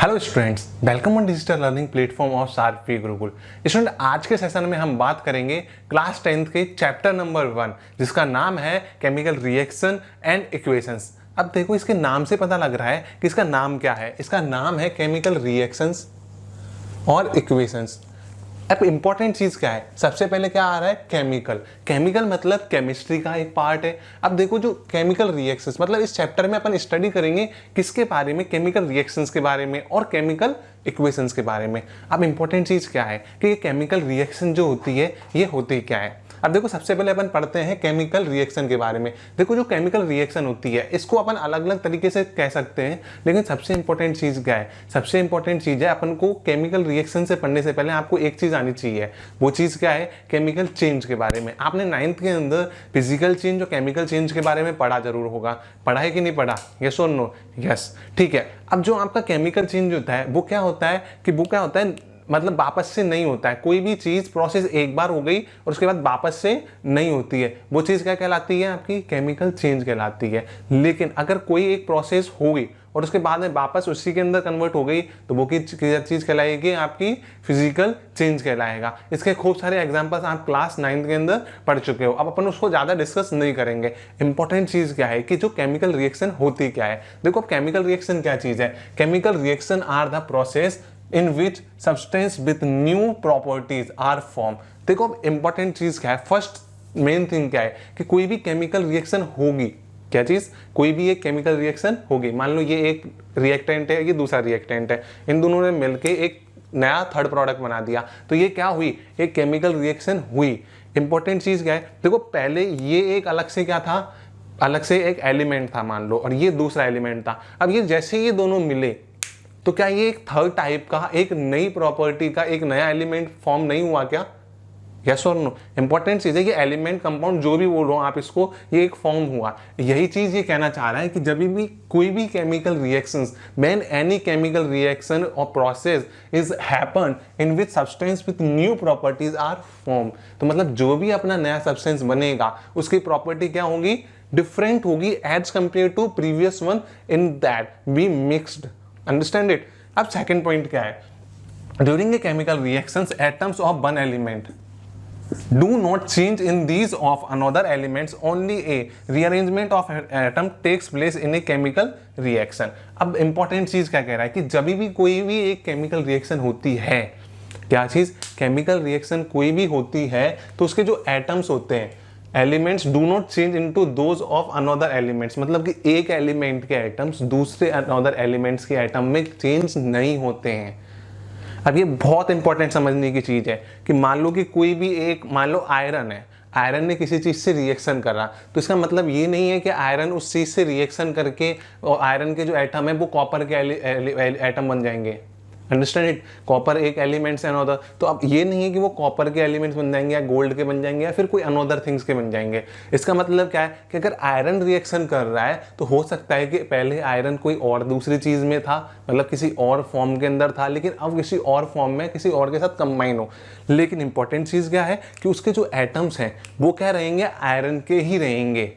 Hello students, welcome on digital learning platform of Sarfi Gurukul. Student, आज के session में हम बात करेंगे क्लास 10th के चैप्टर नंबर 1 जिसका नाम है केमिकल रिएक्शन एंड इक्वेशंस। अब देखो, इसके नाम से पता लग रहा है कि इसका नाम क्या है। इसका नाम है केमिकल रिएक्शंस और इक्वेशंस। अब इंपॉर्टेंट चीज क्या है, सबसे पहले क्या आ रहा है, केमिकल। केमिकल मतलब केमिस्ट्री का एक पार्ट है। अब देखो, जो केमिकल रिएक्शंस मतलब इस चैप्टर में अपन स्टडी करेंगे किसके बारे में, केमिकल रिएक्शंस के बारे में और केमिकल इक्वेशंस के बारे में। अब इंपॉर्टेंट चीज क्या है कि ये केमिकल रिएक्शन जो होती है ये होती क्या है। अब देखो, सबसे पहले अपन पढ़ते हैं केमिकल रिएक्शन के बारे में। देखो, जो केमिकल रिएक्शन होती है इसको अपन अलग अलग तरीके से कह सकते हैं, लेकिन सबसे इंपॉर्टेंट चीज क्या है, सबसे इंपॉर्टेंट चीज है अपन को केमिकल रिएक्शन से पढ़ने से पहले आपको एक चीज आनी चाहिए। वो चीज क्या है, केमिकल चेंज के बारे में। आपने 9th के अंदर फिजिकल चेंज और केमिकल चेंज के बारे में पढ़ा जरूर होगा। पढ़ा है कि नहीं पढ़ा? यस और नो? यस, ठीक है। अब जो आपका केमिकल चेंज होता है वो क्या होता है कि वो क्या होता है, मतलब वापस से नहीं होता है। कोई भी चीज प्रोसेस एक बार हो गई और उसके बाद वापस से नहीं होती है, वो चीज क्या कहलाती है, आपकी केमिकल चेंज कहलाती है। लेकिन अगर कोई एक प्रोसेस हो गई और उसके बाद में वापस उसी के अंदर कन्वर्ट हो गई तो वो चीज कहलाएगी आपकी फिजिकल चेंज कहलाएगा। इसके खूब सारे एग्जांपल्स आप क्लास 9th के अंदर पढ़ चुके हो। अब अपन उसको ज्यादा डिस्कस नहीं करेंगे। इंपॉर्टेंट चीज क्या है कि जो केमिकल रिएक्शन होती क्या है। देखो, केमिकल रिएक्शन क्या चीज है, chemical reaction are the process in which substance with new properties are formed। देखो, इंपॉर्टेंट चीज क्या है, फर्स्ट मेन थिंग क्या है कि कोई भी केमिकल रिएक्शन होगी, क्या चीज, कोई भी एक केमिकल रिएक्शन होगी। मान लो ये एक रिएक्टेंट है, ये दूसरा रिएक्टेंट है, इन दोनों ने मिलके एक नया थर्ड प्रोडक्ट बना दिया, तो ये क्या हुई, एक केमिकल रिएक्शन हुई। इंपॉर्टेंट चीज क्या है, देखो पहले ये एक अलग से क्या था, अलग से एक एलिमेंट था मान लो, और ये दूसरा एलिमेंट था। अब ये जैसे ये दोनों मिले तो क्या ये एक थर्ड टाइप का, एक नई प्रॉपर्टी का एक नया एलिमेंट फॉर्म नहीं हुआ क्या? यस और नो? इंपॉर्टेंट चीज है कि एलिमेंट कंपाउंड जो भी बोल रहा हूं आप इसको, ये एक फॉर्म हुआ। यही चीज ये कहना चाह रहा है कि जब भी कोई भी chemical reactions, when any chemical reaction और process is happen in which substance with new properties are form, तो मतलब जो भी अपना नया सब्सटेंस बनेगा उसकी प्रॉपर्टी क्या होगी, डिफरेंट होगी as compare to previous one in that be mixed. Understand it? अब सेकंड पॉइंट क्या है, during a chemical reactions atoms of one element do not change in these of another elements, only a rearrangement of atom takes place in a chemical reaction। अब important चीज क्या कह रहा है कि जब भी कोई भी एक केमिकल रिएक्शन होती है, क्या चीज, केमिकल रिएक्शन कोई भी होती है तो उसके जो एटम्स होते हैं, elements do not change into those of another elements, मतलब कि एक एलिमेंट के एटम्स दूसरे अनदर एलिमेंट्स के एटम में चेंज नहीं होते हैं। अब ये बहुत इंपॉर्टेंट समझने की चीज है कि मान लो कि कोई भी एक, मान लो आयरन है, आयरन ने किसी चीज से रिएक्शन करा, तो इसका मतलब ये नहीं है कि आयरन उस चीज से रिएक्शन करके और आयरन के जो एटम है वो कॉपर के एटम बन जाएंगे। Understand it? कॉपर एक एलिमेंट्स है अनोदर, तो अब ये नहीं है कि वो कॉपर के एलिमेंट्स बन जाएंगे या गोल्ड के बन जाएंगे या फिर कोई अनोदर थिंग्स के बन जाएंगे। इसका मतलब क्या है कि अगर आयरन रिएक्शन कर रहा है तो हो सकता है कि पहले आयरन कोई और दूसरी चीज में था, मतलब किसी और फॉर्म के अंदर था, लेकिन अब किसी और फॉर्म में किसी और के साथ कंबाइन हो। लेकिन इंपॉर्टेंट चीज क्या है कि उसके जो एटम्स हैं वो क्या रहेंगे, आयरन के ही रहेंगे।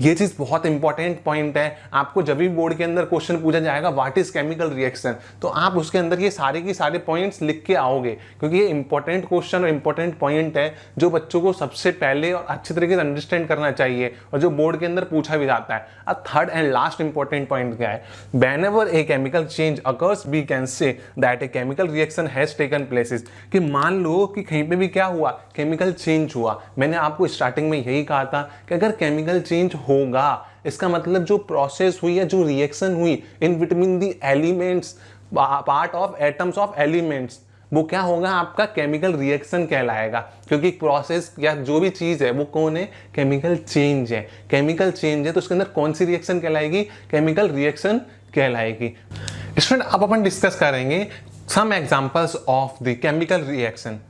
ये चीज बहुत इंपॉर्टेंट पॉइंट है। आपको जब भी बोर्ड के अंदर क्वेश्चन पूछा जाएगा व्हाट इज केमिकल रिएक्शन, तो आप उसके अंदर ये सारे के सारे पॉइंट्स लिख के आओगे, क्योंकि ये इंपॉर्टेंट क्वेश्चन और इंपॉर्टेंट पॉइंट है जो बच्चों को सबसे पहले और अच्छे तरीके से अंडरस्टैंड करना चाहिए और जो बोर्ड के अंदर पूछा भी जाता है। अब third and last important point क्या है, whenever a chemical change occurs we can say that a chemical reaction has taken places. कि मान लो कि कहीं पे भी क्या हुआ, केमिकल चेंज हुआ। मैंने आपको स्टार्टिंग में यही कहा था कि अगर केमिकल चेंज होगा इसका मतलब जो प्रोसेस हुई है, जो रिएक्शन हुई in between the elements, part of atoms of elements, वो क्या होगा, आपका केमिकल रिएक्शन कहलाएगा। क्योंकि प्रोसेस या जो भी चीज है वो कौन है, केमिकल चेंज है। केमिकल चेंज है तो उसके अंदर कौन सी रिएक्शन कहलाएगी, केमिकल रिएक्शन कहलाएगी। स्टूडेंट, अब अपन डिस्कस करेंगे some examples of the chemical reaction.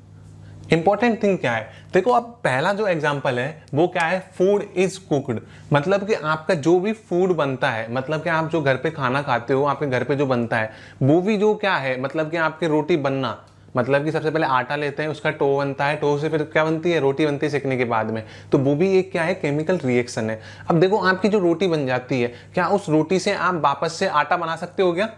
Important thing क्या है, देखो अब पहला जो एग्जांपल है वो क्या है, फूड इज कुक्ड। मतलब कि आपका जो भी फूड बनता है, मतलब कि आप जो घर पे खाना खाते हो, आपके घर पे जो बनता है वो भी जो क्या है, मतलब कि आपकी रोटी बनना, मतलब कि सबसे पहले आटा लेते हैं, उसका टो बनता है, टो से फिर क्या बनती है, रोटी बनती है सेकने के बाद में, तो वो भी एक क्या है, केमिकल रिएक्शन है। अब देखो आपकी जो रोटी बन जाती है, क्या उस रोटी से आप वापस से आटा बना सकते हो क्या?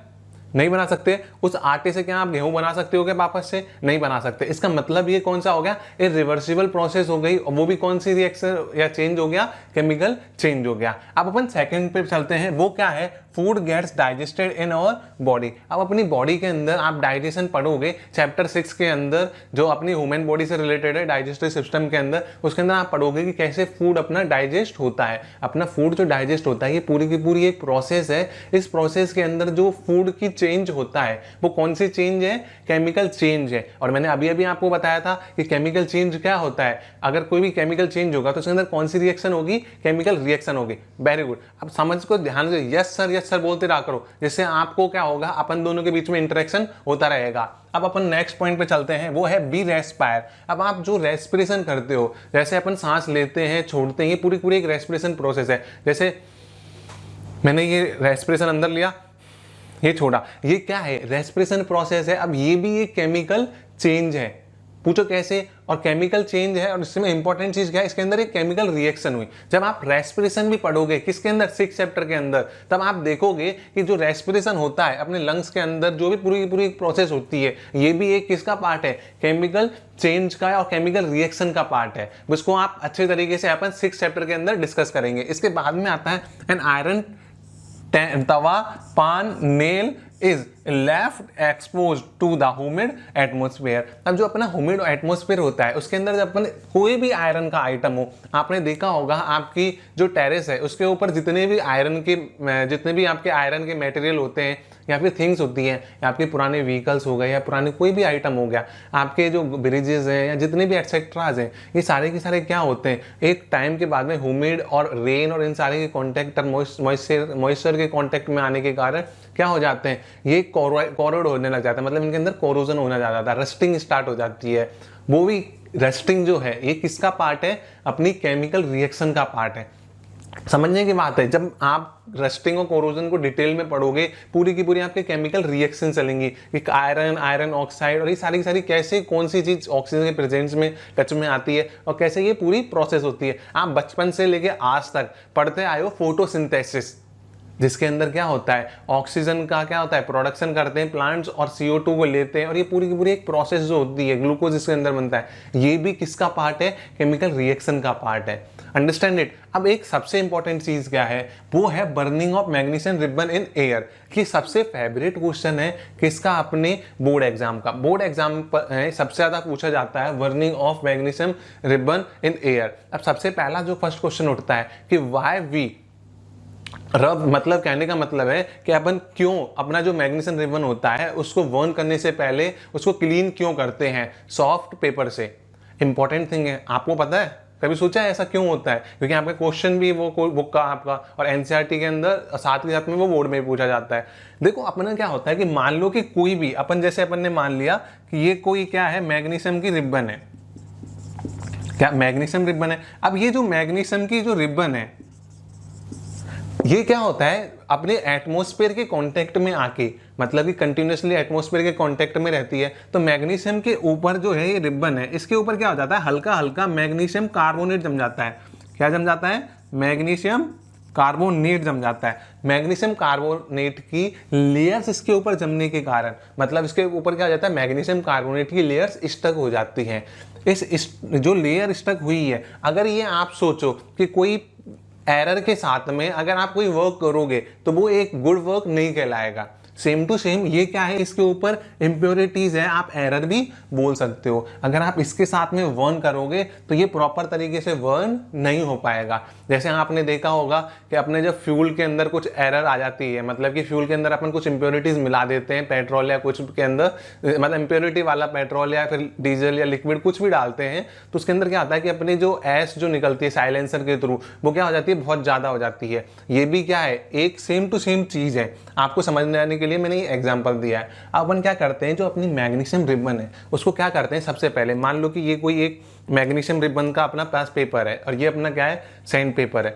नहीं बना सकते। उस आटे से क्या आप गेहूं बना सकते हो क्या वापस से? नहीं बना सकते। इसका मतलब ये कौन सा हो गया? ये रिवर्सिबल प्रोसेस हो गई। और वो भी कौन सी रिएक्शन या चेंज हो गया? केमिकल चेंज हो गया। अब अपन सेकंड पे चलते हैं, वो क्या है? Food gets digested in our body. अब अपनी बॉडी के अंदर आप डाइजेशन पढ़ोगे चैप्टर 6 के अंदर, जो अपनी ह्यूमन बॉडी से रिलेटेड है, डाइजेस्टिव सिस्टम के अंदर, उसके अंदर आप पढ़ोगे कि कैसे फूड अपना डाइजेस्ट होता है। अपना फूड जो डाइजेस्ट होता है ये पूरी की पूरी एक प्रोसेस है। इस प्रोसेस के अंदर जो फूड की चेंज होता है वो कौन सी चेंज है? केमिकल चेंज है। और मैंने अभी अभी आपको बताया था कि केमिकल चेंज क्या होता है। अगर कोई भी केमिकल चेंज होगा तो उसके अंदर कौन सी रिएक्शन होगी? केमिकल रिएक्शन होगी। Very good. अब समझ को ध्यान से यस सर बोलते रहा करो, जिससे आपको क्या होगा, अपन दोनों के बीच में इंटरेक्शन होता रहेगा। अब अपन नेक्स्ट पॉइंट पे चलते हैं, वो है बी रेस्पायर। अब आप जो रेस्पिरेशन करते हो, जैसे अपन सांस लेते हैं छोड़ते हैं, ये पूरी पूरी एक रेस्पिरेशन प्रोसेस है। जैसे मैंने ये रेस्पिरेशन अंदर लिया, ये छोड़ा, ये क्या है? रेस्पिरेशन प्रोसेस है। अब ये भी एक केमिकल चेंज है। पूछो कैसे? और केमिकल चेंज है, और इसमें इंपॉर्टेंट चीज क्या है? इसके अंदर एक केमिकल रिएक्शन हुई। जब आप रेस्पिरेशन भी पढ़ोगे किसके अंदर? 6 चैप्टर के अंदर, तब आप देखोगे कि जो रेस्पिरेशन होता है अपने लंग्स के अंदर, जो भी पूरी पूरी प्रोसेस होती है, ये भी एक किसका पार्ट है? केमिकल चेंज का है और केमिकल रिएक्शन का पार्ट है। जिसको आप अच्छे तरीके से अपन 6 चैप्टर के अंदर डिस्कस करेंगे। इसके बाद में आता है N iron tawa pan nail is left expose to the humid atmosphere. अब जो अपना ह्यूमिड एटमोस्फेयर होता है उसके अंदर जब अपन कोई भी आयरन का आइटम हो, आपने देखा होगा आपकी जो टेरेस है उसके ऊपर जितने भी आपके आयरन के मटेरियल होते हैं या फिर थिंग्स होती हैं, या आपके पुराने व्हीकल्स हो गए या पुराने कोई भी आइटम हो गया, आपके जो ब्रिजेस हैं या जितने भी एक्सेट्राज हैं, ये सारे के सारे क्या होते हैं? एक टाइम के बाद में ह्यूमिड और रेन और इन सारे के कॉन्टेक्ट मॉइस्चर के कॉन्टेक्ट में आने के कारण क्या हो जाते हैं? ये कोरोड होने लग जाता है। मतलब इनके अंदर कोरोजन होना जाता है, रस्टिंग स्टार्ट हो जाती है। वो भी रस्टिंग जो है ये किसका पार्ट है? अपनी केमिकल रिएक्शन का पार्ट है। समझने की बात है, जब आप रस्टिंग और कोरोजन को डिटेल में पढ़ोगे, पूरी की पूरी आपके केमिकल रिएक्शन चलेंगी कि आयरन ऑक्साइड और ये सारी की सारी कैसे कौन सी चीज ऑक्सीजन के प्रेजेंस में टच में आती है और कैसे ये पूरी प्रोसेस होती है। आप बचपन से लेके आज तक पढ़ते आए हो फोटोसिंथेसिस, जिसके अंदर क्या होता है? ऑक्सीजन का क्या होता है? प्रोडक्शन करते हैं प्लांट्स और CO2 को लेते हैं, और ये पूरी की पूरी एक प्रोसेस जो होती है, ग्लूकोज इसके अंदर बनता है, ये भी किसका पार्ट है? केमिकल रिएक्शन का पार्ट है। Understand it. अब एक सबसे इंपॉर्टेंट चीज क्या है? वो है burning of magnesium ribbon in air, कि सबसे फेवरेट क्वेश्चन है किसका? अपने बोर्ड एग्जाम का। बोर्ड एग्जाम पर सबसे ज्यादा पूछा जाता है burning of magnesium ribbon in air. अब सबसे पहला जो फर्स्ट क्वेश्चन उठता है कि व्हाई वी रब, मतलब कहने का मतलब है कि अपन क्यों अपना जो मैग्नीशियम रिबन होता है उसको बर्न करने से पहले उसको क्लीन क्यों करते हैं? सॉफ्ट पेपर से। इंपॉर्टेंट थिंग है। आपको पता है, कभी सोचा है ऐसा क्यों होता है? क्योंकि आपका क्वेश्चन भी वो बुक का आपका और NCERT के अंदर साथ ही साथ में वो बोर्ड में पूछा जाता है। देखो अपना क्या होता है कि मान लो कि कोई भी अपन ने मान लिया कि ये कोई क्या है? मैग्नीशियम की रिबन है। क्या मैग्नीशियम रिबन है? अब ये जो मैग्नीशियम की जो रिबन है ये क्या होता है? अपने एटमॉस्फेयर के कांटेक्ट में आके, मतलब कि कंटिन्यूसली एटमॉस्फेयर के कांटेक्ट में रहती है, तो मैग्नीशियम के ऊपर जो है ये रिबन है, इसके ऊपर क्या हो जाता है? हल्का हल्का मैग्नीशियम कार्बोनेट जम जाता है। क्या जम जाता है? मैग्नीशियम कार्बोनेट जम जाता है। मैग्नीशियम कार्बोनेट की लेयर्स इसके ऊपर जमने के कारण, मतलब इसके ऊपर क्या हो जाता है? मैग्नीशियम कार्बोनेट की लेयर्स स्टक हो जाती हैं। इस जो लेयर स्टक हुई है, अगर ये आप सोचो कि कोई एरर के साथ में अगर आप कोई वर्क करोगे तो वो एक गुड वर्क नहीं कहलाएगा। सेम टू सेम ये क्या है? इसके ऊपर इम्प्योरिटीज है, आप एरर भी बोल सकते हो। अगर आप इसके साथ में वर्न करोगे तो ये प्रॉपर तरीके से वर्न नहीं हो पाएगा। जैसे आपने देखा होगा कि अपने जब फ्यूल के अंदर कुछ एरर आ जाती है, मतलब कि फ्यूल के अंदर अपन कुछ इम्प्योरिटीज मिला देते हैं, पेट्रोल या कुछ के अंदर, मतलब इम्प्योरिटी वाला पेट्रोल या फिर डीजल या लिक्विड कुछ भी डालते हैं, तो उसके अंदर क्या होता है कि अपनी जो ऐश जो निकलती है साइलेंसर के थ्रू, वो क्या हो जाती है? बहुत ज्यादा हो जाती है। ये भी क्या है? एक सेम टू सेम चीज है। आपको समझने आने के लिए मैंने ये एग्जांपल दिया है। अब अपन क्या करते हैं, जो अपनी मैग्नीशियम रिबन है उसको क्या करते हैं? सबसे पहले मान लो कि ये कोई एक मैग्नीशियम रिबन का अपना पास पेपर है और ये अपना क्या है? सैंड पेपर है।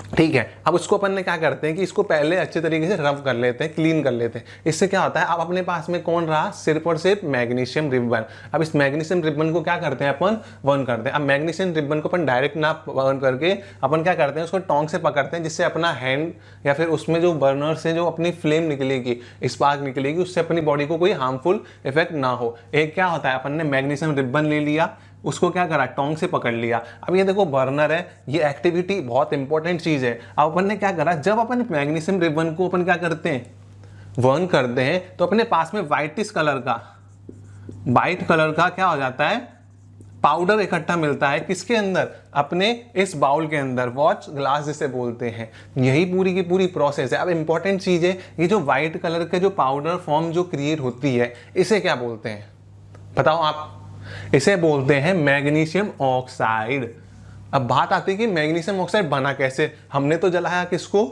ठीक है। अब उसको अपन ने क्या करते हैं कि इसको पहले अच्छे तरीके से रब कर लेते हैं, क्लीन कर लेते हैं। इससे क्या होता है, अब अपने पास में कौन रहा, सिर्फ और सिर्फ मैग्नीशियम रिबन। अब इस मैग्नीशियम रिबन को क्या करते हैं, अपन बर्न करते हैं। अब मैग्नीशियम रिबन को अपन डायरेक्ट ना बर्न करके अपन क्या करते हैं, उसको टोंग से पकड़ते हैं, जिससे अपना हैंड या फिर उसमें जो बर्नर से जो अपनी फ्लेम निकलेगी, स्पार्क निकलेगी, उससे अपनी बॉडी को कोई हार्मफुल इफेक्ट ना हो। एक क्या होता है, अपन ने मैग्नीशियम रिबन ले लिया, उसको क्या करा, टोंग से पकड़ लिया। अब ये देखो बर्नर है, ये एक्टिविटी बहुत इंपॉर्टेंट चीज है। अब अपन ने क्या करा, जब अपन मैग्नीशियम रिबन को अपन क्या करते हैं, बर्न करते हैं, तो अपने पास में वाइट कलर का क्या हो जाता है, पाउडर इकट्ठा मिलता है। किसके अंदर, अपने इस बाउल के अंदर, वॉच ग्लास जिसे बोलते हैं। यही पूरी की पूरी प्रोसेस है। अब इंपॉर्टेंट चीज है, ये जो व्हाइट कलर के जो पाउडर फॉर्म जो क्रिएट होती है, इसे क्या बोलते हैं, बताओ आप। इसे बोलते हैं मैग्नीशियम ऑक्साइड। अब बात आती है कि मैग्नीशियम ऑक्साइड बना कैसे। हमने तो जलाया किसको,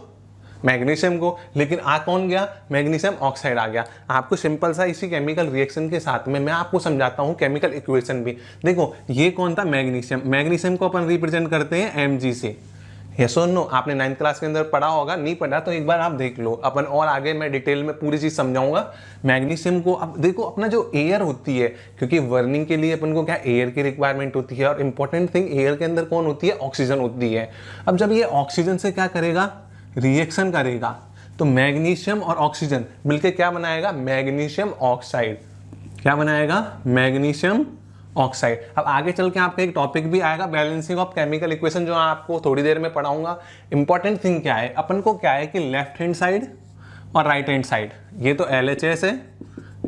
मैग्नीशियम को, लेकिन आ कौन गया, मैग्नीशियम ऑक्साइड आ गया। आपको सिंपल सा इसी केमिकल रिएक्शन के साथ में मैं आपको समझाता हूं केमिकल इक्वेशन भी। देखो ये कौन था, मैग्नीशियम को अपन रिप्रेजेंट करते हैं Mg से। यस और नो, आपने 9th क्लास के अंदर पढ़ा होगा, नहीं पढ़ा तो एक बार आप देख लो। अपन और आगे मैं डिटेल में पूरी चीज समझाऊंगा। मैग्नीशियम को अब देखो, अपना जो एयर होती है, क्योंकि बर्निंग के लिए अपन को क्या एयर की रिक्वायरमेंट होती है, और इंपॉर्टेंट थिंग एयर के अंदर कौन होती है, ऑक्सीजन होती है। अब जब ये ऑक्सीजन से क्या करेगा, रिएक्शन करेगा, तो मैग्नीशियम और ऑक्सीजन मिलकर क्या बनाएगा, मैग्नीशियम ऑक्साइड। क्या बनाएगा, मैग्नीशियम ऑक्साइड। अब आगे चल के आपका एक टॉपिक भी आएगा, बैलेंसिंग ऑफ केमिकल इक्वेशन, जो आपको थोड़ी देर में पढ़ाऊंगा। इंपॉर्टेंट थिंग क्या है, अपन को क्या है कि लेफ्ट हैंड साइड और राइट हैंड साइड, ये तो LHS है,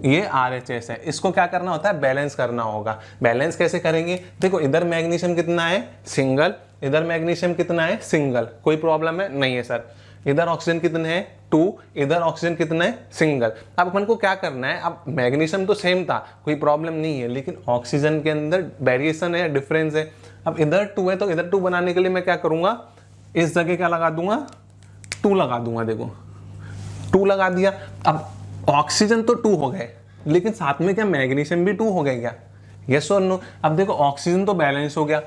ये RHS है, इसको क्या करना होता है, बैलेंस करना होगा। बैलेंस कैसे करेंगे, देखो इधर मैग्नीशियम कितना है, सिंगल, इधर मैग्नीशियम कितना है, सिंगल, कोई प्रॉब्लम है नहीं है सर। इधर ऑक्सीजन कितने हैं, 2, इधर ऑक्सीजन कितने हैं, सिंगल। अब अपन को क्या करना है, अब मैग्नीशियम तो सेम था, कोई प्रॉब्लम नहीं है, लेकिन ऑक्सीजन के अंदर वेरिएशन है, डिफरेंस है। अब इधर 2 है, तो इधर 2 बनाने के लिए मैं क्या करूंगा, इस जगह क्या लगा दूंगा, 2 लगा दूंगा। देखो 2 लगा दिया। अब ऑक्सीजन तो 2 हो गए, लेकिन साथ में क्या मैग्नीशियम भी 2 हो गए क्या, यस और नो। अब देखो ऑक्सीजन तो बैलेंस हो गया,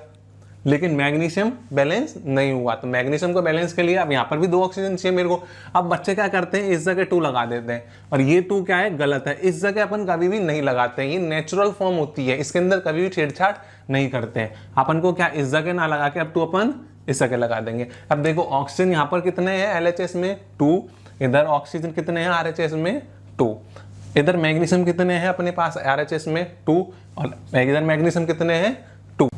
लेकिन मैग्नीशियम बैलेंस नहीं हुआ। तो मैग्नीशियम को बैलेंस के लिए अब यहाँ पर भी 2 ऑक्सीजन चाहिए मेरे को। अब बच्चे क्या करते हैं, इस जगह 2 लगा देते हैं, और ये 2 क्या है, गलत है। इस जगह अपन कभी भी नहीं लगाते हैं, ये नेचुरल फॉर्म होती है, इसके अंदर कभी भी छेड़छाड़ नहीं करते हैं। अपन को क्या, इस जगह ना लगा के अब 2 अपन इस जगह लगा देंगे। अब देखो ऑक्सीजन यहाँ पर कितने हैं, LHS में 2, इधर ऑक्सीजन कितने हैं, RHS में 2, इधर मैग्नीशियम कितने हैं अपने पास, RHS में 2, और इधर मैग्नीशियम कितने हैं, 2।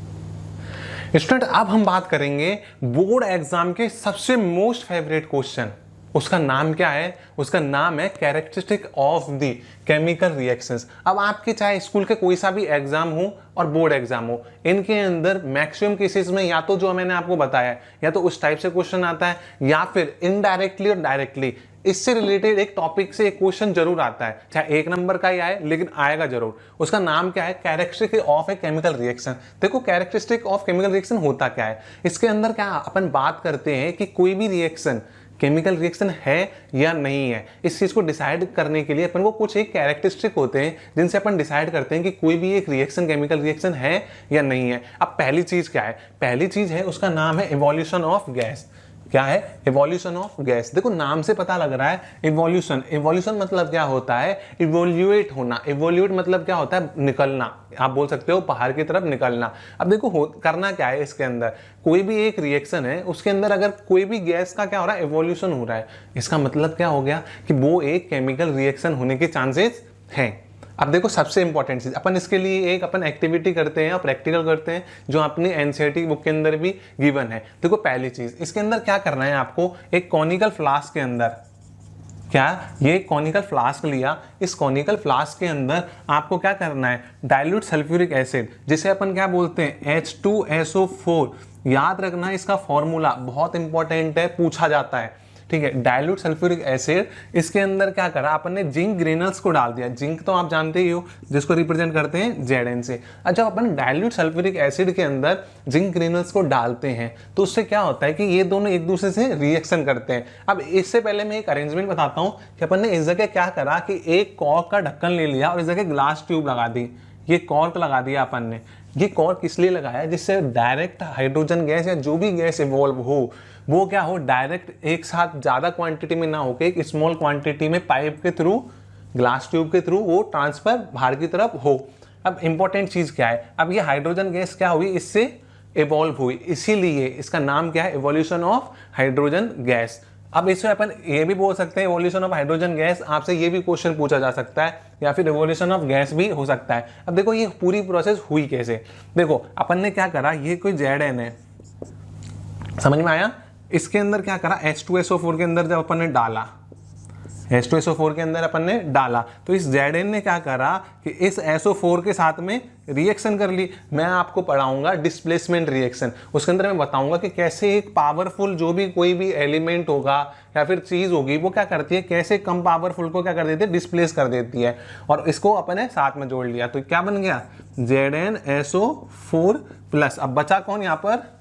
स्टूडेंट अब हम बात करेंगे बोर्ड एग्जाम के सबसे मोस्ट फेवरेट क्वेश्चन। उसका नाम क्या है, उसका नाम है characteristic of the chemical reactions. अब आपके चाहे स्कूल के कोई सा भी एग्जाम हो और बोर्ड एग्जाम हो, इनके अंदर मैक्सिमम केसेस में या तो जो मैंने आपको बताया, या तो उस टाइप से क्वेश्चन आता है, या फिर इनडायरेक्टली और डायरेक्टली इससे रिलेटेड एक टॉपिक से एक क्वेश्चन जरूर आता है, चाहे 1 नंबर का ही आए, लेकिन आएगा जरूर। उसका नाम क्या है, characteristic of A chemical reaction. देखो कैरेक्टरिस्टिक ऑफ केमिकल रिएक्शन होता क्या है, इसके अंदर क्या अपन बात करते हैं कि कोई भी रिएक्शन केमिकल रिएक्शन है या नहीं है। इस चीज को डिसाइड करने के लिए अपन को कुछ एक कैरेक्टरिस्टिक होते हैं, जिनसे अपन डिसाइड करते हैं कि कोई भी एक रिएक्शन केमिकल रिएक्शन है या नहीं है। अब पहली चीज क्या है, पहली चीज है उसका नाम है इवोल्यूशन ऑफ गैस। क्या है, इवोल्यूशन ऑफ गैस। देखो नाम से पता लग रहा है इवोल्यूशन, इवोल्यूशन मतलब क्या होता है, इवोल्यूएट होना। इवोल्यूएट मतलब क्या होता है, निकलना, आप बोल सकते हो बाहर की तरफ निकलना। अब देखो करना क्या है, इसके अंदर कोई भी एक रिएक्शन है, उसके अंदर अगर कोई भी गैस का क्या हो रहा है, इवोल्यूशन हो रहा है, इसका मतलब क्या हो गया कि वो एक केमिकल रिएक्शन होने के चांसेस हैं। अब देखो सबसे इंपॉर्टेंट चीज, अपन इसके लिए एक अपन एक्टिविटी करते हैं और प्रैक्टिकल करते हैं, जो अपनी एनसीईआरटी बुक के अंदर भी गिवन है। देखो पहली चीज, इसके अंदर क्या करना है आपको, एक कॉनिकल फ्लास्क के अंदर, क्या ये कॉनिकल फ्लास्क लिया, इस कॉनिकल फ्लास्क के अंदर आपको क्या करना है, डाइल्यूट सल्फ्यूरिक एसिड, जिसे अपन क्या बोलते हैं, H2SO4। याद रखना इसका फॉर्मूला बहुत इंपॉर्टेंट है, पूछा जाता है, ठीक है। डाइल्यूट सल्फ्यूरिक एसिड, इसके अंदर क्या करा अपन ने, जिंक ग्रेनल्स को डाल दिया। जिंक तो आप जानते ही हो, जिसको रिप्रेजेंट करते हैं Zn से। अच्छा, अपन डाइल्यूट सल्फ्यूरिक एसिड के अंदर जिंक ग्रेनल्स को डालते हैं, तो उससे क्या होता है कि ये दोनों एक दूसरे से रिएक्शन करते हैं। अब इससे पहले मैं एक अरेंजमेंट बताता हूँ कि अपन ने इस जगह क्या करा कि एक कॉर्क का ढक्कन ले लिया और इस जगह ग्लास ट्यूब लगा दी, ये कॉर्क लगा दिया अपन ने। ये कॉर्क इसलिए लगाया जिससे डायरेक्ट हाइड्रोजन गैस या जो भी गैस इवॉल्व हो वो क्या हो, डायरेक्ट एक साथ ज़्यादा क्वांटिटी में ना होके एक स्मॉल क्वांटिटी में पाइप के थ्रू, ग्लास ट्यूब के थ्रू वो ट्रांसफर बाहर की तरफ हो। अब इंपॉर्टेंट चीज़ क्या है, अब ये हाइड्रोजन गैस क्या हुई, इससे इवॉल्व हुई, इसीलिए इसका नाम क्या है, इवोल्यूशन ऑफ हाइड्रोजन गैस। अब इसमें अपन ये भी बोल सकते हैं इवोल्यूशन ऑफ हाइड्रोजन गैस, आपसे ये भी क्वेश्चन पूछा जा सकता है, या फिर इवोल्यूशन ऑफ गैस भी हो सकता है। अब देखो ये पूरी प्रोसेस हुई कैसे, देखो अपन ने क्या करा, ये कोई Zn है, समझ में आया, इसके अंदर क्या करा, H2SO4 के अंदर जब अपन ने डाला, H2SO4 के अंदर अपन ने डाला, तो इस Zn ने क्या करा कि इस SO4 के साथ में रिएक्शन कर ली। मैं आपको पढ़ाऊंगा डिस्प्लेसमेंट रिएक्शन, उसके अंदर मैं बताऊंगा कि कैसे एक पावरफुल जो भी कोई भी एलिमेंट होगा या फिर चीज होगी वो क्या करती है, कैसे कम पावरफुल को क्या कर देती है, डिस्प्लेस कर देती है। और इसको अपन ने साथ में जोड़ लिया, तो क्या बन गया, ZnSO4+। अब बचा कौन यहाँ पर,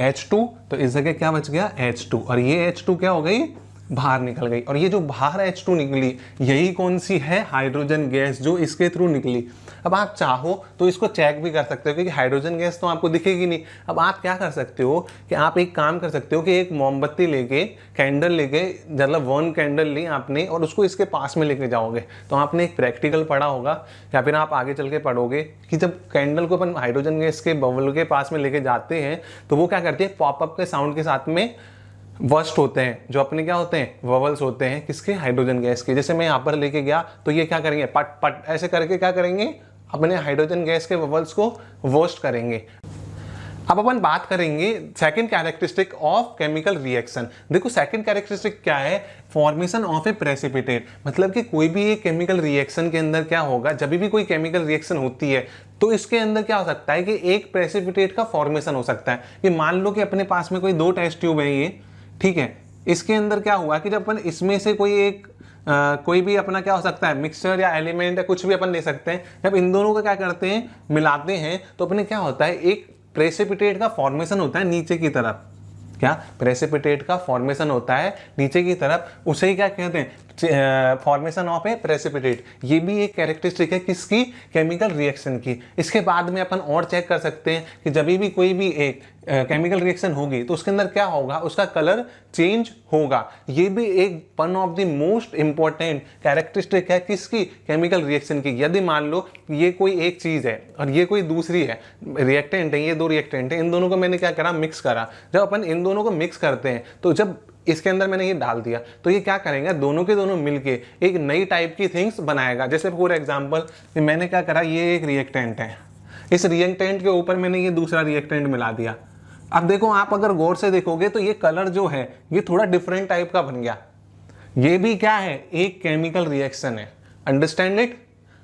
H2, तो इस जगह क्या बच गया, H2, और ये H2 क्या हो गई, बाहर निकल गई। और ये जो बाहर H2 निकली, यही कौन सी है, हाइड्रोजन गैस, जो इसके थ्रू निकली। अब आप चाहो तो इसको चेक भी कर सकते हो, क्योंकि हाइड्रोजन गैस तो आपको दिखेगी नहीं। अब आप क्या कर सकते हो कि आप एक काम कर सकते हो कि एक मोमबत्ती लेके, कैंडल लेके, मतलब 1 कैंडल ली आपने और उसको इसके पास में लेके जाओगे, तो आपने एक प्रैक्टिकल पढ़ा होगा या फिर आप आगे चल के पढ़ोगे कि जब कैंडल को अपन हाइड्रोजन गैस के बबल के पास में लेके जाते हैं तो वो क्या करती है, पॉपअप के साउंड के साथ में वर्स्ट होते हैं, जो अपने क्या होते हैं, ववल्स होते हैं, किसके, हाइड्रोजन गैस के। जैसे मैं यहाँ पर लेके गया तो ये क्या करेंगे, पट पट ऐसे करके क्या करेंगे, अपने हाइड्रोजन गैस के ववल्स को वर्स्ट करेंगे। अब अपन बात करेंगे second characteristic of chemical reaction. देखो सेकंड कैरेक्टरिस्टिक क्या है, फॉर्मेशन ऑफ ए प्रेसिपिटेट। मतलब कि कोई भी एक केमिकल रिएक्शन के अंदर क्या होगा, जब भी कोई केमिकल रिएक्शन होती है तो इसके अंदर क्या हो सकता है कि एक प्रेसिपिटेट का फॉर्मेशन हो सकता है। कि मान लो कि अपने पास में कोई 2 टेस्ट ट्यूब है ये, ठीक है, इसके अंदर क्या हुआ कि जब अपन इसमें से कोई एक कोई भी अपना क्या हो सकता है, मिक्सचर या एलिमेंट या कुछ भी अपन ले सकते हैं, जब इन दोनों को क्या करते हैं, मिलाते हैं, तो अपने क्या होता है, एक प्रेसिपिटेट का फॉर्मेशन होता है नीचे की तरफ। क्या, प्रेसिपिटेट का फॉर्मेशन होता है नीचे की तरफ, उसे ही क्या कहते हैं, फॉर्मेशन ऑफ ए प्रेसिपिटेट। ये भी एक कैरेक्टरिस्टिक है किसकी, केमिकल रिएक्शन की। इसके बाद में अपन और चेक कर सकते हैं कि जब भी कोई भी एक केमिकल रिएक्शन होगी तो उसके अंदर क्या होगा, उसका कलर चेंज होगा। ये भी एक one of the most important characteristic है किसकी, केमिकल रिएक्शन की। यदि मान लो ये कोई एक चीज है और ये कोई दूसरी है, रिएक्टेंट है, ये 2 रिएक्टेंट है, इन दोनों को मैंने क्या करा, मिक्स करा। जब अपन इन दोनों को मिक्स करते हैं तो जब इसके अंदर मैंने ये डाल दिया तो ये क्या करेंगे, दोनों के दोनों मिलके एक नई टाइप की थिंग्स बनाएगा। जैसे फॉर एग्जांपल मैंने क्या करा, ये एक रिएक्टेंट है, इस रिएक्टेंट के ऊपर मैंने ये दूसरा रिएक्टेंट मिला दिया। अब देखो आप अगर गौर से देखोगे तो ये कलर जो है ये थोड़ा डिफरेंट टाइप का बन गया। ये भी क्या है, एक केमिकल रिएक्शन है। अंडरस्टैंड इट,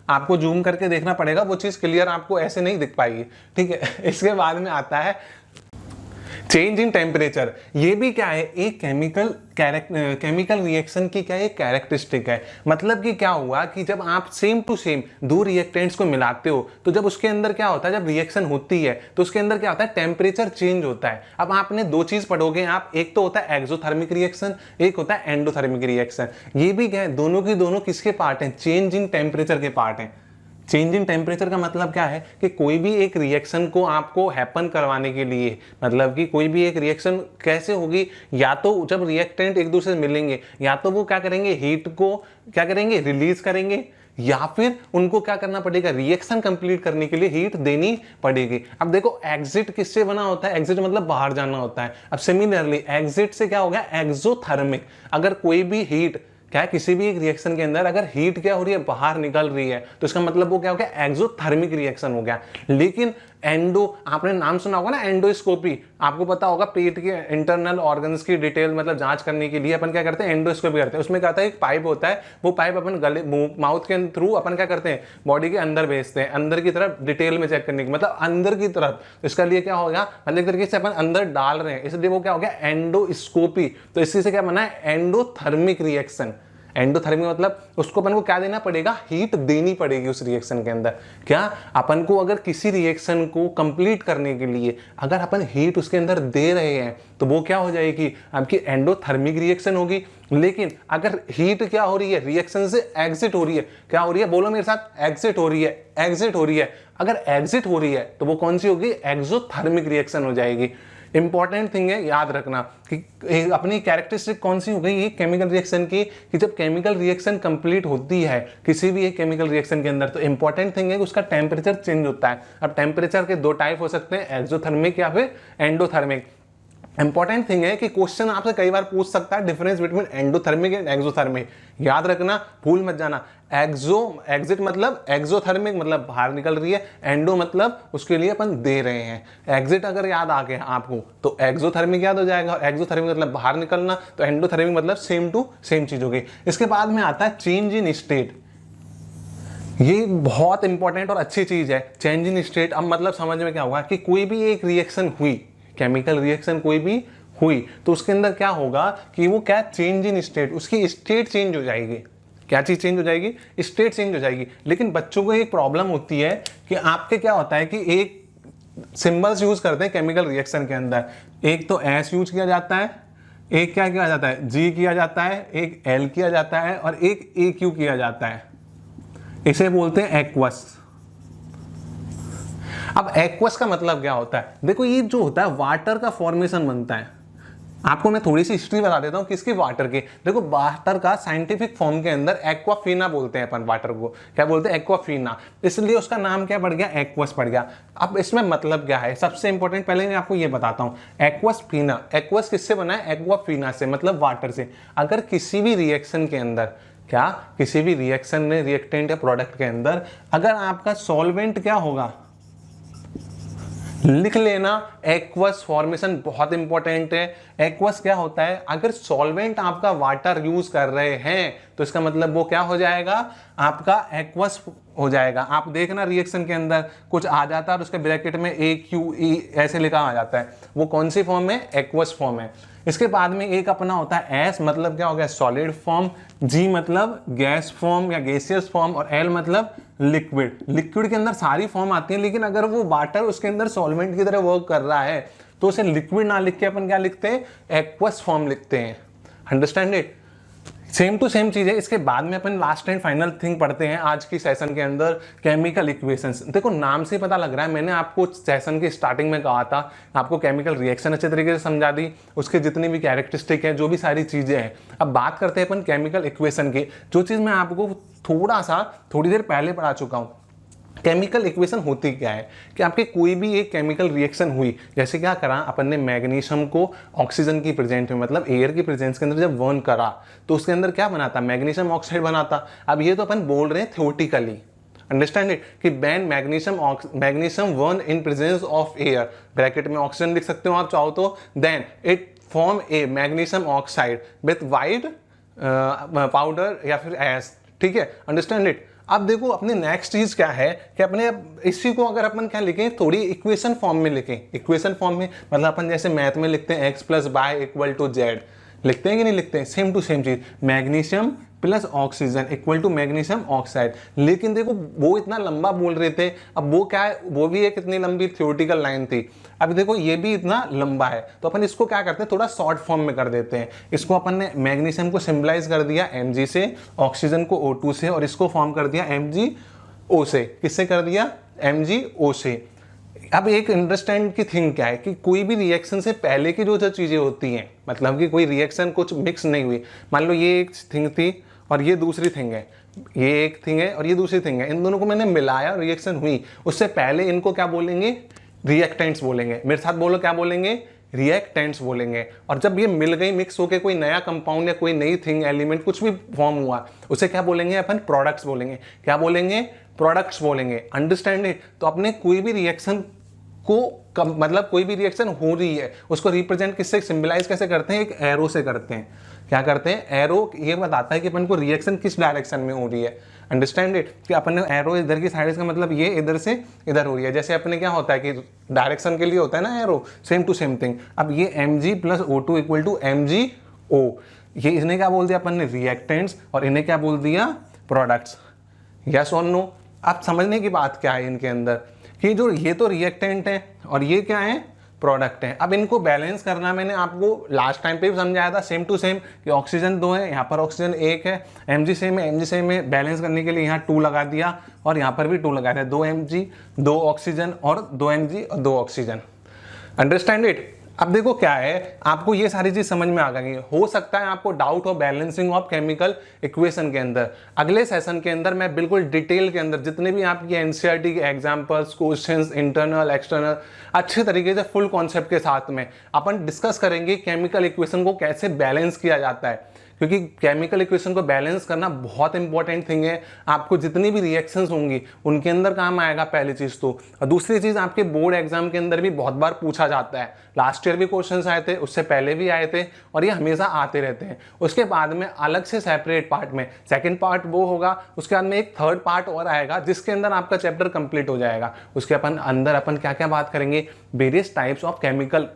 आपको जूम करके देखना पड़ेगा, वो चीज क्लियर आपको ऐसे नहीं दिख पाएगी, ठीक है। इसके बाद में आता है चेंज इन टेम्परेचर। ये भी क्या है, एक केमिकल रिएक्शन की क्या एक कैरेक्टरिस्टिक है। मतलब कि क्या हुआ कि जब आप सेम टू सेम 2 रिएक्टेंट्स को मिलाते हो तो जब उसके अंदर क्या होता है, जब रिएक्शन होती है तो उसके अंदर क्या होता है, टेम्परेचर चेंज होता है। अब आपने 2 चीज पढ़ोगे आप, एक तो होता है एक्सोथर्मिक रिएक्शन, एक होता है एंडोथर्मिक रिएक्शन। ये भी क्या है, दोनों की दोनों किसके पार्ट हैं, चेंज इन टेम्परेचर के पार्ट हैं। चेंज इन टेम्परेचर का मतलब क्या है कि कोई भी एक रिएक्शन को आपको हैपन करवाने के लिए, मतलब कि कोई भी एक रिएक्शन कैसे होगी, या तो जब रिएक्टेंट एक दूसरे से मिलेंगे या तो वो क्या करेंगे, हीट को क्या करेंगे, रिलीज करेंगे, या फिर उनको क्या करना पड़ेगा, रिएक्शन कंप्लीट करने के लिए हीट देनी पड़ेगी। अब देखो एग्जिट किससे बना होता है, एग्जिट मतलब बाहर जाना होता है। अब सिमिलरली एग्जिट से क्या हो गया, एक्सोथर्मिक। अगर कोई भी हीट क्या है, किसी भी एक रिएक्शन के अंदर अगर हीट क्या हो रही है, बाहर निकल रही है, तो इसका मतलब वो क्या हो गया, एक्सोथर्मिक रिएक्शन हो गया। लेकिन एंडो, आपने नाम सुना होगा ना एंडोस्कोपी, आपको पता होगा पेट के इंटरनल ऑर्गन्स की डिटेल मतलब जांच करने के लिए अपन क्या करते हैं, एंडोस्कोपी करते हैं। उसमें क्या होता है, एक पाइप होता है, वो पाइप अपन गले माउथ के थ्रू अपन क्या करते हैं, बॉडी के अंदर भेजते हैं, अंदर की तरफ डिटेल में चेक करने की, मतलब अंदर की तरफ। तो इसका लिए क्या होगा, मतलब एक तरीके से अपन अंदर डाल रहे हैं, इसलिए वो क्या हो गया, एंडोस्कोपी। तो इसी से क्या बना है, एंडोथर्मिक रिएक्शन। एंडोथर्मिक मतलब उसको अपन को क्या देना पड़ेगा, हीट देनी पड़ेगी उस रिएक्शन के अंदर। क्या अपन को अगर किसी रिएक्शन को कंप्लीट करने के लिए अगर अपन हीट उसके अंदर दे रहे हैं तो वो क्या हो जाएगी, आपकी एंडोथर्मिक रिएक्शन होगी। लेकिन अगर हीट क्या हो रही है, रिएक्शन से एग्जिट हो रही है, क्या हो रही है, बोलो मेरे साथ, एग्जिट हो रही है, एग्जिट हो रही है। अगर एग्जिट हो रही है तो वो कौन सी होगी, एक्सोथर्मिक रिएक्शन हो जाएगी। इंपॉर्टेंट थिंग है याद रखना कि अपनी कैरेक्टरिस्टिक कौन सी हो गई ये केमिकल रिएक्शन की, कि जब केमिकल रिएक्शन कंप्लीट होती है किसी भी एक केमिकल रिएक्शन के अंदर, तो इंपॉर्टेंट थिंग है कि उसका टेम्परेचर चेंज होता है। अब टेम्परेचर के दो टाइप हो सकते हैं, एक्सोथर्मिक या फिर एंडोथर्मिक। इंपॉर्टेंट थिंग है कि क्वेश्चन आपसे कई बार पूछ सकता है difference between endothermic and exothermic, याद रखना, भूल मत जाना। एग्जिट मतलब एक्सोथर्मिक मतलब बाहर निकल रही है, एंडो मतलब उसके लिए अपन दे रहे हैं। एग्जिट अगर याद आ गया आपको तो एक्सोथर्मिक याद हो जाएगा, और एक्सोथर्मिक मतलब बाहर निकलना, तो एंडोथर्मिक मतलब सेम टू सेम चीज हो गई। इसके बाद में आता है चेंज इन स्टेट। ये बहुत इंपॉर्टेंट और अच्छी चीज है, चेंज इन स्टेट। अब मतलब समझ में क्या होगा कि कोई भी एक रिएक्शन हुई, केमिकल रिएक्शन कोई भी हुई, तो उसके अंदर क्या होगा कि वो क्या चेंज इन स्टेट, उसकी स्टेट चेंज हो जाएगी। क्या चीज चेंज हो जाएगी? स्टेट चेंज हो जाएगी। लेकिन बच्चों को एक प्रॉब्लम होती है कि आपके क्या होता है कि एक सिंबल्स यूज करते हैं केमिकल रिएक्शन के अंदर, एक तो एस यूज किया जाता है, एक क्या किया जाता है जी किया जाता है, एक एल किया जाता है और एक ए क्यू किया जाता है। इसे बोलते हैं एक्वस। अब एक्वस का मतलब क्या होता है? देखो ये जो होता है वाटर का फॉर्मेशन बनता है। आपको मैं थोड़ी सी हिस्ट्री बता देता हूं किसकी, वाटर की। देखो वाटर का साइंटिफिक फॉर्म के अंदर एक्वाफीना बोलते हैं अपन वाटर को। क्या बोलते हैं? एक्वाफीना। इसलिए उसका नाम क्या पड़ गया? एक्वस पड़ गया। अब इसमें मतलब क्या है सबसे इंपॉर्टेंट, पहले मैं आपको ये बताता हूं। एक्वस फीना, एक्वस किससे बना है? एक्वाफीना से, मतलब वाटर से। अगर किसी भी रिएक्शन के अंदर, क्या किसी भी रिएक्शन में रिएक्टेंट या प्रोडक्ट के अंदर अगर आपका सॉल्वेंट क्या होगा, लिख लेना एक्वस फॉर्मेशन बहुत इंपॉर्टेंट है। एक्वस क्या होता है? अगर सॉल्वेंट आपका वाटर यूज कर रहे हैं तो इसका मतलब वो क्या हो जाएगा? आपका एक्वस हो जाएगा। आप देखना रिएक्शन के अंदर कुछ आ जाता है और उसके ब्रैकेट में ए क्यू ई ऐसे लिखा आ जाता है, वो कौन सी फॉर्म है? एक्वस फॉर्म है। इसके बाद में एक अपना होता है एस, मतलब क्या हो गया? Solid form. जी मतलब गैस फॉर्म या गैसियस फॉर्म, और एल मतलब लिक्विड। लिक्विड के अंदर सारी फॉर्म आती है, लेकिन अगर वो वाटर उसके अंदर सॉल्वेंट की तरह वर्क कर रहा है तो उसे लिक्विड ना लिख के अपन क्या लिखते हैं? एक्वस फॉर्म लिखते हैं। Understand it? Same to same चीज है। इसके बाद में अपन लास्ट एंड फाइनल थिंग पढ़ते हैं आज की सेशन के अंदर, केमिकल इक्वेशंस। देखो नाम से पता लग रहा है, मैंने आपको सेशन की स्टार्टिंग में कहा था, आपको केमिकल रिएक्शन अच्छे तरीके से समझा दी, उसके जितनी भी कैरेक्टरिस्टिक है, जो भी सारी चीजें हैं। अब बात करते हैं अपन केमिकल इक्वेशन की, जो चीज मैं आपको थोड़ी देर पहले पढ़ा चुका हूं। केमिकल इक्वेशन होती क्या है कि आपके कोई भी एक केमिकल रिएक्शन हुई, जैसे क्या करा अपन ने, मैग्नीशियम को ऑक्सीजन की प्रेजेंस में, मतलब एयर की प्रेजेंस के अंदर जब बर्न करा तो उसके अंदर क्या बनाता? मैग्नीशियम ऑक्साइड बनाता। अब ये तो अपन बोल रहे हैं थ्योरेटिकली, अंडरस्टैंड इट, कि when magnesium burn in presence of air, bracket में ऑक्सीजन लिख सकते हो आप चाहो तो, then it form a magnesium oxide with white powder या फिर एस। ठीक है, अंडरस्टैंड इट। अब देखो अपने नेक्स्ट चीज क्या है कि अपने इसी को अगर अपन क्या लिखें, थोड़ी इक्वेशन फॉर्म में लिखें। इक्वेशन फॉर्म में मतलब अपन जैसे मैथ में लिखते हैं x + y = z, लिखते हैं कि नहीं लिखते हैं? सेम टू सेम चीज, magnesium plus oxygen equal to magnesium oxide. लेकिन देखो वो इतना लंबा बोल रहे थे, अब वो क्या है, वो भी एक इतनी लंबी थ्योरेटिकल लाइन थी। अब देखो ये भी इतना लंबा है, तो अपन इसको क्या करते हैं, थोड़ा शॉर्ट फॉर्म में कर देते हैं। इसको अपन ने मैग्नीशियम को सिंबलाइज कर दिया Mg से, ऑक्सीजन को O2 से, और इसको फॉर्म कर दिया MgO से। किससे कर दिया? MgO से। अब एक अंडरस्टैंड की थिंग क्या है कि कोई भी रिएक्शन से पहले की जो चीजें होती हैं, मतलब कि कोई रिएक्शन कुछ मिक्स नहीं हुई, मान लो ये एक थिंग थी और ये दूसरी थिंग है, ये एक थिंग है और ये दूसरी थिंग है, इन दोनों को मैंने मिलाया, रिएक्शन हुई, उससे पहले इनको क्या बोलेंगे? रिएक्टेंट्स बोलेंगे। मेरे साथ बोलो, क्या बोलेंगे? रिएक्टेंट्स बोलेंगे। और जब ये मिल गई, मिक्स होकर कोई नया कंपाउंड या कोई नई थिंग, एलिमेंट कुछ भी फॉर्म हुआ, उसे क्या बोलेंगे अपन? प्रोडक्ट्स बोलेंगे। क्या बोलेंगे? प्रोडक्ट्स बोलेंगे। Understand it? तो अपने कोई भी रिएक्शन को मतलब कोई भी रिएक्शन हो रही है उसको रिप्रेजेंट किससे, सिंबलाइज कैसे करते हैं? एक एरो से करते हैं। क्या करते हैं? एरो ये बताता है कि अपन को रिएक्शन किस डायरेक्शन में हो रही है। Understand it? कि अपन ने एरो इधर की साइड का मतलब ये इधर से इधर हो रही है। जैसे अपने क्या होता है कि डायरेक्शन के लिए होता है ना arrow, same to same thing. अब ये Mg + O2 = MgO, ये इसने क्या बोल दिया अपन ने? रिएक्टेंट्स, और इन्हें क्या बोल दिया? प्रोडक्ट्स। यस और नो? अब समझने की बात क्या है इनके अंदर कि जो ये तो रिएक्टेंट है और ये क्या है? प्रोडक्ट है। अब इनको बैलेंस करना मैंने आपको लास्ट टाइम पे भी समझाया था, सेम टू सेम, कि ऑक्सीजन 2 है, यहाँ पर ऑक्सीजन 1 है, Mg सेम है, Mg सेम है, बैलेंस करने के लिए यहाँ 2 लगा दिया और यहाँ पर भी 2 लगा दिया, 2 Mg 2 ऑक्सीजन और 2 Mg और 2 ऑक्सीजन। Understand it? अब देखो क्या है, आपको ये सारी चीज समझ में आ गई। हो सकता है आपको डाउट हो बैलेंसिंग ऑफ केमिकल इक्वेशन के अंदर। अगले सेशन के अंदर मैं बिल्कुल डिटेल के अंदर जितने भी आपकी एनसीईआरटी के एग्जांपल्स, क्वेश्चंस, इंटरनल, एक्सटर्नल, अच्छे तरीके से फुल कॉन्सेप्ट के साथ में अपन डिस्कस करेंगे केमिकल इक्वेशन को कैसे बैलेंस किया जाता है, क्योंकि केमिकल इक्वेशन को बैलेंस करना बहुत इंपॉर्टेंट थिंग है। आपको जितनी भी रिएक्शंस होंगी उनके अंदर काम आएगा पहली चीज तो। और दूसरी चीज, आपके बोर्ड एग्जाम के अंदर भी बहुत बार पूछा जाता है। लास्ट ईयर भी क्वेश्चंस आए थे, उससे पहले भी आए थे, और ये हमेशा आते रहते हैं। उसके बाद में अलग से सेपरेट पार्ट में सेकंड पार्ट वो होगा, उसके बाद में एक थर्ड पार्ट और आएगा जिसके अंदर आपका चैप्टर कंप्लीट हो जाएगा। उसके अंदर अपन क्या क्या बात करेंगे, various types of chemical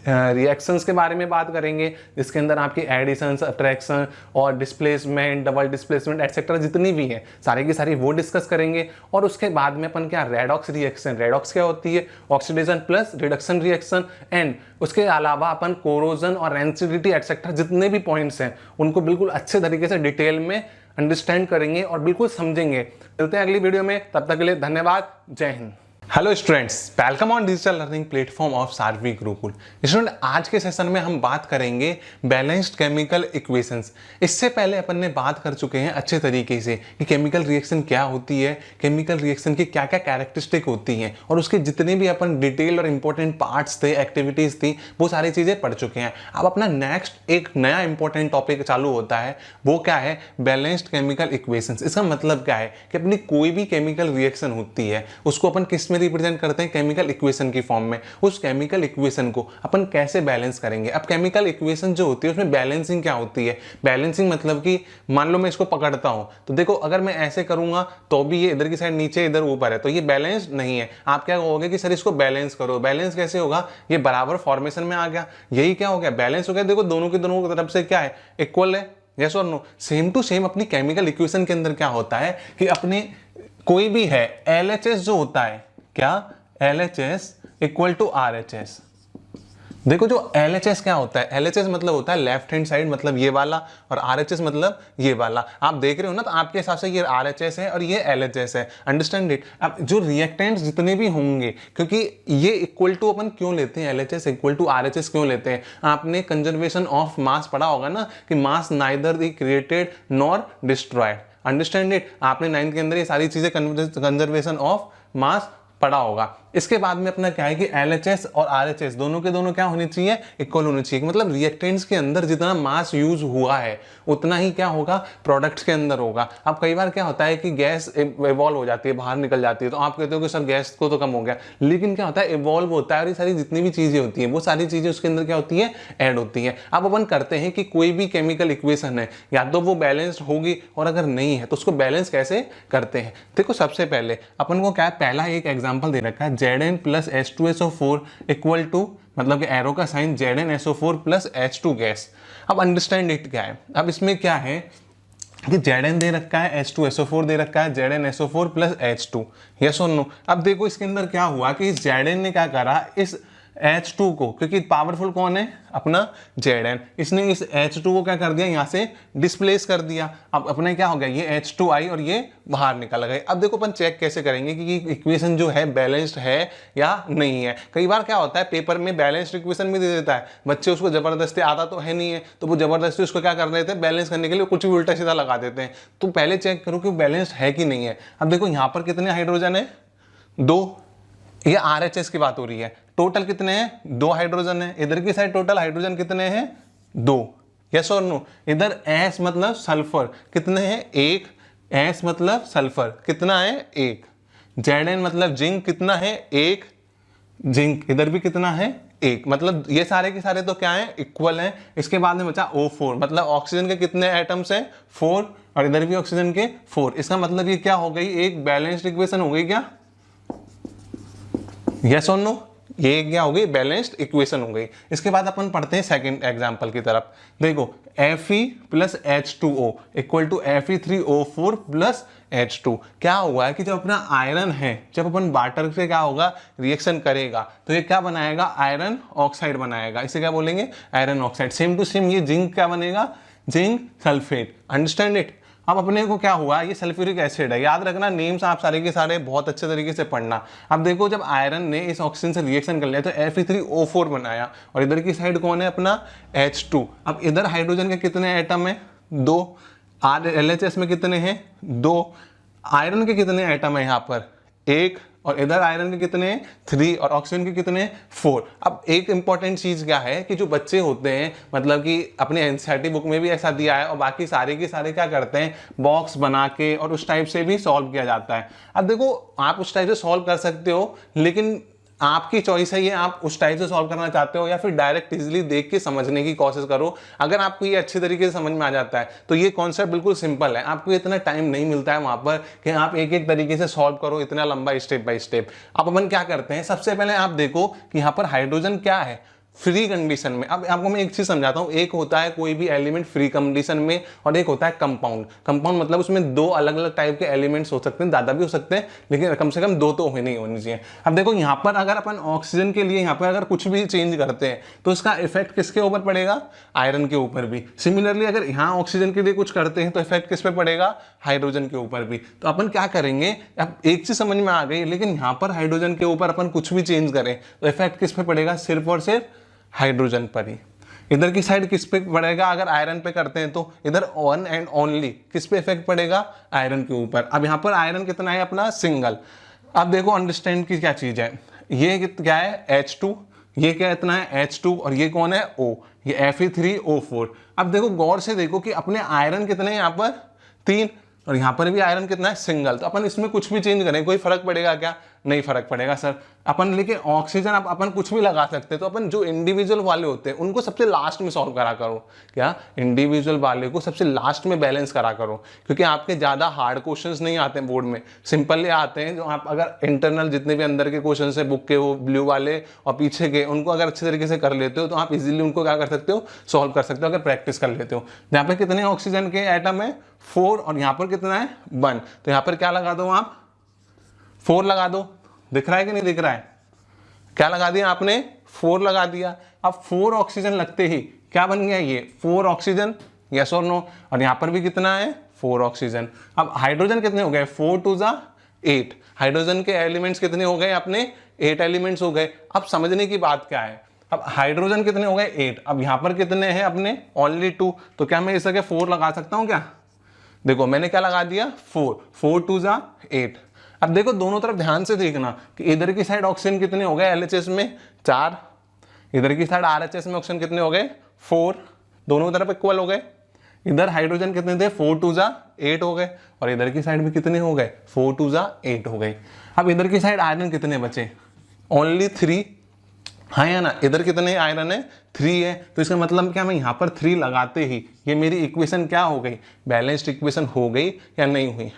reactions के बारे में बात करेंगे, जिसके अंदर आपकी एडिशन, अट्रैक्शन और डिस्प्लेसमेंट, डबल डिस्प्लेसमेंट एटसेट्रा जितनी भी है सारी की सारी वो डिस्कस करेंगे। और उसके बाद में अपन क्या, रेडॉक्स रिएक्शन, रेडॉक्स क्या होती है, oxidation plus reduction reaction, and उसके अलावा अपन कोरोजन और रेंसिडिटी एटसेट्रा जितने भी पॉइंट्स हैं उनको बिल्कुल अच्छे तरीके से डिटेल में अंडरस्टैंड करेंगे और बिल्कुल समझेंगे। मिलते हैं अगली वीडियो में, तब तक के लिए धन्यवाद। जय हिंद। Hello students, welcome on digital learning platform of Sarvi Gurukul. Student, आज के सेशन में हम बात करेंगे बैलेंस्ड केमिकल इक्वेशंस। इससे पहले अपन ने बात कर चुके हैं अच्छे तरीके से कि केमिकल रिएक्शन क्या होती है, केमिकल रिएक्शन की क्या क्या कैरेक्टरिस्टिक होती हैं, और उसके जितने भी अपन डिटेल और इंपॉर्टेंट पार्ट्स थे, एक्टिविटीज थी, वो सारी चीजें पढ़ चुके हैं। अब अपना नेक्स्ट एक नया इंपॉर्टेंट टॉपिक चालू होता है, वो क्या है, बैलेंस्ड केमिकल इक्वेशंस। इसका मतलब क्या है कि अपनी कोई भी केमिकल रिएक्शन होती है उसको अपन किस में रिप्रेजेंट करते हैं, केमिकल इक्वेशन की फॉर्म में। उस केमिकल इक्वेशन को अपन कैसे बैलेंस करेंगे। अब केमिकल इक्वेशन जो होती है उसमें बैलेंसिंग क्या होती है। बैलेंसिंग मतलब कि मान लो मैं इसको पकड़ता हूं तो देखो, अगर मैं ऐसे करूंगा तो भी ये इधर की साइड नीचे, इधर ऊपर है, तो ये बैलेंस नहीं है। आप क्या कहोगे कि सर इसको बैलेंस करो। बैलेंस कैसे होगा, ये बराबर फॉर्मेशन में आ गया, यही क्या हो गया, बैलेंस हो गया। देखो दोनों की तरफ से क्या है, इक्वल है, यस और नो। सेम टू सेम अपनी केमिकल इक्वेशन के अंदर क्या होता है कि अपने कोई भी है LHS जो होता है, क्या, LHS इक्वल टू RHS। देखो जो LHS क्या होता है, LHS मतलब होता है लेफ्ट हैंड साइड, मतलब ये वाला, और RHS मतलब ये वाला। आप देख रहे हो ना, तो आपके हिसाब से ये RHS है और ये LHS है, अंडरस्टैंड इट। अब जो रिएक्टेंट्स जितने भी होंगे, क्योंकि ये इक्वल टू अपन क्यों लेते हैं, LHS इक्वल टू RHS क्यों लेते हैं, आपने कंजर्वेशन ऑफ मास पढ़ा होगा ना, कि mass neither is created nor destroyed, understand it. आपने 9th के अंदर ये सारी चीजें कंजर्वेशन ऑफ मास पढ़ा होगा। इसके बाद में अपना क्या है कि LHS और RHS दोनों के दोनों क्या होनी चाहिए, इक्वल होनी चाहिए। मतलब रिएक्टेंट्स के अंदर जितना मास यूज हुआ है उतना ही क्या होगा, प्रोडक्ट्स के अंदर होगा। अब कई बार क्या होता है कि गैस इवॉल्व हो जाती है, बाहर निकल जाती है, तो आप कहते हो कि सर गैस को तो कम हो गया, लेकिन क्या होता है, इवॉल्व होता है और ये सारी जितनी भी चीजें होती हैं वो सारी चीजें उसके अंदर क्या होती है, ऐड होती है। अब अपन करते हैं कि कोई भी केमिकल इक्वेशन है या तो वो बैलेंस्ड होगी, और अगर नहीं है तो उसको बैलेंस कैसे करते हैं। देखो सबसे पहले अपन को क्या है, पहला एक एग्जाम्पल दे रखा है, Zn plus H2SO4 equal to, मतलब कि एरो का sign ZnSO4 plus H2 gas. अब अंडरस्टैंड इट क्या है, अब इसमें क्या है कि Zn दे रखा है, H2SO4 दे रखा है, ZnSO4 प्लस H2, यस और नो। अब देखो इसके अंदर क्या हुआ कि Zn ने क्या करा, इस H2 को, क्योंकि पावरफुल कौन है, अपना Zn, इसने इस H2 को क्या कर दिया, यहाँ से डिस्प्लेस कर दिया। अब अपने क्या हो गया, ये H2 आई और ये बाहर निकल गए। अब देखो अपन चेक कैसे करेंगे कि इक्वेशन जो है बैलेंस्ड है या नहीं है। कई बार क्या होता है, पेपर में बैलेंस्ड इक्वेशन भी दे देता है, बच्चे उसको जबरदस्ती, आता तो है नहीं है, तो वो जबरदस्ती उसको क्या कर देते हैं, बैलेंस करने के लिए कुछ भी उल्टा सीधा लगा देते हैं। तो पहले चेक करो कि बैलेंस्ड है कि नहीं है। अब देखो यहाँ पर कितने हाइड्रोजन है, 2, ये RHS की बात हो रही है। टोटल कितने हैं, 2 हाइड्रोजन है। इधर की साइड टोटल हाइड्रोजन कितने हैं, 2, यस और नो। इधर S मतलब सल्फर कितने हैं, 1, S मतलब सल्फर कितना है, 1। Zn मतलब जिंक कितना है, 1, जिंक इधर भी कितना है, 1। मतलब ये सारे के सारे तो क्या है, इक्वल हैं। इसके बाद में बचा O4, मतलब ऑक्सीजन के कितने एटम्स हैं, 4, और इधर भी ऑक्सीजन के 4। इसका मतलब ये क्या हो गई, एक बैलेंस्ड इक्वेशन हो गई क्या, यस और नो। ये क्या हो गई, बैलेंस्ड इक्वेशन हो गई। इसके बाद अपन पढ़ते हैं सेकंड एग्जांपल की तरफ। देखो Fe plus H2O equal to Fe3O4 plus H2। क्या हुआ है कि जब अपना आयरन है, जब अपन वाटर से क्या होगा, रिएक्शन करेगा, तो ये क्या बनाएगा, आयरन ऑक्साइड बनाएगा। इसे क्या बोलेंगे, iron oxide. Same to same ये जिंक क्या बनेगा, जिंक सल्फेट, अंडरस्टैंड इट। अब अपने को क्या हुआ, ये सल्फ्यूरिक एसिड है, याद रखना नेम्स आप सारे के सारे बहुत अच्छे तरीके से पढ़ना। अब देखो जब आयरन ने इस ऑक्सीजन से रिएक्शन कर लिया तो Fe3O4 बनाया, और इधर की साइड कौन है अपना H2। अब इधर हाइड्रोजन के कितने एटम है, 2, LHS में कितने हैं, 2, आयरन के कितने एटम है यहाँ पर, 1, और इधर आयरन के कितने हैं, 3, और ऑक्सीजन के कितने हैं, 4। अब एक इंपॉर्टेंट चीज क्या है कि जो बच्चे होते हैं, मतलब कि अपने एनसीईआरटी बुक में भी ऐसा दिया है और बाकी सारे के सारे क्या करते हैं, बॉक्स बना के और उस टाइप से भी सॉल्व किया जाता है। अब देखो आप उस टाइप से सॉल्व कर सकते हो, लेकिन आपकी चॉइस है ये, आप उस टाइप से सॉल्व करना चाहते हो या फिर डायरेक्ट इजीली देख के समझने की कोशिश करो। अगर आपको ये अच्छे तरीके से समझ में आ जाता है तो ये कॉन्सेप्ट बिल्कुल सिंपल है, आपको इतना टाइम नहीं मिलता है वहां पर कि आप एक एक तरीके से सॉल्व करो इतना लंबा स्टेप बाय स्टेप। अब अपन क्या करते हैं, सबसे पहले आप देखो कि यहाँ पर हाइड्रोजन क्या है, फ्री कंडीशन में। अब आपको मैं एक चीज समझाता हूं, एक होता है कोई भी एलिमेंट फ्री कंडीशन में और एक होता है कंपाउंड। कंपाउंड मतलब उसमें दो अलग अलग टाइप के एलिमेंट्स हो सकते हैं, ज्यादा भी हो सकते हैं, लेकिन कम से कम दो तो नहीं होनी चाहिए। अब देखो यहाँ पर अगर अपन ऑक्सीजन के लिए यहाँ पर अगर कुछ भी चेंज करते हैं तो इसका इफेक्ट किसके ऊपर पड़ेगा, आयरन के ऊपर भी। सिमिलरली अगर यहाँ ऑक्सीजन के लिए कुछ करते हैं तो इफेक्ट किस पे पड़ेगा, हाइड्रोजन के ऊपर भी। तो अपन क्या करेंगे, अब एक चीज समझ में आ गई, लेकिन यहाँ पर हाइड्रोजन के ऊपर अपन कुछ भी चेंज करें तो इफेक्ट किस पे पड़ेगा, सिर्फ और सिर्फ हाइड्रोजन पर ही। इधर की साइड किस पे पड़ेगा, अगर आयरन पे करते हैं तो इधर वन एंड ओनली किस पे इफेक्ट पड़ेगा, आयरन के ऊपर। अब यहाँ पर आयरन कितना है अपना, सिंगल। अब देखो अंडरस्टैंड की क्या चीज है, ये क्या है H2, ये क्या इतना है H2, और ये कौन है O, ये Fe3O4। अब देखो गौर से देखो कि अपने आयरन कितने हैं यहाँ पर, 3, और यहाँ पर भी आयरन कितना है, सिंगल। तो अपन इसमें कुछ भी चेंज करें कोई फर्क पड़ेगा क्या, नहीं फर्क पड़ेगा सर। अपन लेकिन ऑक्सीजन अब अपन कुछ भी लगा सकते हैं, तो अपन जो इंडिविजुअल वाले होते हैं उनको सबसे लास्ट में सॉल्व करा करो, क्या इंडिविजुअल वाले को सबसे लास्ट में बैलेंस करा करो, क्योंकि आपके ज्यादा हार्ड क्वेश्चंस नहीं आते हैं बोर्ड में, सिंपल आते हैं। जो आप अगर इंटरनल जितने भी अंदर के क्वेश्चन है बुक के, वो ब्लू वाले और पीछे के, उनको अगर अच्छे तरीके से कर लेते हो तो आप इजीली उनको क्या कर सकते हो, सॉल्व कर सकते हो, अगर प्रैक्टिस कर लेते हो। यहाँ पे कितने ऑक्सीजन के एटम है, 4, और यहाँ पर कितना है, 1। तो यहाँ पर क्या लगा दो आप, 4 लगा दो। दिख रहा है कि नहीं दिख रहा है, क्या लगा दिया आपने, 4 लगा दिया। अब 4 ऑक्सीजन लगते ही क्या बन गया, ये 4 ऑक्सीजन, यस और नो। और यहां पर भी कितना है, 4 ऑक्सीजन। अब हाइड्रोजन कितने हो गए, 4 2 जा 8। हाइड्रोजन के एलिमेंट्स कितने हो गए अपने, 8 एलिमेंट्स हो गए। अब समझने की बात क्या है, अब हाइड्रोजन कितने हो गए, 8। अब यहां पर कितने हैं अपने, ओनली 2। तो क्या मैं इस जगह 4 लगा सकता हूं क्या, देखो मैंने क्या लगा दिया, 4 2 जा 8। अब देखो दोनों तरफ ध्यान से देखना कि इधर की साइड ऑक्सीजन कितने हो गए LHS में, 4। इधर की साइड RHS में ऑक्सीजन कितने हो गए, 4। दोनों तरफ इक्वल हो गए। इधर हाइड्रोजन कितने थे, 4 2 जा 8 हो गए, और इधर की साइड में कितने हो गए, 4 2 जा 8 हो गए। अब इधर की साइड आयरन कितने बचे, ओनली 3, हाँ या ना। इधर कितने आयरन है, 3 है। तो इसका मतलब क्या, मैं यहाँ पर 3 लगाते ही ये मेरी इक्वेशन क्या हो गई, बैलेंस्ड इक्वेशन हो गई या नहीं हुई।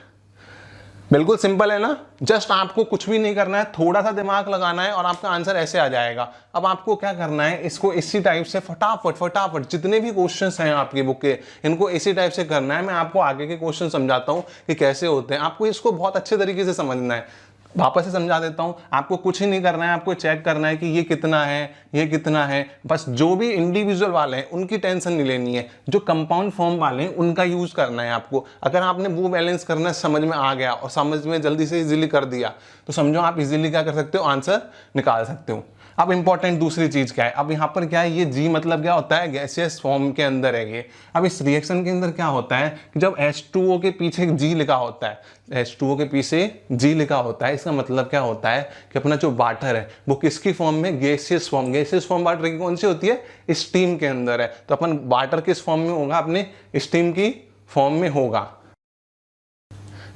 बिल्कुल सिंपल है ना, जस्ट आपको कुछ भी नहीं करना है, थोड़ा सा दिमाग लगाना है और आपका आंसर ऐसे आ जाएगा। अब आपको क्या करना है, इसको इसी टाइप से फटाफट जितने भी क्वेश्चंस हैं आपकी बुक के, इनको इसी टाइप से करना है। मैं आपको आगे के क्वेश्चन समझाता हूं कि कैसे होते हैं, आपको इसको बहुत अच्छे तरीके से समझना है। वापस से समझा देता हूं, आपको कुछ ही नहीं करना है, आपको चेक करना है कि ये कितना है, ये कितना है। बस जो भी इंडिविजुअल वाले हैं उनकी टेंशन नहीं लेनी है, जो कंपाउंड फॉर्म वाले हैं उनका यूज करना है आपको। अगर आपने वो बैलेंस करना समझ में आ गया और समझ में जल्दी से इजीली कर दिया तो समझो आप इजीली क्या कर सकते हो, आंसर निकाल सकते हो। अब इंपॉर्टेंट दूसरी चीज क्या है, अब यहाँ पर क्या है, ये G मतलब क्या होता है, गैसियस फॉर्म के अंदर है ये। अब इस रिएक्शन के अंदर क्या होता है कि जब H2O के पीछे G लिखा होता है, H2O के पीछे G लिखा होता है, इसका मतलब क्या होता है कि अपना जो वाटर है वो किसकी फॉर्म में, gaseous form. Gaseous form water की कौन सी होती है, स्टीम के अंदर है। तो अपन वाटर किस फॉर्म में होगा, अपने स्टीम की फॉर्म में होगा।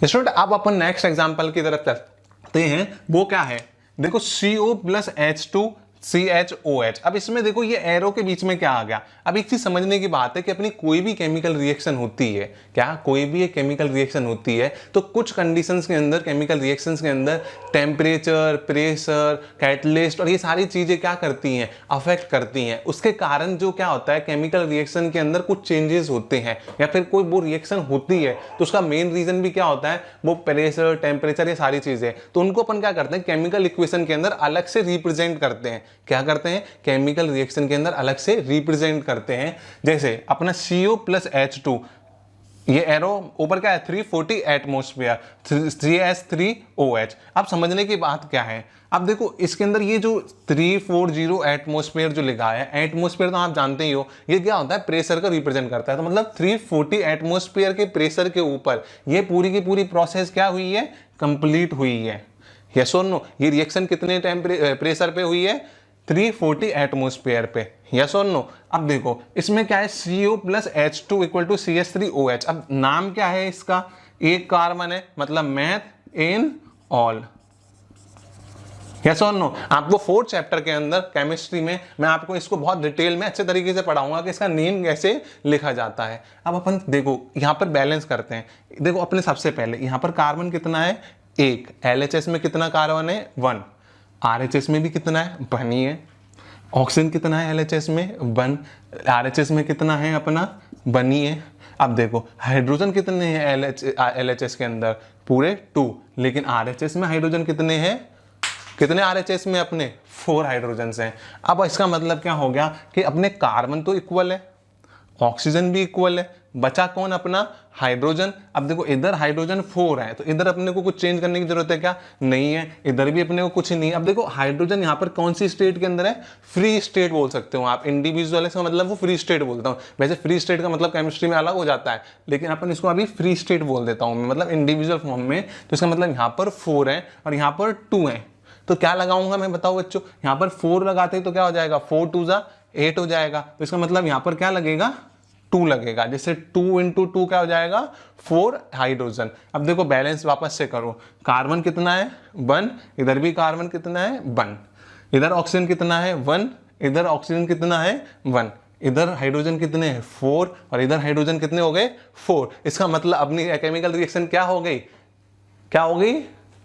स्टूडेंट अब अपन नेक्स्ट एग्जांपल की तरफ चलते हैं, वो क्या है, देखो CO + H2 CHOH। अब इसमें देखो ये एरो के बीच में क्या आ गया। अब एक चीज समझने की बात है कि अपनी कोई भी केमिकल रिएक्शन होती है, क्या कोई भी एक केमिकल रिएक्शन होती है तो कुछ कंडीशंस के अंदर, केमिकल रिएक्शंस के अंदर टेम्परेचर, प्रेशर, कैटलिस्ट और ये सारी चीजें क्या करती हैं, अफेक्ट करती हैं। उसके कारण जो क्या होता है, केमिकल रिएक्शन के अंदर कुछ चेंजेस होते हैं या फिर कोई वो रिएक्शन होती है तो उसका मेन रीजन भी क्या होता है, वो प्रेशर, टेम्परेचर, ये सारी चीजें। तो उनको अपन क्या करते हैं, केमिकल इक्वेशन के अंदर अलग से रिप्रेजेंट करते हैं। क्या करते हैं, केमिकल रिएक्शन के अंदर अलग से रिप्रेजेंट करते हैं। जैसे अपना CO + H2, ये एरो ऊपर क्या है 340 एटमोस्फियर, CH3OH। अब समझने की बात क्या है, अब देखो इसके अंदर ये जो 340 एटमोस्फेयर जो लिखा है, एटमोस्फेयर तो आप जानते ही हो ये क्या होता है, प्रेशर का रिप्रेजेंट करता है। तो मतलब 340 एटमोस्फेयर के प्रेशर के ऊपर ये पूरी की पूरी प्रोसेस क्या हुई है, कंप्लीट हुई है। यस और नो, ये रिएक्शन कितने प्रेशर पे हुई है, 340 एटमोस्फेयर पे। यस और नो। अब देखो इसमें क्या है, CO plus H2 equal to CH3OH। अब नाम क्या है इसका, एक कार्बन है, मतलब मैथ इन ऑल। यस और नो। आपको 4th चैप्टर के अंदर केमिस्ट्री में मैं आपको इसको बहुत डिटेल में अच्छे तरीके से पढ़ाऊंगा कि इसका नेम कैसे लिखा जाता है। अब अपन देखो यहाँ पर बैलेंस करते हैं। देखो अपने सबसे पहले यहाँ पर कार्बन कितना है, 1। LHS में कितना कार्बन है, 1। RHS में भी कितना है, 1 ही है। ऑक्सीजन कितना है LHS में, 1। RHS में कितना है अपना, 1 ही है। अब देखो हाइड्रोजन कितने हैं LHS के अंदर, पूरे 2। लेकिन RHS में हाइड्रोजन कितने हैं, कितने RHS में अपने 4 हाइड्रोजन हैं। अब इसका मतलब क्या हो गया कि अपने कार्बन तो इक्वल है, ऑक्सीजन भी इक्वल है, बचा कौन, अपना हाइड्रोजन। अब देखो इधर हाइड्रोजन 4 है, तो इधर अपने को कुछ चेंज करने की जरूरत है क्या, नहीं है। इधर भी अपने को कुछ नहीं है। अब देखो हाइड्रोजन यहाँ पर कौन सी स्टेट के अंदर है, फ्री स्टेट बोल सकते हो आप। इंडिविजुअल इसका मतलब वो फ्री स्टेट बोलता हूँ। वैसे फ्री स्टेट का मतलब केमिस्ट्री में अलग हो जाता है, लेकिन अपन इसको अभी फ्री स्टेट बोल देता हूँ मैं, मतलब इंडिविजुअल फॉर्म में। तो इसका मतलब यहाँ पर 4 है और यहाँ पर 2 है। तो क्या लगाऊंगा मैं, बताओ बच्चों, यहाँ पर 4 लगाते हैं तो क्या हो जाएगा, 4 2 जा 8 हो जाएगा। तो इसका मतलब यहाँ पर क्या लगेगा, 2 लगेगा। जैसे 2 × 2 क्या हो जाएगा, 4 हाइड्रोजन। अब देखो बैलेंस वापस से करो, कार्बन कितना है, 1। इधर भी कार्बन कितना है, 1। इधर ऑक्सीजन कितना है, 1। इधर ऑक्सीजन कितना है, 1। इधर हाइड्रोजन कितने हैं, 4। और इधर हाइड्रोजन कितने हो गए, 4। इसका मतलब अपनी केमिकल रिएक्शन क्या हो गई, क्या हो गई,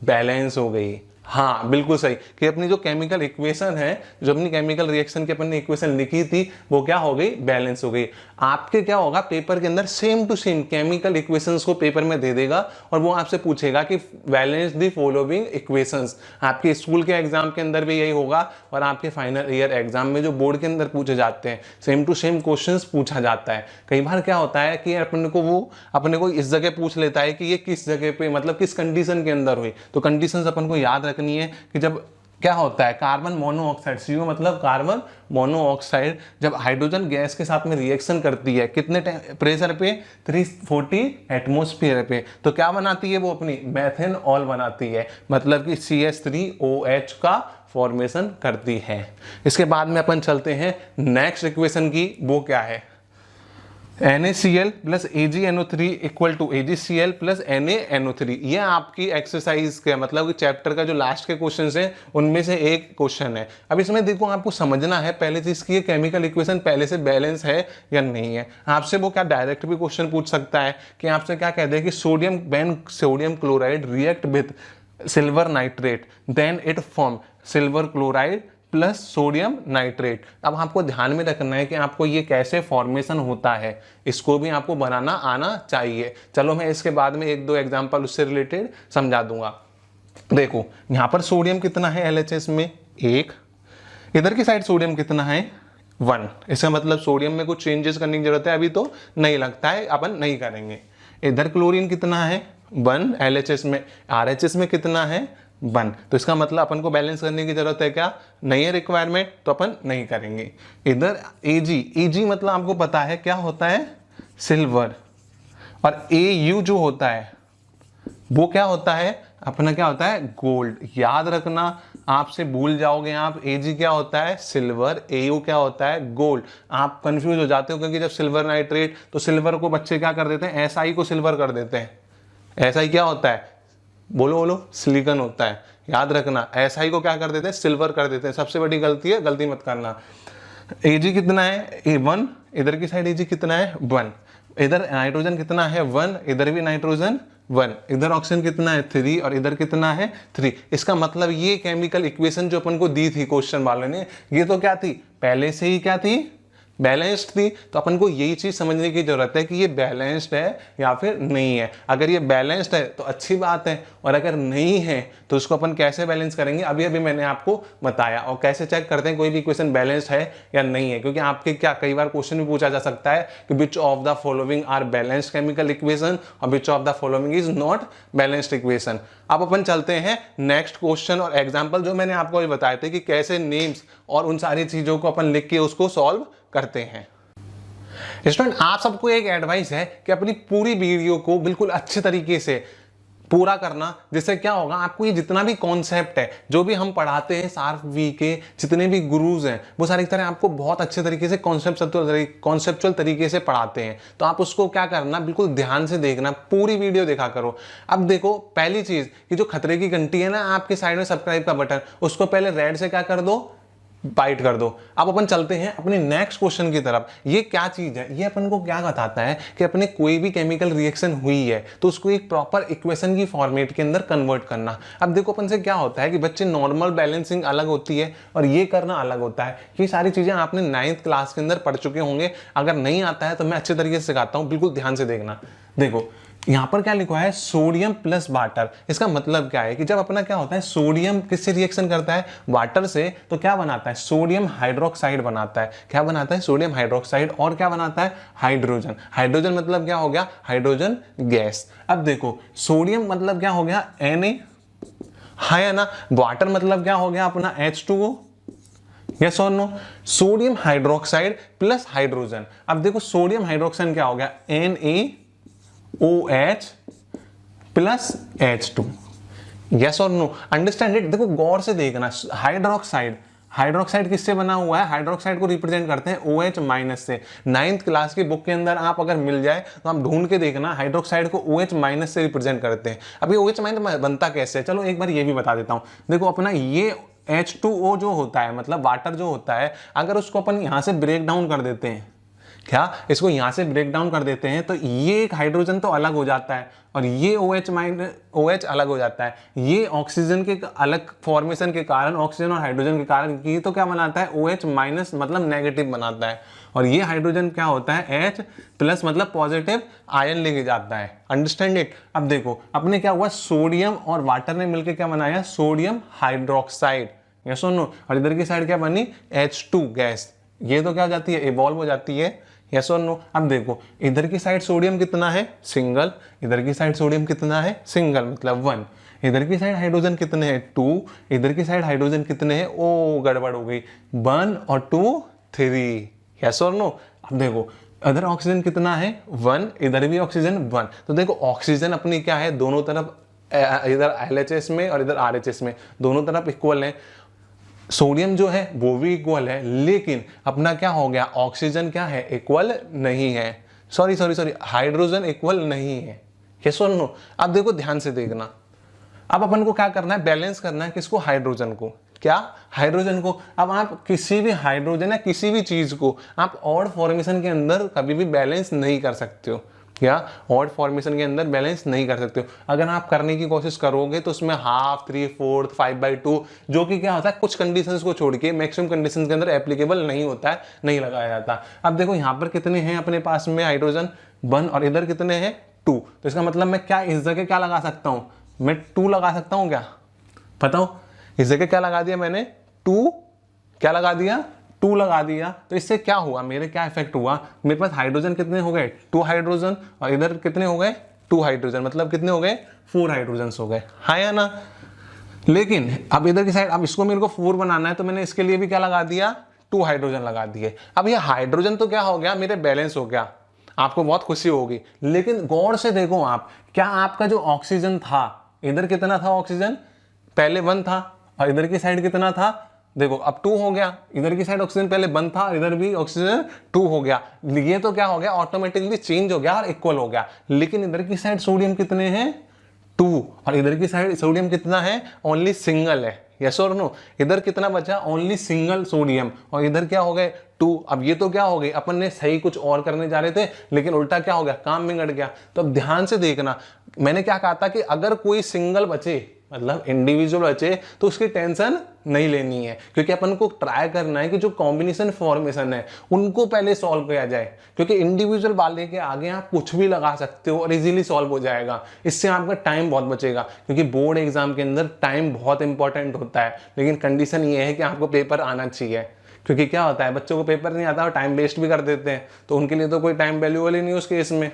बैलेंस हो गई। हाँ बिल्कुल सही, कि अपनी जो केमिकल इक्वेशन है, जो अपनी केमिकल रिएक्शन की अपन ने इक्वेशन लिखी थी, वो क्या हो गई, बैलेंस हो गई। आपके क्या होगा, पेपर के अंदर same to same chemical equations को पेपर में दे देगा और वो आपसे पूछेगा कि बैलेंस द फॉलोइंग इक्वेशंस। आपके स्कूल के एग्जाम के अंदर भी यही होगा और आपके फाइनल ईयर एग्जाम में जो बोर्ड के अंदर पूछे जाते हैं, सेम टू सेम क्वेश्चन पूछा जाता है। कई बार क्या होता है कि अपने को इस जगह पूछ लेता है कि ये किस जगह पे, मतलब किस कंडीशन के अंदर हुई। तो कंडीशंस अपन को याद रखनी है कि जब क्या होता है, कार्बन मोनोऑक्साइड, CO मतलब कार्बन मोनोऑक्साइड, जब हाइड्रोजन गैस के साथ में रिएक्शन करती है कितने प्रेशर पे, 340 एटमॉस्फेयर पे, तो क्या बनाती है वो, अपनी मेथेनॉल बनाती है, मतलब कि CH3OH का फॉर्मेशन करती है। इसके बाद में अपन चलते हैं नेक्स्ट इक्वेशन की, वो क्या है, NaCl plus AgNO3 equal to AgCl plus NaNO3। ये आपकी एक्सरसाइज का मतलब कि चैप्टर का जो लास्ट के क्वेश्चन हैं उनमें से एक क्वेश्चन है। अब इसमें देखो आपको समझना है पहले चीज की, केमिकल इक्वेशन पहले से बैलेंस है या नहीं है। आपसे वो क्या डायरेक्ट भी क्वेश्चन पूछ सकता है कि आपसे क्या कहते हैं कि sodium chloride react with silver nitrate then it form silver chloride plus sodium nitrate. अब आपको ध्यान में रखना है कि आपको ये कैसे फॉर्मेशन होता है, इसको भी आपको बनाना आना चाहिए। चलो मैं इसके बाद में 1-2 एग्जांपल उससे रिलेटेड समझा दूंगा। देखो यहाँ पर सोडियम कितना है LHS में, 1। इधर की साइड सोडियम कितना है, 1। इसका मतलब सोडियम में कुछ चेंजेस करने की जरूरत है, अभी तो नहीं लगता है, अपन नहीं करेंगे। इधर क्लोरीन कितना है, 1 LHS में, RHS में कितना है, 1। तो इसका मतलब अपन को बैलेंस करने की जरूरत है क्या, नहीं है रिक्वायरमेंट, तो अपन नहीं करेंगे। इधर Ag मतलब आपको पता है क्या होता है, सिल्वर। और Au जो होता है वो क्या होता है, अपना क्या होता है, गोल्ड। याद रखना, आपसे भूल जाओगे आप, Ag क्या होता है, सिल्वर, Au क्या होता है, गोल्ड। आप कंफ्यूज हो जाते हो क्योंकि जब सिल्वर नाइट्रेट, तो सिल्वर को बच्चे क्या कर देते हैं, SI को सिल्वर कर देते हैं। SI क्या होता है, बोलो बोलो, सिलिकॉन होता है। याद रखना, SI को क्या कर देते हैं, सिल्वर कर देते हैं। सबसे बड़ी गलती है, गलती मत करना। Ag कितना है, 1। इधर की साइड Ag कितना है, 1। इधर नाइट्रोजन कितना है, 1। इधर भी नाइट्रोजन 1। इधर ऑक्सीजन कितना है, 3। और इधर कितना है, 3। इसका मतलब ये केमिकल इक्वेशन जो अपन को दी थी क्वेश्चन वाले ने, ये तो क्या थी, पहले से ही क्या थी, बैलेंस्ड थी तो अपन को यही चीज समझने की जरूरत है कि ये बैलेंस्ड है या फिर नहीं है। अगर ये बैलेंस्ड है तो अच्छी बात है, और अगर नहीं है तो उसको अपन कैसे बैलेंस करेंगे अभी अभी मैंने आपको बताया। और कैसे चेक करते हैं कोई भी इक्वेशन बैलेंस्ड है या नहीं है, क्योंकि आपके क्या कई बार क्वेश्चन भी पूछा जा सकता है कि which of the following are balanced chemical equation और which of the following is not balanced equation. अब अपन चलते हैं नेक्स्ट क्वेश्चन और एग्जांपल जो मैंने आपको अभी बताए थे कि कैसे नेम्स और उन सारी चीजों को अपन लिख के उसको सॉल्व करते हैं। स्टूडेंट आप सबको एक एडवाइस है कि अपनी पूरी वीडियो को बिल्कुल अच्छे तरीके से पूरा करना, जिससे क्या होगा आपको ये जितना भी कॉन्सेप्ट है जो भी हम पढ़ाते हैं SARP-V के जितने भी गुरुज हैं वो सारी तरह आपको बहुत अच्छे तरीके से कॉन्सेप्चुअल तरीके से पढ़ाते हैं। तो आप उसको क्या करना, बिल्कुल ध्यान से देखना, पूरी वीडियो देखा करो। अब देखो पहली चीज कि जो खतरे की घंटी है ना आपके साइड में सब्सक्राइब का बटन, उसको पहले रेड से क्या कर दो, बाइट कर दो। अब अपन चलते हैं अपने नेक्स्ट क्वेश्चन की तरफ। ये क्या चीज है, ये अपन को क्या बताता है कि अपने कोई भी केमिकल रिएक्शन हुई है तो उसको एक प्रॉपर इक्वेशन की फॉर्मेट के अंदर कन्वर्ट करना। अब देखो अपन से क्या होता है कि बच्चे नॉर्मल बैलेंसिंग अलग होती है और ये करना अलग होता है। ये सारी चीजें आपने 9th क्लास के अंदर पढ़ चुके होंगे, अगर नहीं आता है तो मैं अच्छे तरीके से सिखाता हूं, बिल्कुल ध्यान से देखना। देखो यहां पर क्या लिखा है, सोडियम प्लस वाटर। इसका मतलब क्या है कि जब अपना क्या होता है, सोडियम किससे रिएक्शन करता है, वाटर से, तो क्या बनाता है, सोडियम हाइड्रोक्साइड बनाता है। क्या बनाता है, सोडियम हाइड्रोक्साइड, और क्या बनाता है, हाइड्रोजन। हाइड्रोजन मतलब क्या हो गया, हाइड्रोजन गैस। अब देखो सोडियम मतलब क्या हो गया, Na, है ना। वाटर मतलब क्या हो गया अपना H2O, यस और no. Sodium hydroxide plus hydrogen. अब देखो सोडियम हाइड्रोक्साइड क्या हो गया, NaOH प्लस H2, यस और नो। Understand it. देखो गौर से देखना, हाइड्रोक्साइड किससे बना हुआ है, हाइड्रोक्साइड को रिप्रेजेंट करते हैं OH माइनस से। 9th क्लास की बुक के अंदर आप अगर मिल जाए तो आप ढूंढ के देखना, हाइड्रोक्साइड को OH माइनस से रिप्रेजेंट करते हैं। अब ये OH माइनस बनता कैसे है, चलो एक बार ये भी बता देता हूं। देखो अपना ये H2O जो होता है, मतलब वाटर जो होता है, अगर उसको अपन यहां से ब्रेक डाउन कर देते हैं, क्या इसको यहां से ब्रेक डाउन कर देते हैं, तो ये एक हाइड्रोजन तो अलग हो जाता है और ये OH अलग हो जाता है। ये ऑक्सीजन के अलग फॉर्मेशन के कारण, ऑक्सीजन और हाइड्रोजन के कारण, ये तो क्या बनाता है, OH माइनस मतलब नेगेटिव बनाता है, और ये हाइड्रोजन क्या होता है, H प्लस मतलब पॉजिटिव आयन लेके जाता है। Understand it. अब देखो अपने क्या हुआ, सोडियम और वाटर ने मिलकर क्या बनाया, सोडियम हाइड्रोक्साइड, यस और नो। और इधर की साइड क्या बनी, H2 गैस। ये तो क्या हो जाती है, इवॉल्व हो जाती है, यस और नो। अब देखो इधर की साइड सोडियम कितना है, सिंगल। इधर की साइड सोडियम कितना है, सिंगल मतलब 1। इधर की साइड हाइड्रोजन कितने हैं, 2। इधर की साइड हाइड्रोजन कितने हैं, ओ गड़बड़ हो गई, 1 और 2 3, यस और नो। अब देखो इधर ऑक्सीजन कितना है, 1, इधर भी ऑक्सीजन 1। तो देखो ऑक्सीजन अपनी क्या है, दोनों तरफ, इधर LHS में और इधर RHS में, दोनों तरफ इक्वल है। सोडियम जो है वो भी इक्वल है, लेकिन अपना क्या हो गया, ऑक्सीजन क्या है, इक्वल नहीं है। सॉरी हाइड्रोजन इक्वल नहीं है, यस और नो। अब देखो ध्यान से देखना, अब अपन को क्या करना है, बैलेंस करना है किसको, हाइड्रोजन को। क्या, हाइड्रोजन को। अब आप किसी भी हाइड्रोजन या किसी भी चीज को आप ऑड फॉर्मेशन के अंदर कभी भी बैलेंस नहीं कर सकते हो, या ऑड फॉर्मेशन के अंदर बैलेंस नहीं कर सकते हो। अगर आप करने की कोशिश करोगे तो उसमें हाफ, 3/4, 5/2, जो कि क्या होता है, कुछ कंडीशंस को छोड़ के मैक्सिमम कंडीशंस के अंदर एप्लीकेबल नहीं होता है, नहीं लगाया जाता। अब देखो यहाँ पर कितने हैं अपने पास में हाइड्रोजन, 1, और इधर कितने हैं, 2। तो इसका मतलब मैं क्या इस जगह क्या लगा सकता हूँ, मैं 2 लगा सकता हूँ क्या, बताओ। इस जगह क्या लगा दिया मैंने, 2, क्या लगा दिया, 2 लगा दिया। तो इससे क्या हुआ, मेरे क्या इफेक्ट हुआ, मेरे पास हाइड्रोजन कितने हो गए, 2 हाइड्रोजन, और इधर कितने हो गए, 2 हाइड्रोजन, मतलब कितने हो गए, 4 हाइड्रोजन हो गए, हाँ या ना। लेकिन अब इधर की साइड, अब इसको मेरे को 4 बनाना है, तो मैंने इसके लिए भी क्या लगा दिया, 2 हाइड्रोजन लगा दिए। अब ये हाइड्रोजन तो क्या हो गया, मेरे बैलेंस हो गया, आपको बहुत खुशी होगी। लेकिन गौर से देखो आप, क्या आपका जो ऑक्सीजन था, इधर कितना था ऑक्सीजन, पहले 1 था, और इधर की साइड कितना था, देखो अब 2 हो गया। इधर की साइड ऑक्सीजन पहले 1 था, इधर भी ऑक्सीजन 2 हो गया। ये तो क्या हो गया, ऑटोमेटिकली चेंज हो गया और इक्वल हो गया। लेकिन इधर की साइड सोडियम कितने हैं, 2, और इधर की साइड सोडियम कितना है, ओनली सिंगल है, यस और नो। इधर कितना बचा, ओनली सिंगल सोडियम, और इधर क्या हो गए, 2। अब ये तो क्या हो गई, अपन ने सही कुछ और करने जा रहे थे, लेकिन उल्टा क्या हो गया, काम में गड़ गया। तो अब ध्यान से देखना, मैंने क्या कहा था कि अगर कोई सिंगल बचे, मतलब इंडिविजुअल बचे तो उसकी टेंशन नहीं लेनी है, क्योंकि अपन को ट्राई करना है कि जो कॉम्बिनेशन फॉर्मेशन है उनको पहले सॉल्व किया जाए, क्योंकि इंडिविजुअल वाले के आगे आप कुछ भी लगा सकते हो और इजीली सॉल्व हो जाएगा। इससे आपका टाइम बहुत बचेगा, क्योंकि बोर्ड एग्जाम के अंदर टाइम बहुत इंपॉर्टेंट होता है। लेकिन कंडीशन ये है कि आपको पेपर आना चाहिए, क्योंकि क्या होता है बच्चों को पेपर नहीं आता और टाइम वेस्ट भी कर देते हैं, तो उनके लिए तो कोई टाइम वैल्यूएबल ही नहीं उस केस में।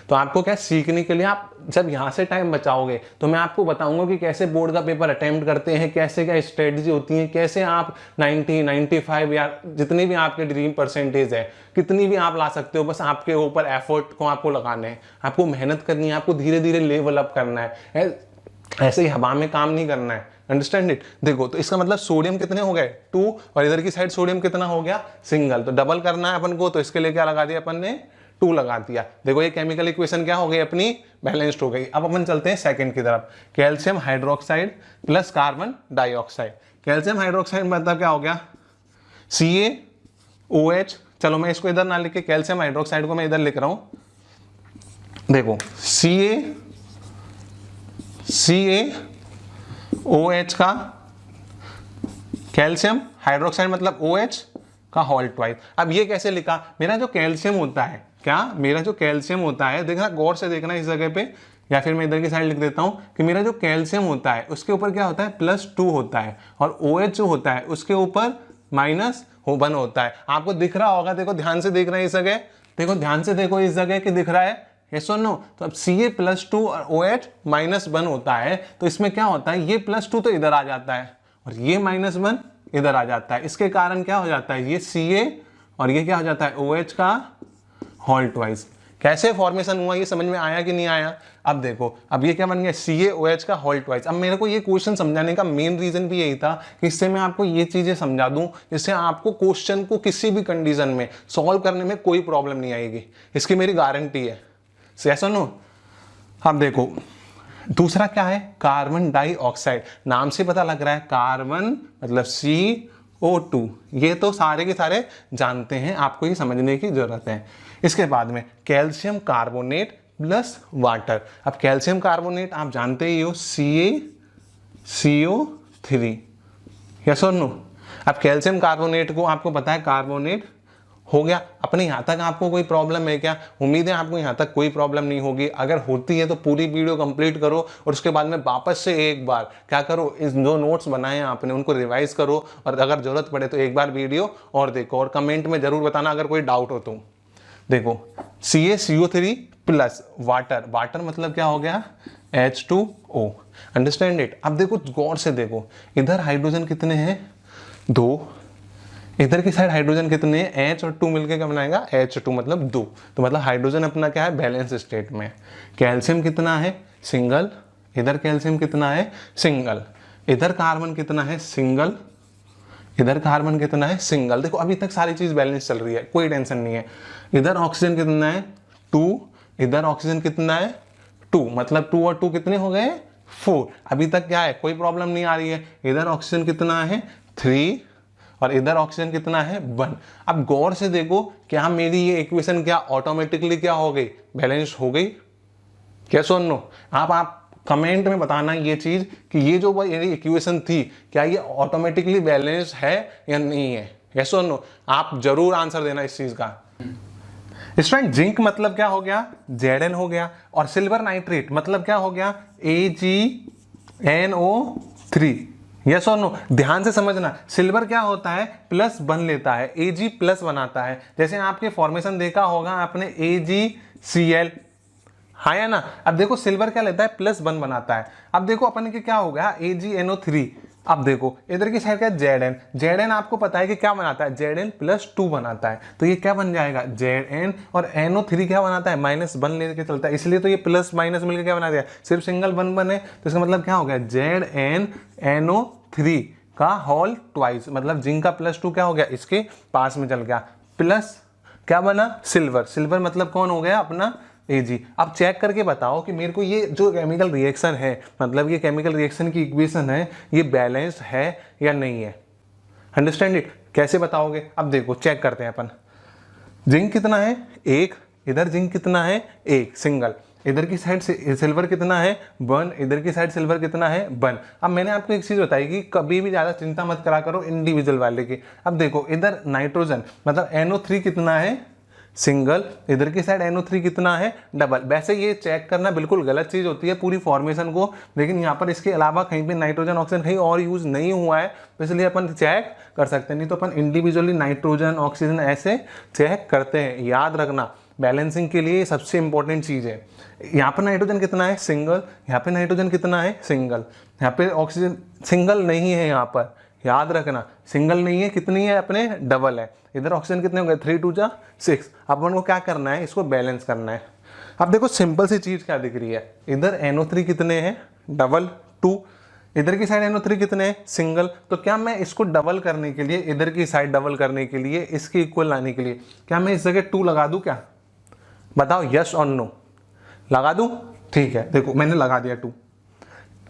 तो आपको क्या सीखने के लिए आप जब यहाँ से टाइम बचाओगे तो मैं आपको बताऊंगा कि कैसे बोर्ड का पेपर अटेम्प्ट करते हैं, कैसे क्या स्ट्रेटजी होती है, कैसे आप 90, 95 या जितनी भी आपके ड्रीम परसेंटेज है कितनी भी आप ला सकते हो। बस आपके ऊपर एफर्ट को आपको लगाना है, आपको मेहनत करनी है, आपको धीरे धीरे लेवल अप करना है, ऐसे ही हवा में काम नहीं करना है। Understand it. देखो तो इसका मतलब सोडियम कितने हो गए 2 और इधर की साइड सोडियम कितना हो गया सिंगल, तो डबल करना है अपन को, तो इसके लिए क्या लगा दिया अपन ने 2 लगा दिया। देखो ये केमिकल इक्वेशन क्या हो गई अपनी बैलेंस्ड हो गई। अब अपन चलते हैं सेकंड की तरफ, calcium hydroxide plus carbon dioxide. Calcium hydroxide मतलब क्या हो गया CaOH। चलो मैं इसको इधर ना लिख के कैल्शियम हाइड्रोक्साइड को मैं इधर लिख रहा हूं, देखो CaOH का कैल्शियम हाइड्रोक्साइड मतलब OH का होल ट्वाइस। अब ये कैसे लिखा, मेरा जो कैल्शियम होता है मेरा जो कैल्शियम होता है, देखना गौर से देखना इस जगह पे, या फिर मैं इधर की साइड लिख देता हूं कि मेरा जो कैल्शियम होता है उसके ऊपर क्या होता है +2 होता है, और OH जो होता है उसके ऊपर -1 होता है। आपको दिख रहा होगा, देखो ध्यान से देख रहे हैं इस जगह, देखो ध्यान से देखो इस जगह कि दिख रहा है यस और नो। तो अब Ca+2 और OH -1 होता है, तो इसमें क्या होता है ये +2 तो इधर आ जाता है और ये -1 इधर आ जाता है। इसके कारण क्या हो जाता है ये Ca और ये क्या हो जाता है OH का होल ट्वाइस। कैसे फॉर्मेशन हुआ ये समझ में आया कि नहीं आया। अब देखो अब ये क्या बन गया CaOH का होल ट्वाइस। अब मेरे को ये क्वेश्चन समझाने का मेन रीजन भी यही था कि इससे मैं आपको ये चीजें समझा दूं जिससे आपको क्वेश्चन को किसी भी कंडीशन में सॉल्व करने में कोई प्रॉब्लम नहीं आएगी, इसकी मेरी गारंटी है। यस और नो। अब देखो दूसरा क्या है कार्बन डाइऑक्साइड, नाम से पता लग रहा है कार्बन मतलब CO2, ये तो सारे के सारे जानते हैं, आपको ये समझने की जरूरत है। इसके बाद में कैल्शियम कार्बोनेट प्लस वाटर। अब कैल्शियम कार्बोनेट आप जानते ही हो CaCO3, यस और नो। अब कैल्शियम कार्बोनेट को आपको पता है कार्बोनेट हो गया। अपने यहाँ तक आपको कोई प्रॉब्लम है क्या? उम्मीद है आपको यहाँ तक कोई प्रॉब्लम नहीं होगी। अगर होती है तो पूरी वीडियो कंप्लीट करो और उसके बाद में वापस से एक बार क्या करो, इस जो नोट्स बनाए हैं आपने उनको रिवाइज करो, और अगर जरूरत पड़े तो एक बार वीडियो और देखो, और कमेंट में जरूर बताना अगर कोई डाउट हो तो। देखो CaCO3 प्लस वाटर, वाटर मतलब क्या हो गया H2O। Understand it. अब देखो गौर से देखो, इधर हाइड्रोजन कितने हैं 2, इधर की साइड हाइड्रोजन कितने हैं H और 2 मिलकर क्या बनाएगा H2 मतलब 2। तो मतलब हाइड्रोजन अपना क्या है बैलेंस स्टेट में। कैल्शियम कितना है सिंगल, इधर कैल्शियम कितना है सिंगल, इधर कार्बन कितना है सिंगल, इधर कार्बन कितना है सिंगल। देखो अभी तक सारी चीज बैलेंस चल रही है, कोई टेंशन नहीं है। इधर ऑक्सीजन कितना है 2, इधर ऑक्सीजन कितना है 2, मतलब 2 और 2 कितने हो गए 4। अभी तक क्या है कोई प्रॉब्लम नहीं आ रही है। इधर ऑक्सीजन कितना है 3 और इधर ऑक्सीजन कितना है 1। अब गौर से देखो क्या मेरी ये इक्वेशन क्या ऑटोमेटिकली क्या हो गई बैलेंस हो गई, क्या सुन लो। आप कमेंट में बताना ये चीज कि ये जो मेरी इक्वेशन थी क्या ये ऑटोमेटिकली बैलेंस है या नहीं है, यस और नो। आप जरूर आंसर देना इस चीज का। स्टूडेंट जिंक मतलब क्या हो गया Zn हो गया, और सिल्वर नाइट्रेट मतलब क्या हो गया AgNO3, यस और नो। ध्यान से समझना, सिल्वर क्या होता है +1 लेता है, Ag प्लस बनाता है। जैसे आपके फॉर्मेशन देखा होगा आपने AgCl, हाँ या ना। अब देखो सिल्वर क्या लेता है +1 बनाता है। अब देखो अपन के क्या हो गया AgNO3। अब देखो इधर की साइड क्या Zn, Zn आपको पता है कि क्या बनाता है Zn+2 बनाता है, तो ये क्या बन जाएगा Zn, और NO3 क्या बनाता है -1 लेके चलता है, इसलिए तो ये प्लस माइनस मिलकर क्या बना दिया सिर्फ सिंगल 1 है। तो इसका मतलब क्या हो गया ZnNO3 का होल ट्वाइस, मतलब जिंक का +2 क्या हो गया इसके पास में चल गया, प्लस क्या बना सिल्वर, सिल्वर मतलब कौन हो गया अपना Ag। अब चेक करके बताओ कि मेरे को ये जो केमिकल रिएक्शन है, मतलब ये केमिकल रिएक्शन की इक्वेशन है, ये बैलेंस्ड है या नहीं है। Understand it. कैसे बताओगे? अब देखो चेक करते हैं अपन। जिंक कितना है 1, इधर जिंक कितना है 1 सिंगल, इधर की साइड सिल्वर कितना है 1, इधर की साइड सिल्वर कितना है 1। अब मैंने आपको एक चीज़ बताई कि कभी भी ज़्यादा चिंता मत करा करो इंडिविजुअल वाले की। अब देखो इधर नाइट्रोजन मतलब NO3 कितना है सिंगल, इधर की साइड NO3 कितना है डबल। वैसे ये चेक करना बिल्कुल गलत चीज़ होती है पूरी फॉर्मेशन को, लेकिन यहाँ पर इसके अलावा कहीं पे नाइट्रोजन ऑक्सीजन कहीं और यूज़ नहीं हुआ है, तो इसलिए अपन चेक कर सकते हैं। नहीं तो अपन इंडिविजुअली नाइट्रोजन ऑक्सीजन ऐसे चेक करते हैं। याद रखना बैलेंसिंग के लिए सबसे इंपॉर्टेंट चीज़ है। यहाँ पर नाइट्रोजन कितना है सिंगल, यहाँ पे नाइट्रोजन कितना है सिंगल, यहाँ पे ऑक्सीजन सिंगल नहीं है, यहाँ पर याद रखना सिंगल नहीं है, कितनी है अपने डबल है। इधर ऑक्सीजन कितने हो गए 3 2 जा 6। अब अपन को क्या करना है, इसको बैलेंस करना है। अब देखो सिंपल सी चीज़ क्या दिख रही है, इधर NO3 कितने हैं डबल 2, इधर की साइड NO3 कितने हैं सिंगल। तो क्या मैं इसको डबल करने के लिए, इधर की साइड डबल करने के लिए, इसके इक्वल लाने के लिए क्या मैं इस जगह 2 लगा दूं क्या? बताओ यस और नो, लगा दूं? ठीक है, देखो मैंने लगा दिया 2।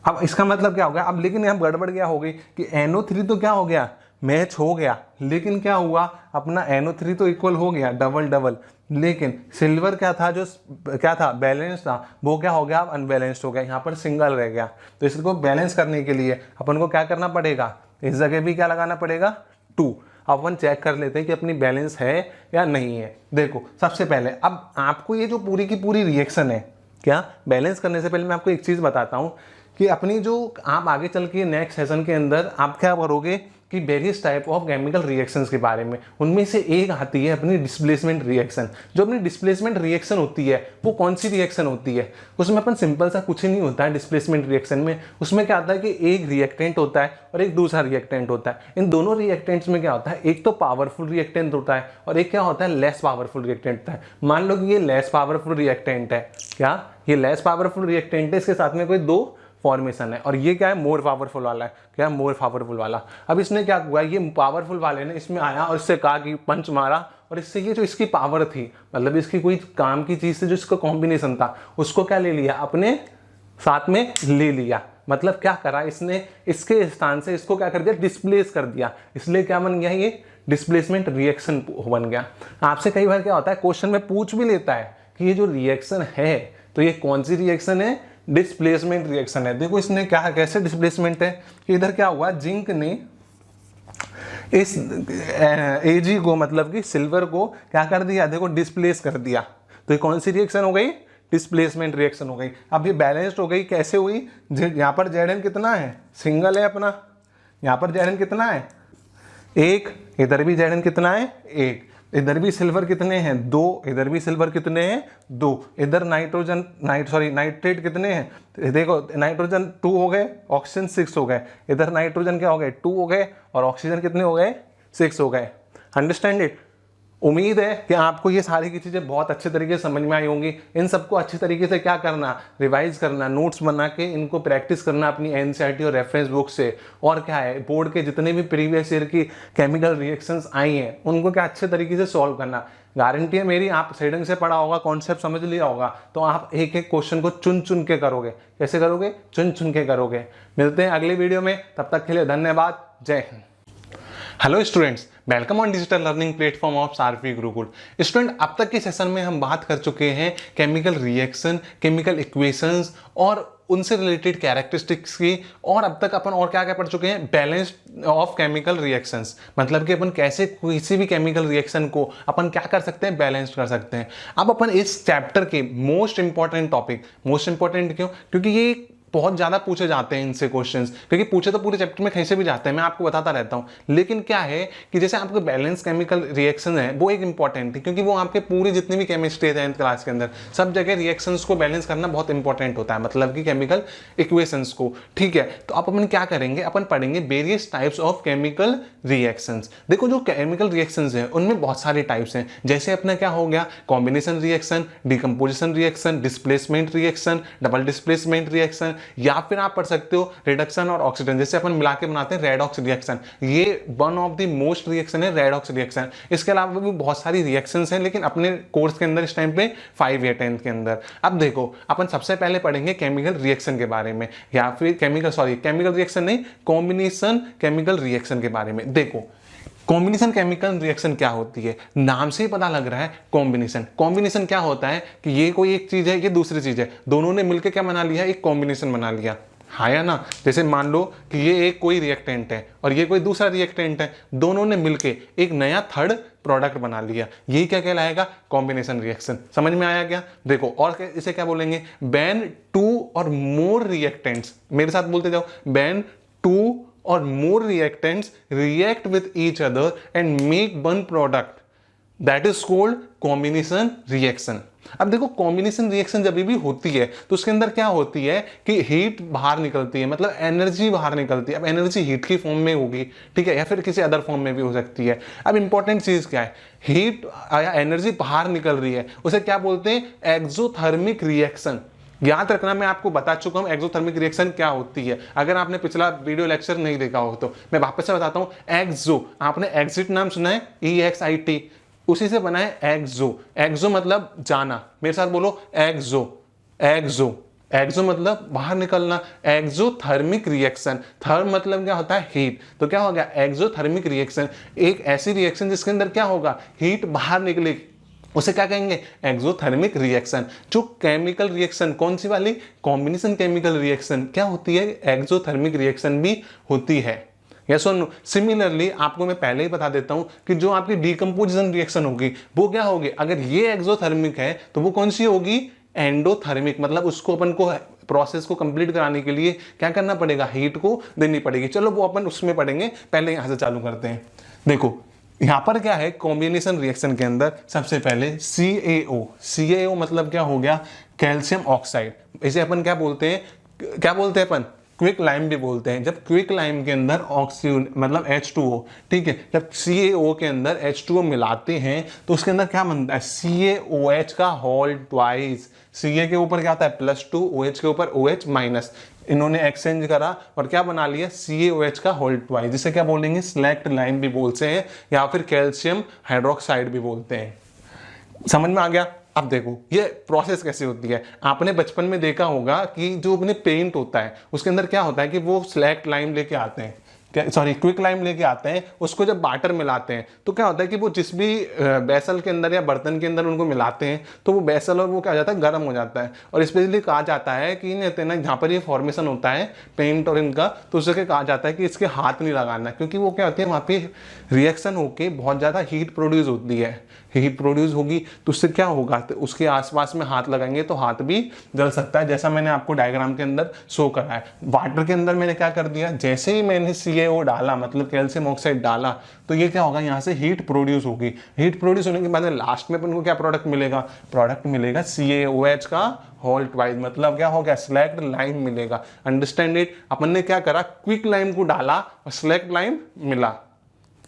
अब इसका मतलब क्या हो गया, अब लेकिन यहाँ गड़बड़ क्या हो गई कि NO3 तो क्या हो गया मैच हो गया, लेकिन क्या हुआ अपना NO3 तो इक्वल हो गया डबल डबल, लेकिन सिल्वर क्या था, जो क्या था बैलेंस था, वो क्या हो गया अब अनबैलेंस्ड हो गया, यहाँ पर सिंगल रह गया। तो इसको बैलेंस करने के लिए अपन को क्या करना पड़ेगा, इस जगह भी क्या लगाना पड़ेगा 2। अब अपन चेक कर लेते हैं कि अपनी बैलेंस है या नहीं है। देखो सबसे पहले अब आपको ये जो पूरी की पूरी रिएक्शन है, क्या बैलेंस करने से पहले मैं आपको एक चीज़ बताता हूँ कि अपनी जो आप आगे चल के नेक्स्ट सेशन के अंदर आप क्या करोगे कि various type of chemical reactions के बारे में, उनमें से एक आती है अपनी डिस्प्लेसमेंट रिएक्शन। जो अपनी डिस्प्लेसमेंट रिएक्शन होती है वो कौन सी रिएक्शन होती है, उसमें अपन सिंपल सा कुछ ही नहीं होता है डिस्प्लेसमेंट रिएक्शन में। उसमें क्या होता है कि एक रिएक्टेंट होता है और एक दूसरा रिएक्टेंट होता है। इन दोनों रिएक्टेंट्स में क्या होता है, एक तो पावरफुल रिएक्टेंट होता है और एक क्या होता है लेस पावरफुल रिएक्टेंट होता है। मान लो कि ये लेस पावरफुल रिएक्टेंट है, क्या ये लेस पावरफुल रिएक्टेंट है, इसके साथ में कोई 2 फॉर्मेशन है, और ये क्या है मोर पावरफुल वाला है, क्या मोर पावरफुल वाला। अब इसने क्या हुआ, ये पावरफुल वाले ने इसमें आया और इससे कहा कि पंच मारा, और इससे ये जो इसकी पावर थी, मतलब इसकी कोई काम की चीज से जो इसका कॉम्बिनेशन था, उसको क्या ले लिया अपने साथ में ले लिया। मतलब क्या करा इसने, इसके स्थान से इसको क्या कर दिया डिस्प्लेस कर दिया, इसलिए क्या बन गया ये डिस्प्लेसमेंट रिएक्शन बन गया। आपसे कई बार क्या होता है क्वेश्चन में पूछ भी लेता है कि ये जो रिएक्शन है तो ये कौन सी रिएक्शन है, डिस्प्लेसमेंट रिएक्शन है। देखो इसने क्या कैसे डिस्प्लेसमेंट है कि इधर क्या हुआ, जिंक ने इस Ag को मतलब कि सिल्वर को क्या कर दिया, देखो डिस्प्लेस कर दिया। तो ये कौन सी रिएक्शन हो गई, डिस्प्लेसमेंट रिएक्शन हो गई। अब ये बैलेंस्ड हो गई, कैसे हुई, यहाँ पर Zn कितना है सिंगल है अपना, यहाँ पर Zn कितना है 1, इधर भी Zn कितना है 1, इधर भी सिल्वर कितने हैं 2, इधर भी सिल्वर कितने हैं 2, इधर नाइट्रोजन नाइट्रेट कितने हैं, देखो नाइट्रोजन 2 हो गए, ऑक्सीजन 6 हो गए, इधर नाइट्रोजन क्या हो गए 2 हो गए, और ऑक्सीजन कितने हो गए 6 हो गए। Understand it. उम्मीद है कि आपको ये सारी की चीज़ें बहुत अच्छे तरीके से समझ में आई होंगी। इन सबको अच्छी तरीके से क्या करना, रिवाइज करना, नोट्स बना के इनको प्रैक्टिस करना अपनी एनसीईआरटी और रेफरेंस बुक से। और क्या है, बोर्ड के जितने भी प्रीवियस ईयर की केमिकल रिएक्शंस आई हैं उनको क्या अच्छे तरीके से सॉल्व करना। गारंटी है मेरी, आप सेडिंग से पढ़ा होगा, कॉन्सेप्ट समझ लिया होगा, तो आप एक एक क्वेश्चन को चुन चुन के करोगे। कैसे करोगे, चुन चुन के करोगे। मिलते हैं अगली वीडियो में, तब तक के लिए धन्यवाद, जय हिंद। Hello students, welcome on digital learning platform of Sarfi Gurukul. Student, अब तक के सेशन में हम बात कर चुके हैं केमिकल रिएक्शन, केमिकल इक्वेशंस और उनसे रिलेटेड कैरेक्टरिस्टिक्स की, और अब तक अपन और क्या क्या पढ़ चुके हैं, बैलेंस ऑफ केमिकल रिएक्शंस, मतलब कि अपन कैसे किसी भी केमिकल रिएक्शन को अपन क्या कर सकते हैं, बैलेंस कर सकते हैं। अब अपन इस चैप्टर के most important topic, most important क्यों, क्योंकि ये बहुत ज़्यादा पूछे जाते हैं इनसे क्वेश्चंस, क्योंकि पूछे तो पूरे चैप्टर में कहीं से भी जाते हैं, मैं आपको बताता रहता हूँ। लेकिन क्या है कि जैसे आपके बैलेंस केमिकल रिएक्शन है वो एक इंपॉर्टेंट है, क्योंकि वो आपके पूरी जितनी भी केमिस्ट्री है क्लास के अंदर सब जगह रिएक्शंस को बैलेंस करना बहुत इंपॉर्टेंट होता है, मतलब कि केमिकल इक्वेशंस को। ठीक है, तो आप अपन क्या करेंगे, अपन पढ़ेंगे various types of chemical reactions. देखो जो केमिकल रिएक्शंस हैं उनमें बहुत सारे टाइप्स हैं, जैसे अपना क्या हो गया, combination reaction, decomposition reaction, displacement reaction, double displacement reaction, या फिर आप पढ़ सकते हो रिडक्शन और ऑक्सीडेशन, जैसे अपन मिला के बनाते हैं रेडॉक्स रिएक्शन। ये one of the most reaction है रेडॉक्स रिएक्शन। इसके अलावा भी बहुत सारी रिएक्शंस हैं, लेकिन अपने कोर्स के अंदर इस टाइम पे 5 या 10 के अंदर। अब देखो अपन सबसे पहले पढ़ेंगे केमिकल रिएक्शन के बारे में, या फिर केमिकल रिएक्शन नहीं, कॉम्बिनेशन केमिकल रिएक्शन के बारे में। देखो कॉम्बिनेशन केमिकल रिएक्शन क्या होती है, नाम से ही पता लग रहा है कॉम्बिनेशन। कॉम्बिनेशन क्या होता है कि ये कोई एक चीज है, ये दूसरी चीज है, दोनों ने मिलकर क्या बना लिया, एक कॉम्बिनेशन बना लिया। हाँ या ना? जैसे मान लो कि ये एक कोई रिएक्टेंट है और ये कोई दूसरा रिएक्टेंट है, दोनों ने मिलके एक नया थर्ड प्रोडक्ट बना लिया, यही क्या कहलाएगा, कॉम्बिनेशन रिएक्शन। समझ में आया क्या? देखो और इसे क्या बोलेंगे, व्हेन टू और मोर रिएक्टेंट्स, मेरे साथ बोलते जाओ, व्हेन टू और मोर reactants react with each other and make one product, that is called combination reaction। अब देखो कॉम्बिनेशन रिएक्शन जब भी होती है तो उसके अंदर क्या होती है कि हीट बाहर निकलती है, मतलब एनर्जी बाहर निकलती है। अब एनर्जी हीट की फॉर्म में होगी, ठीक है, या फिर किसी अदर फॉर्म में भी हो सकती है। अब इंपॉर्टेंट चीज क्या है, हीट या एनर्जी बाहर निकल रही है, उसे क्या बोलते हैं, एक्सोथर्मिक रिएक्शन। याद रखना, मैं आपको बता चुका हूं एक्सोथर्मिक रिएक्शन क्या होती है। अगर आपने पिछला वीडियो लेक्चर नहीं देखा हो तो मैं वापस से बताता हूं। एक्सो, आपने एग्जिट नाम सुना है, EXIT, उसी से बना है एक्सो। एक्सो मतलब जाना, मेरे साथ बोलो एक्सो। एक्सो, एक्सो मतलब बाहर निकलना। एक्सोथर्मिक रिएक्शन, थर्म मतलब क्या होता है, हीट, तो क्या हो गया एक्सोथर्मिक रिएक्शन, एक ऐसी रिएक्शन जिसके अंदर क्या होगा, हीट बाहर निकलेगी, उसे क्या कहेंगे, एक्सोथर्मिक रिएक्शन। जो केमिकल रिएक्शन कौन सी वाली, कॉम्बिनेशन केमिकल रिएक्शन क्या होती है, एक्सोथर्मिक रिएक्शन भी होती है। यस और नो? सिमिलरली आपको मैं पहले ही बता देता हूं कि जो आपकी डीकंपोजिशन रिएक्शन होगी वो क्या होगी, अगर ये एक्सोथर्मिक है तो वो कौन सी होगी, एंडोथर्मिक, मतलब उसको अपन को प्रोसेस को कंप्लीट कराने के लिए क्या करना पड़ेगा, हीट को देनी पड़ेगी। चलो वो अपन उसमें पढ़ेंगे, पहले यहां से चालू करते हैं। देखो यहां पर क्या है, कॉम्बिनेशन रिएक्शन के अंदर सबसे पहले CaO। CaO मतलब क्या हो गया, कैल्शियम ऑक्साइड। इसे अपन क्या बोलते हैं, क्या बोलते हैं अपन, क्विक लाइम भी बोलते हैं। जब क्विक लाइम के अंदर ऑक्सीजन मतलब H2O, ठीक है, जब CaO के अंदर H2O मिलाते हैं तो उसके अंदर क्या बनता है, CaOH का होल ट्वाइस। Ca के ऊपर क्या आता है +2, OH के ऊपर OH-, इन्होंने एक्सचेंज करा और क्या बना लिया, CaOH का होल ट्वाइस, जिसे क्या बोलेंगे, स्लैक्ड लाइम भी बोलते हैं या फिर कैल्शियम हाइड्रोक्साइड भी बोलते हैं। समझ में आ गया? अब देखो ये प्रोसेस कैसे होती है। आपने बचपन में देखा होगा कि जो अपने पेंट होता है उसके अंदर क्या होता है कि वो स्लैक्ड लाइम लेके आते हैं, क्विक लाइम लेके आते हैं, उसको जब वाटर मिलाते हैं तो क्या होता है कि वो जिस भी बेसल के अंदर या बर्तन के अंदर उनको मिलाते हैं तो वो बेसल और वो क्या हो जाता है, गर्म हो जाता है। और स्पेशली कहा जाता है कि ना जहाँ पर ये फॉर्मेशन होता है पेंट और इनका, तो उससे कहा जाता है कि इसके हाथ नहीं लगाना, क्योंकि वो क्या होती है वहाँ पे रिएक्शन होके बहुत ज़्यादा हीट प्रोड्यूस होती है। हीट प्रोड्यूस होगी तो उससे क्या होगा, तो उसके आसपास में हाथ लगाएंगे तो हाथ भी जल सकता है, जैसा मैंने आपको डायग्राम के अंदर शो करा है। वाटर के अंदर मैंने क्या कर दिया, जैसे ही मैंने CaO डाला मतलब कैल्शियम ऑक्साइड डाला तो ये क्या होगा, यहाँ से हीट प्रोड्यूस होगी। हीट प्रोड्यूस होने के बाद लास्ट में अपन को क्या प्रोडक्ट मिलेगा, प्रोडक्ट मिलेगा CaOH का होल ट्वाइस, मतलब क्या हो गया, स्लैक्ड लाइम मिलेगा। Understand it? अपन ने क्या करा, क्विक लाइम को डाला और स्लैक्ड लाइम मिला।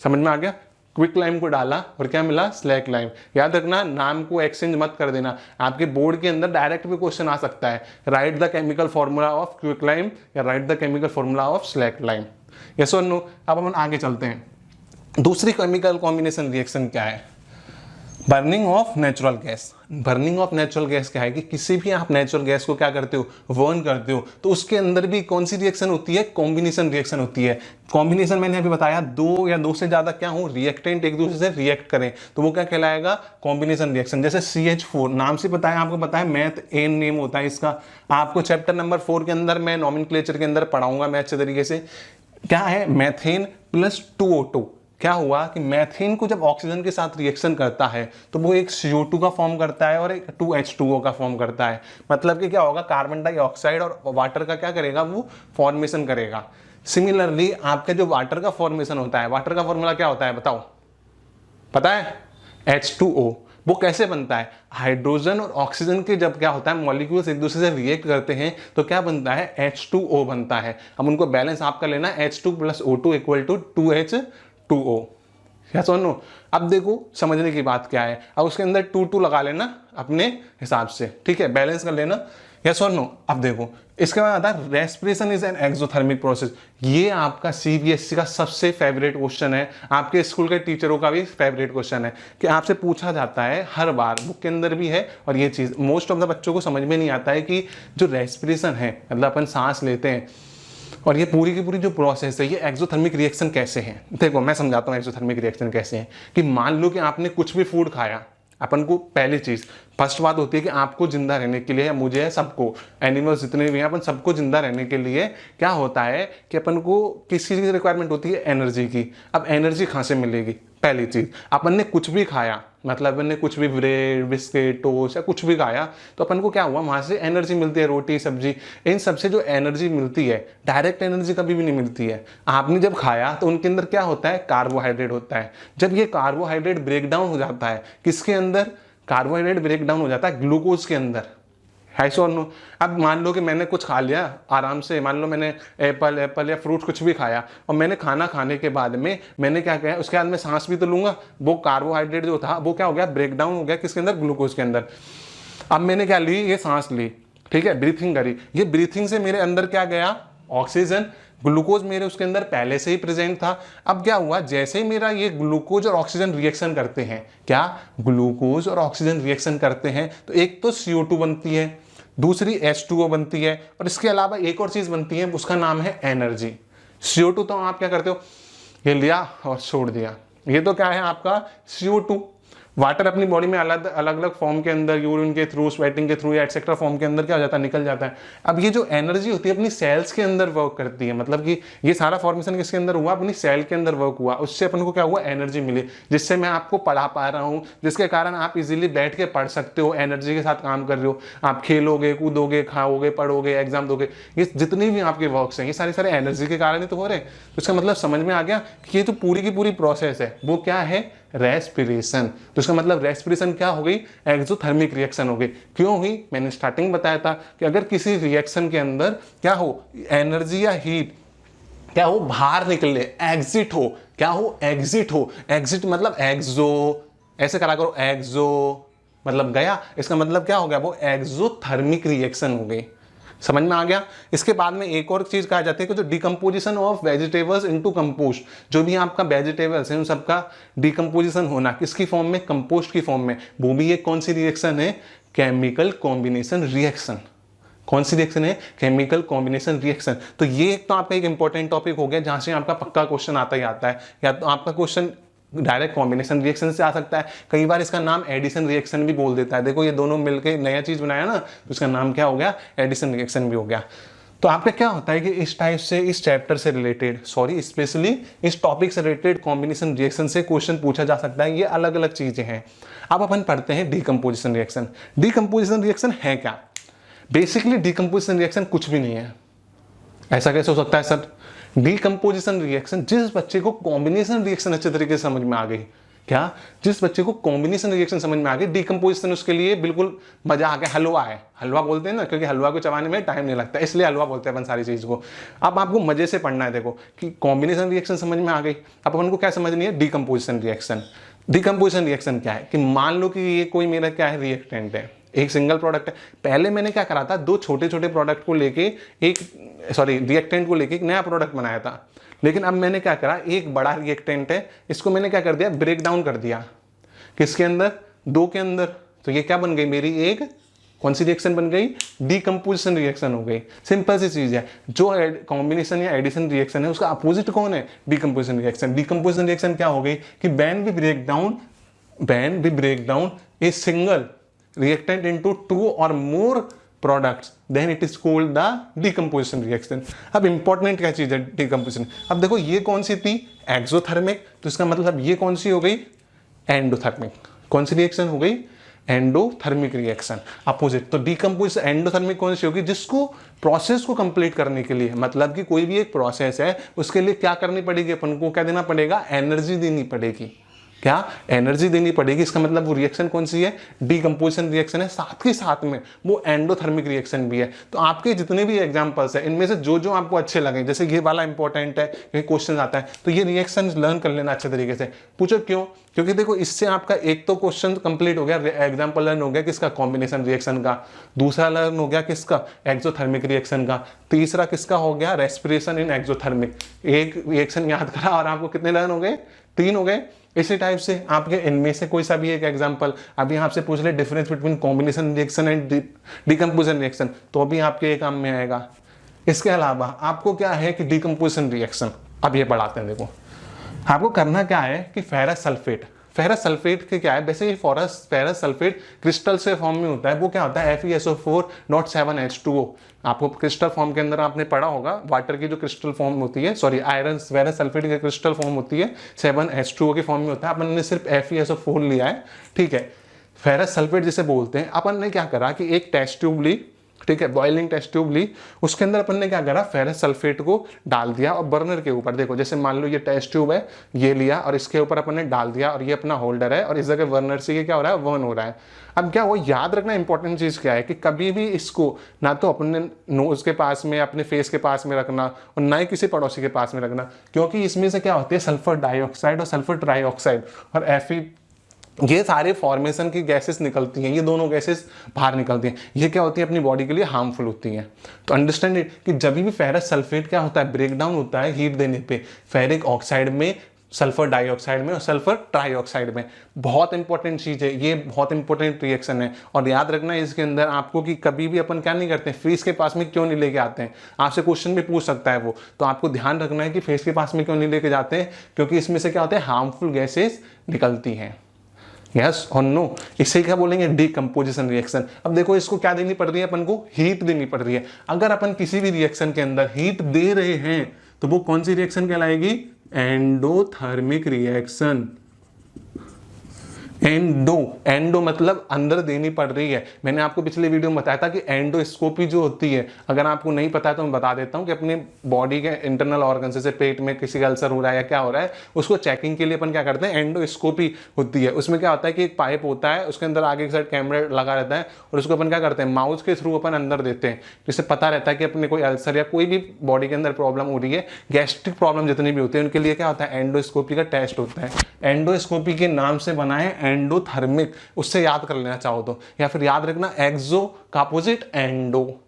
समझ में आ गया? क्विक लाइम को डाला और क्या मिला, स्लैक लाइम। याद रखना, नाम को एक्सचेंज मत कर देना, आपके बोर्ड के अंदर डायरेक्ट भी क्वेश्चन आ सकता है, write the chemical formula of quick lime या write the chemical formula of slack lime. Yes और नो? अब हम आगे चलते हैं। दूसरी केमिकल कॉम्बिनेशन रिएक्शन क्या है, burning of natural gas. Burning of natural gas क्या है कि किसी भी आप नेचुरल गैस को क्या करते हो, बर्न करते हो, तो उसके अंदर भी कौन सी रिएक्शन होती है, कॉम्बिनेशन रिएक्शन होती है। कॉम्बिनेशन मैंने अभी बताया, दो या दो से ज्यादा क्या हो, रिएक्टेंट एक दूसरे से रिएक्ट करें तो वो क्या कहलाएगा, कॉम्बिनेशन रिएक्शन। जैसे CH4 नाम से बताया, आपको पता है मैथ एन नेम होता है इसका, आपको चैप्टर नंबर 4 के अंदर मैं नॉमेनक्लेचर के अंदर पढ़ाऊंगा मैं अच्छे तरीके से। क्या है, मैथेन प्लस 2O2। क्या हुआ कि मैथेन को जब ऑक्सीजन के साथ रिएक्शन करता है तो वो एक CO2 का फॉर्म करता है और एक 2H2O का फॉर्म करता है। मतलब कि क्या होगा, कार्बन डाइऑक्साइड और वाटर का क्या करेगा, वो फॉर्मेशन करेगा। सिमिलरली आपके जो वाटर का फॉर्मेशन होता है, वाटर का फॉर्मूला क्या होता है बताओ, पता है, H2O। वो कैसे बनता है, हाइड्रोजन और ऑक्सीजन के जब क्या होता है मॉलिक्यूल्स एक दूसरे से रिएक्ट करते हैं तो क्या बनता है, H2O बनता है। अब उनको बैलेंस आपका लेना है, H2 + O2 = 2H2O। या सुनो, अब देखो समझने की बात क्या है, अब उसके अंदर 2 लगा लेना अपने हिसाब से, ठीक है, बैलेंस कर लेना। यस और नो? अब देखो इसके बाद आता है respiration is an exothermic process. ये आपका CBSE का सबसे फेवरेट क्वेश्चन है, आपके स्कूल के टीचरों का भी फेवरेट क्वेश्चन है कि आपसे पूछा जाता है हर बार, बुक के अंदर भी है। और ये चीज़ मोस्ट ऑफ द बच्चों को समझ में नहीं आता है कि जो रेस्पिरेशन है, मतलब अपन सांस लेते हैं और ये पूरी की पूरी जो प्रोसेस है, ये एक्सोथर्मिक रिएक्शन कैसे है, देखो मैं समझाता हूँ एक्सोथर्मिक रिएक्शन कैसे है। कि मान लो कि आपने कुछ भी फूड खाया, अपन को पहली चीज फर्स्ट बात होती है कि आपको जिंदा रहने के लिए, मुझे है, सबको, एनिमल्स जितने भी हैं, अपन सबको जिंदा रहने के लिए क्या होता है कि अपन को किस चीज़ की रिक्वायरमेंट होती है, एनर्जी की। अब एनर्जी कहाँ से मिलेगी, पहली चीज अपन ने कुछ भी खाया, मतलब अपन ने कुछ भी ब्रेड बिस्किट टोस्ट या कुछ भी खाया, तो अपन को क्या हुआ, वहां से एनर्जी मिलती है, रोटी सब्जी, इन सबसे जो एनर्जी मिलती है, डायरेक्ट एनर्जी कभी भी नहीं मिलती है। आपने जब खाया तो उनके अंदर क्या होता है, कार्बोहाइड्रेट होता है। जब ये कार्बोहाइड्रेट ब्रेक डाउन हो जाता है, किसके अंदर, कार्बोहाइड्रेट ब्रेक डाउन हो जाता है ग्लूकोज के अंदर, है सो नो। अब मान लो कि मैंने कुछ खा लिया आराम से, मान लो मैंने एप्पल या फ्रूट कुछ भी खाया, और मैंने खाना खाने के बाद में मैंने क्या किया, उसके बाद में सांस भी तो लूंगा, वो कार्बोहाइड्रेट जो था वो क्या हो गया, ब्रेक डाउन हो गया किसके अंदर, ग्लूकोज के अंदर। अब मैंने क्या ली, ये सांस ली, ठीक है, ब्रीथिंग करी, ये ब्रीथिंग से मेरे अंदर क्या गया, ऑक्सीजन, ग्लूकोज मेरे उसके अंदर पहले से ही प्रेजेंट था। अब क्या हुआ, जैसे ही मेरा ये ग्लूकोज और ऑक्सीजन रिएक्शन करते हैं, क्या ग्लूकोज और ऑक्सीजन रिएक्शन करते हैं, तो एक तो CO2 बनती है, दूसरी H2O बनती है, और इसके अलावा एक और चीज बनती है, उसका नाम है एनर्जी। CO2 तो आप क्या करते हो, ये लिया और छोड़ दिया, ये तो क्या है आपका CO2। वाटर अपनी बॉडी में अलग अलग फॉर्म के अंदर, यूरिन के थ्रू, स्वेटिंग के थ्रू या एटसेट्रा फॉर्म के अंदर क्या हो जाता है, निकल जाता है। अब ये जो एनर्जी होती है अपनी सेल्स के अंदर वर्क करती है, मतलब कि ये सारा फॉर्मेशन किसके अंदर हुआ, अपनी सेल के अंदर वर्क हुआ, उससे अपन को क्या हुआ, एनर्जी मिली, जिससे मैं आपको पढ़ा पा रहा हूँ, जिसके कारण आप इजीली बैठ के पढ़ सकते हो, एनर्जी के साथ काम कर रहे हो, आप खेलोगे कूदोगे खाओगे पढ़ोगे एग्जाम दोगे, ये जितनी भी आपके वर्क्स हैं ये सारे एनर्जी के कारण ही तो हो रहे हैं। तो इसका मतलब समझ में आ गया कि ये तो पूरी की पूरी प्रोसेस है, वो क्या है, रेस्पिरेशन। तो इसका मतलब रेस्पिरेशन क्या हो गई, एक्सोथर्मिक रिएक्शन हो गई। क्यों हुई, मैंने स्टार्टिंग बताया था कि अगर किसी रिएक्शन के अंदर क्या हो, एनर्जी या हीट क्या हो, बाहर निकले, एग्जिट हो, क्या हो, एग्जिट हो, एग्जिट मतलब एक्सो, ऐसे करा करो, एक्सो मतलब गया, इसका मतलब क्या हो गया, वो एक्सोथर्मिक रिएक्शन हो गई। समझ में आ गया। इसके बाद में एक और चीज कहा जाती है कि जो decomposition of vegetables into compost, जो भी आपका वेजिटेबल्स है उन सबका डिकम्पोजिशन होना किसकी फॉर्म में, कंपोस्ट की फॉर्म में, वो भी एक कौन सी रिएक्शन है, केमिकल कॉम्बिनेशन रिएक्शन। कौन सी रिएक्शन है, केमिकल कॉम्बिनेशन रिएक्शन। तो ये एक तो आपका एक इंपॉर्टेंट टॉपिक हो गया जहां से आपका पक्का क्वेश्चन आता ही आता है, या तो आपका क्वेश्चन डायरेक्ट कॉम्बिनेशन रिएक्शन से आ सकता है, कई बार इसका नाम एडिशन रिएक्शन भी बोल देता है। देखो ये दोनों मिलकर नया चीज बनाया ना, तो इसका नाम क्या हो गया, एडिशन रिएक्शन भी हो गया। तो आपका क्या होता है कि इस टाइप से, इस चैप्टर से रिलेटेड, सॉरी स्पेशली इस टॉपिक से रिलेटेड कॉम्बिनेशन रिएक्शन से क्वेश्चन पूछा जा सकता है। ये अलग अलग चीजें हैं। अब अपन पढ़ते हैं डीकम्पोजिशन रिएक्शन। डीकम्पोजिशन रिएक्शन है क्या, बेसिकली डीकम्पोजिशन रिएक्शन कुछ भी नहीं है। ऐसा कैसे हो सकता है सर, डीकम्पोजिशन रिएक्शन, जिस बच्चे को कॉम्बिनेशन रिएक्शन अच्छे तरीके से समझ में आ गई, क्या, जिस बच्चे को कॉम्बिनेशन रिएक्शन समझ में आ गई, डीकम्पोजिशन उसके लिए बिल्कुल मजा आ गया। हलवा है, हलवा बोलते हैं ना, क्योंकि हलवा को चबाने में टाइम नहीं लगता, इसलिए हलवा बोलते हैं अपन सारी चीज को। अब आपको मजे से पढ़ना है, देखो कि कॉम्बिनेशन रिएक्शन समझ में आ गई, अब अपन को क्या समझनी है, डीकम्पोजिशन रिएक्शन। डीकम्पोजिशन रिएक्शन क्या है कि मान लो कि ये कोई मेरा क्या है, रिएक्टेंट है, एक सिंगल प्रोडक्ट है। पहले मैंने क्या करा था, दो छोटे छोटे प्रोडक्ट को लेके रिएक्टेंट को लेके एक नया प्रोडक्ट बनाया था। लेकिन अब मैंने क्या करा, एक बड़ा रिएक्टेंट है, इसको मैंने क्या कर दिया, ब्रेक डाउन कर दिया, किसके अंदर, दो के अंदर। तो ये क्या बन गई, मेरी एक कौन सी रिएक्शन बन गई, डीकम्पोजिशन रिएक्शन हो गई। सिंपल सी चीज है, जो कॉम्बिनेशन या एडिशन रिएक्शन है उसका अपोजिट कौन है, डीकम्पोजिशन रिएक्शन। डीकम्पोजिशन रिएक्शन क्या हो गई कि when we break down a single reactant into two or more products, then it is called the decomposition reaction। अब इंपॉर्टेंट क्या चीज है डिकम्पोजिशन। अब देखो ये कौन सी थी, एक्सोथर्मिक, तो इसका मतलब ये कौन सी हो गई, एंडोथर्मिक। कौन सी रिएक्शन हो गई, एंडोथर्मिक रिएक्शन, अपोजिट। तो डिकम्पोजिशन एंडोथर्मिक कौन सी होगी, जिसको प्रोसेस को कंप्लीट करने के लिए, मतलब कि कोई भी एक प्रोसेस है उसके लिए क्या करनी पड़ेगी, अपन को क्या देना पड़ेगा, एनर्जी देनी पड़ेगी। क्या, एनर्जी देनी पड़ेगी। इसका मतलब वो रिएक्शन कौन सी है, डीकम्पोजिशन रिएक्शन है, साथ के साथ में वो एंडोथर्मिक रिएक्शन भी है। तो आपके जितने भी एग्जांपल्स है इनमें से जो जो आपको अच्छे लगे, जैसे ये वाला इंपॉर्टेंट है क्योंकि क्वेश्चन आता है, तो ये रिएक्शन लर्न कर लेना अच्छे तरीके से। पूछो क्यों, क्योंकि देखो इससे आपका एक तो क्वेश्चन कंप्लीट हो गया, एग्जाम्पल लर्न हो गया किसका, कॉम्बिनेशन रिएक्शन का। दूसरा लर्न हो गया किसका, एक्सोथर्मिक रिएक्शन का। तीसरा किसका हो गया, रेस्पिरेशन इन एक्सोथर्मिक। एक रिएक्शन याद करा और आपको कितने लर्न हो गए, 3 हो गए। इसी टाइप से आपके इनमें से कोई सा भी एक एग्जांपल अभी आपसे पूछ ले, difference between combination reaction and decomposition reaction, तो भी आपके काम में आएगा। इसके अलावा आपको क्या है कि डिकम्पोजिशन रिएक्शन, अब ये पढ़ाते हैं। देखो आपको करना क्या है कि फेरस सल्फेट के क्या है, वैसे ये फेरस सल्फेट क्रिस्टल से फॉर्म में होता है। वो क्या होता है FeSO4.7H2O। आपको क्रिस्टल फॉर्म के अंदर आपने पढ़ा होगा, वाटर की जो क्रिस्टल फॉर्म होती है, सॉरी आयरन फेरस सल्फेट की क्रिस्टल फॉर्म होती है 7H2O के फॉर्म में होता है। अपन ने सिर्फ FeSO4 लिया है, ठीक है। फेरस सल्फेट जिसे बोलते हैं, अपन ने क्या करा कि एक टेस्ट ट्यूब ली, ठीक है, बॉइलिंग टेस्ट ट्यूब ली, उसके अंदर अपन ने क्या करा, फेरस सल्फेट को डाल दिया और बर्नर के ऊपर, देखो जैसे मान लो ये टेस्ट ट्यूब है, ये लिया और इसके ऊपर अपन ने डाल दिया और ये अपना होल्डर है और इस जगह बर्नर से ये क्या हो रहा है, बर्न हो रहा है। अब क्या वो याद रखना इंपॉर्टेंट चीज क्या है कि कभी भी इसको ना तो अपने नोज के पास में, अपने फेस के पास में रखना और ना ही किसी पड़ोसी के पास में रखना, क्योंकि इसमें से क्या होती है सल्फर डाइऑक्साइड और सल्फर ट्राइऑक्साइड और ये सारे फॉर्मेशन की गैसेस निकलती हैं, ये दोनों गैसेस बाहर निकलती हैं, ये क्या होती है अपनी बॉडी के लिए हार्मफुल होती हैं। तो अंडरस्टैंड इट कि जब भी फेरस सल्फेट क्या होता है, ब्रेक डाउन होता है हीट देने पे फेरिक ऑक्साइड में, सल्फर डाइऑक्साइड में और सल्फर ट्राइऑक्साइड में। बहुत इंपॉर्टेंट चीज है ये, बहुत इंपॉर्टेंट रिएक्शन है। और याद रखना है इसके अंदर आपको कि कभी भी अपन क्या नहीं करते हैं, फेस के पास में क्यों नहीं लेके आते हैं, आपसे क्वेश्चन भी पूछ सकता है वो, तो आपको ध्यान रखना है कि फेस के पास में क्यों नहीं लेके जाते हैं, क्योंकि इसमें से क्या होता है हार्मफुल गैसेस निकलती हैं। यस और नो, इसे क्या बोलेंगे, डीकम्पोजिशन रिएक्शन। अब देखो इसको क्या देनी पड़ रही है, अपन को हीट देनी पड़ रही है। अगर अपन किसी भी रिएक्शन के अंदर हीट दे रहे हैं तो वो कौन सी रिएक्शन कहलाएगी, एंडोथर्मिक रिएक्शन। एंडो मतलब अंदर देनी पड़ रही है। मैंने आपको पिछले वीडियो में बताया था कि एंडोस्कोपी जो होती है, अगर आपको नहीं पता है तो मैं बता देता हूं कि अपने बॉडी के इंटरनल ऑर्गन जैसे पेट में किसी का अल्सर हो रहा है या क्या हो रहा है, उसको चेकिंग के लिए अपन क्या करते हैं, एंडोस्कोपी होती है। उसमें क्या होता है कि एक पाइप होता है, उसके अंदर आगे की साइड कैमरा लगा रहता है और उसको अपन क्या करते हैं, माउथ के थ्रू अपन अंदर देते हैं, जिससे पता रहता है कि अपने कोई अल्सर या कोई भी बॉडी के अंदर प्रॉब्लम हो रही है, गैस्ट्रिक प्रॉब्लम जितनी भी होती है उनके लिए क्या होता है, एंडोस्कोपी का टेस्ट होता है। एंडोस्कोपी के नाम से बना है एंडोथर्मिक, उससे याद कर लेना चाहो तो, या फिर याद रखना एक्सो का अपोजिट एंडो।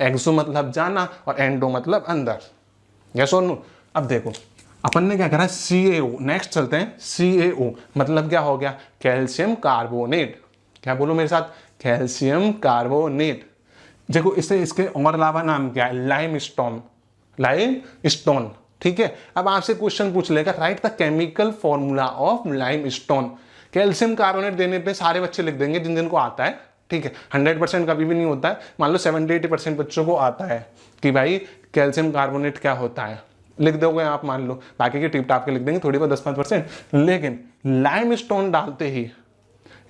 एक्सो मतलब जाना और एंडो मतलब अंदर। यस और नो। अब देखो अपन ने क्या करा, CaO, नेक्स्ट चलते हैं। CaO मतलब क्या हो गया, कैल्शियम कार्बोनेट। क्या बोलो मेरे साथ, कैल्शियम कार्बोनेट। देखो इससे इसके और अलावा नाम क्या है, लाइमस्टोन। लाइमस्टोन, ठीक है। अब आपसे क्वेश्चन पूछ लेगा, right the chemical formula of limestone. Calcium carbonate देने पे सारे बच्चे लिख देंगे जिन जिनको आता है, ठीक है। 100% कभी भी नहीं होता है, मान लो 70-80% बच्चों को आता है कि भाई कैल्शियम कार्बोनेट क्या होता है, लिख दोगे आप, मान लो। बाकी के टिप टाप के लिख देंगे थोड़ी बहुत 10-5%, लेकिन लाइमस्टोन डालते ही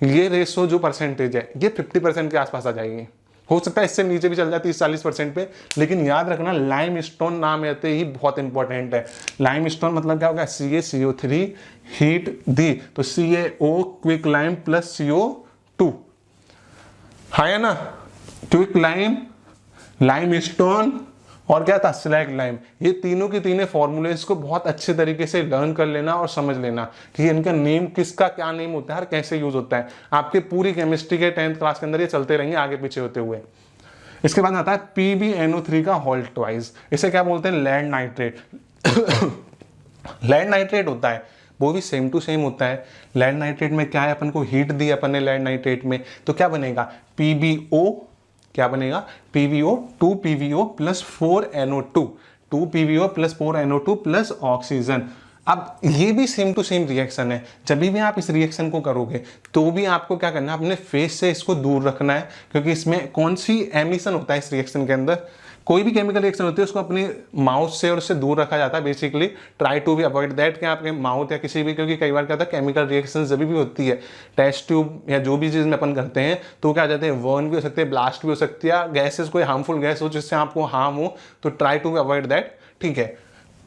ये रेशो जो परसेंटेज है ये 50% के आसपास आ जाएगी। हो सकता है इससे नीचे भी चल जाए 30-40% पे, लेकिन याद रखना लाइमस्टोन नाम आते ही बहुत इंपॉर्टेंट है। लाइमस्टोन मतलब क्या होगा, CaCO3 हीट दी तो CaO quick lime plus CO2, है ना। क्विक लाइम, लाइमस्टोन और क्या था, स्लैग लाइम। ये तीनों के तीनों फॉर्मूलेस को बहुत अच्छे तरीके से लर्न कर लेना और समझ लेना कि इनका नेम, किसका क्या नेम होता है और कैसे यूज होता है। आपके पूरी केमिस्ट्री के 10th क्लास के अंदर ये चलते रहेंगे आगे पीछे होते हुए। इसके बाद आता है PbNO3 का होल्ड ट्वाइस। इसे क्या बोलते हैं, लेड नाइट्रेट। लेड नाइट्रेट होता है वो भी सेम टू सेम होता है। लेड नाइट्रेट में क्या है, अपन को हीट दी अपन ने लेड नाइट्रेट में, तो क्या बनेगा, PbO, क्या बनेगा, PbO 2PbO plus 4NO2, 2PbO plus 4NO2 plus oxygen. अब ये भी सेम टू सेम रिएक्शन है। जब भी आप इस रिएक्शन को करोगे तो भी आपको क्या करना है, अपने फेस से इसको दूर रखना है, क्योंकि इसमें कौन सी एमिशन होता है इस रिएक्शन के अंदर, कोई भी केमिकल रिएक्शन होती है उसको अपने माउथ से और उससे दूर रखा जाता है। Basically try to be avoid that कि आपके माउथ या किसी भी, क्योंकि कई बार क्या होता है केमिकल रिएक्शन जब भी होती है टेस्ट ट्यूब या जो भी चीज़ में अपन करते हैं, तो क्या जाते हैं, वर्न भी हो सकते हैं, ब्लास्ट भी हो सकती है, गैसेस कोई हार्मफुल गैस हो जिससे आपको हार्म हो, तो try to be avoid that, ठीक है।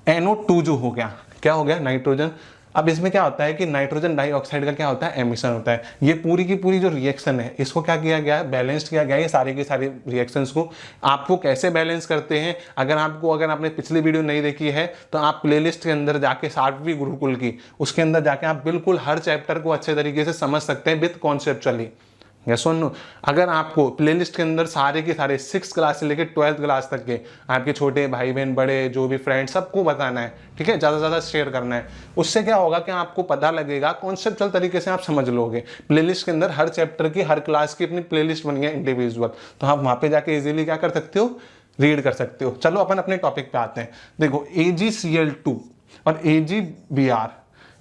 NO2 जो हो गया, क्या हो गया, नाइट्रोजन। अब इसमें क्या होता है कि नाइट्रोजन डाइऑक्साइड का क्या होता है, एमिशन होता है। ये पूरी की पूरी जो रिएक्शन है इसको क्या किया गया है, बैलेंस्ड किया गया है। ये सारे के सारे रिएक्शंस को आपको कैसे बैलेंस करते हैं, अगर आपने पिछली वीडियो नहीं देखी है तो आप प्लेलिस्ट के अंदर जाके 60वीं गुरुकुल की, उसके अंदर जाके आप बिल्कुल हर चैप्टर को अच्छे तरीके से समझ सकते हैं विद कॉन्सेप्चुअली। यस और नो। अगर आपको प्लेलिस्ट के अंदर सारे के सारे 6th क्लास से लेकर 12th क्लास तक के आपके छोटे भाई बहन, बड़े जो भी फ्रेंड, सबको बताना है, ठीक है, ज़्यादा से ज़्यादा शेयर करना है। उससे क्या होगा कि आपको पता लगेगा, कॉन्सेप्चुअल तरीके से आप समझ लोगे। प्लेलिस्ट के अंदर हर चैप्टर की, हर क्लास की अपनी प्लेलिस्ट बनी है इंडिविजुअल, तो आप वहाँ पे जाके इजीली क्या कर सकते हो, रीड कर सकते हो। चलो अपन अपने टॉपिक पे आते हैं। देखो AgCl2 और AgBr,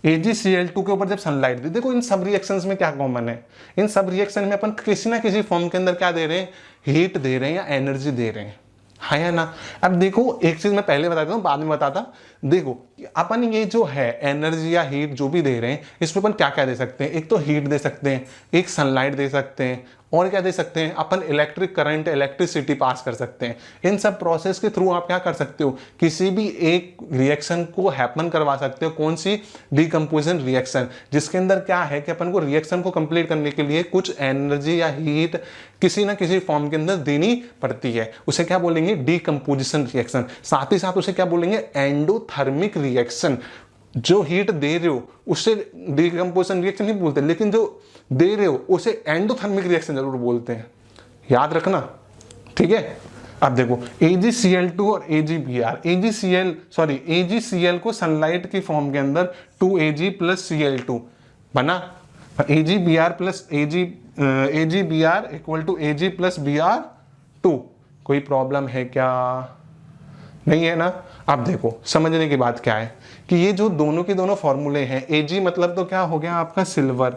AgCl2 के ऊपर जब सनलाइट दी, देखो इन सब रिएक्शंस में क्या कॉमन है, इन सब रिएक्शन में अपन किसी ना किसी फॉर्म के अंदर क्या दे रहे हैं, हीट दे रहे हैं या एनर्जी दे रहे हैं, है या ना। अब देखो एक चीज मैं पहले बता देता हूँ, बाद में बताता। देखो अपन ये जो है एनर्जी या हीट जो भी दे रहे हैं, इसमें अपन क्या क्या दे सकते हैं, एक तो हीट दे सकते हैं, एक सनलाइट दे सकते हैं, और क्या दे सकते हैं अपन, इलेक्ट्रिक करंट, इलेक्ट्रिसिटी पास कर सकते हैं। इन सब प्रोसेस के थ्रू आप क्या कर सकते हो, किसी भी एक रिएक्शन को हैपन करवा सकते हो। कौन सी, डिकम्पोजिशन रिएक्शन, जिसके अंदर क्या है कि अपन को रिएक्शन को कंप्लीट करने के लिए कुछ एनर्जी या हीट किसी ना किसी फॉर्म के अंदर देनी पड़ती है। उसे क्या बोलेंगे, डिकम्पोजिशन रिएक्शन। साथ ही साथ उसे क्या बोलेंगे, एंडोथर्मिक रिएक्शन। जो हीट दे रहे हो उसे डिकम्पोजिशन रिएक्शन नहीं बोलते, लेकिन जो दे रहे हो उसे एंडोथर्मिक रिएक्शन जरूर बोलते हैं, याद रखना, ठीक है। अब देखो AgCl2 और AgBr, AgCl को सनलाइट की फॉर्म के अंदर 2Ag + Cl2 बना, AgBr equal to Ag + Br2। कोई प्रॉब्लम है क्या, नहीं है ना। अब देखो समझने की बात क्या है कि ये जो दोनों के दोनों फॉर्मूले हैं, Ag मतलब तो क्या हो गया आपका, सिल्वर।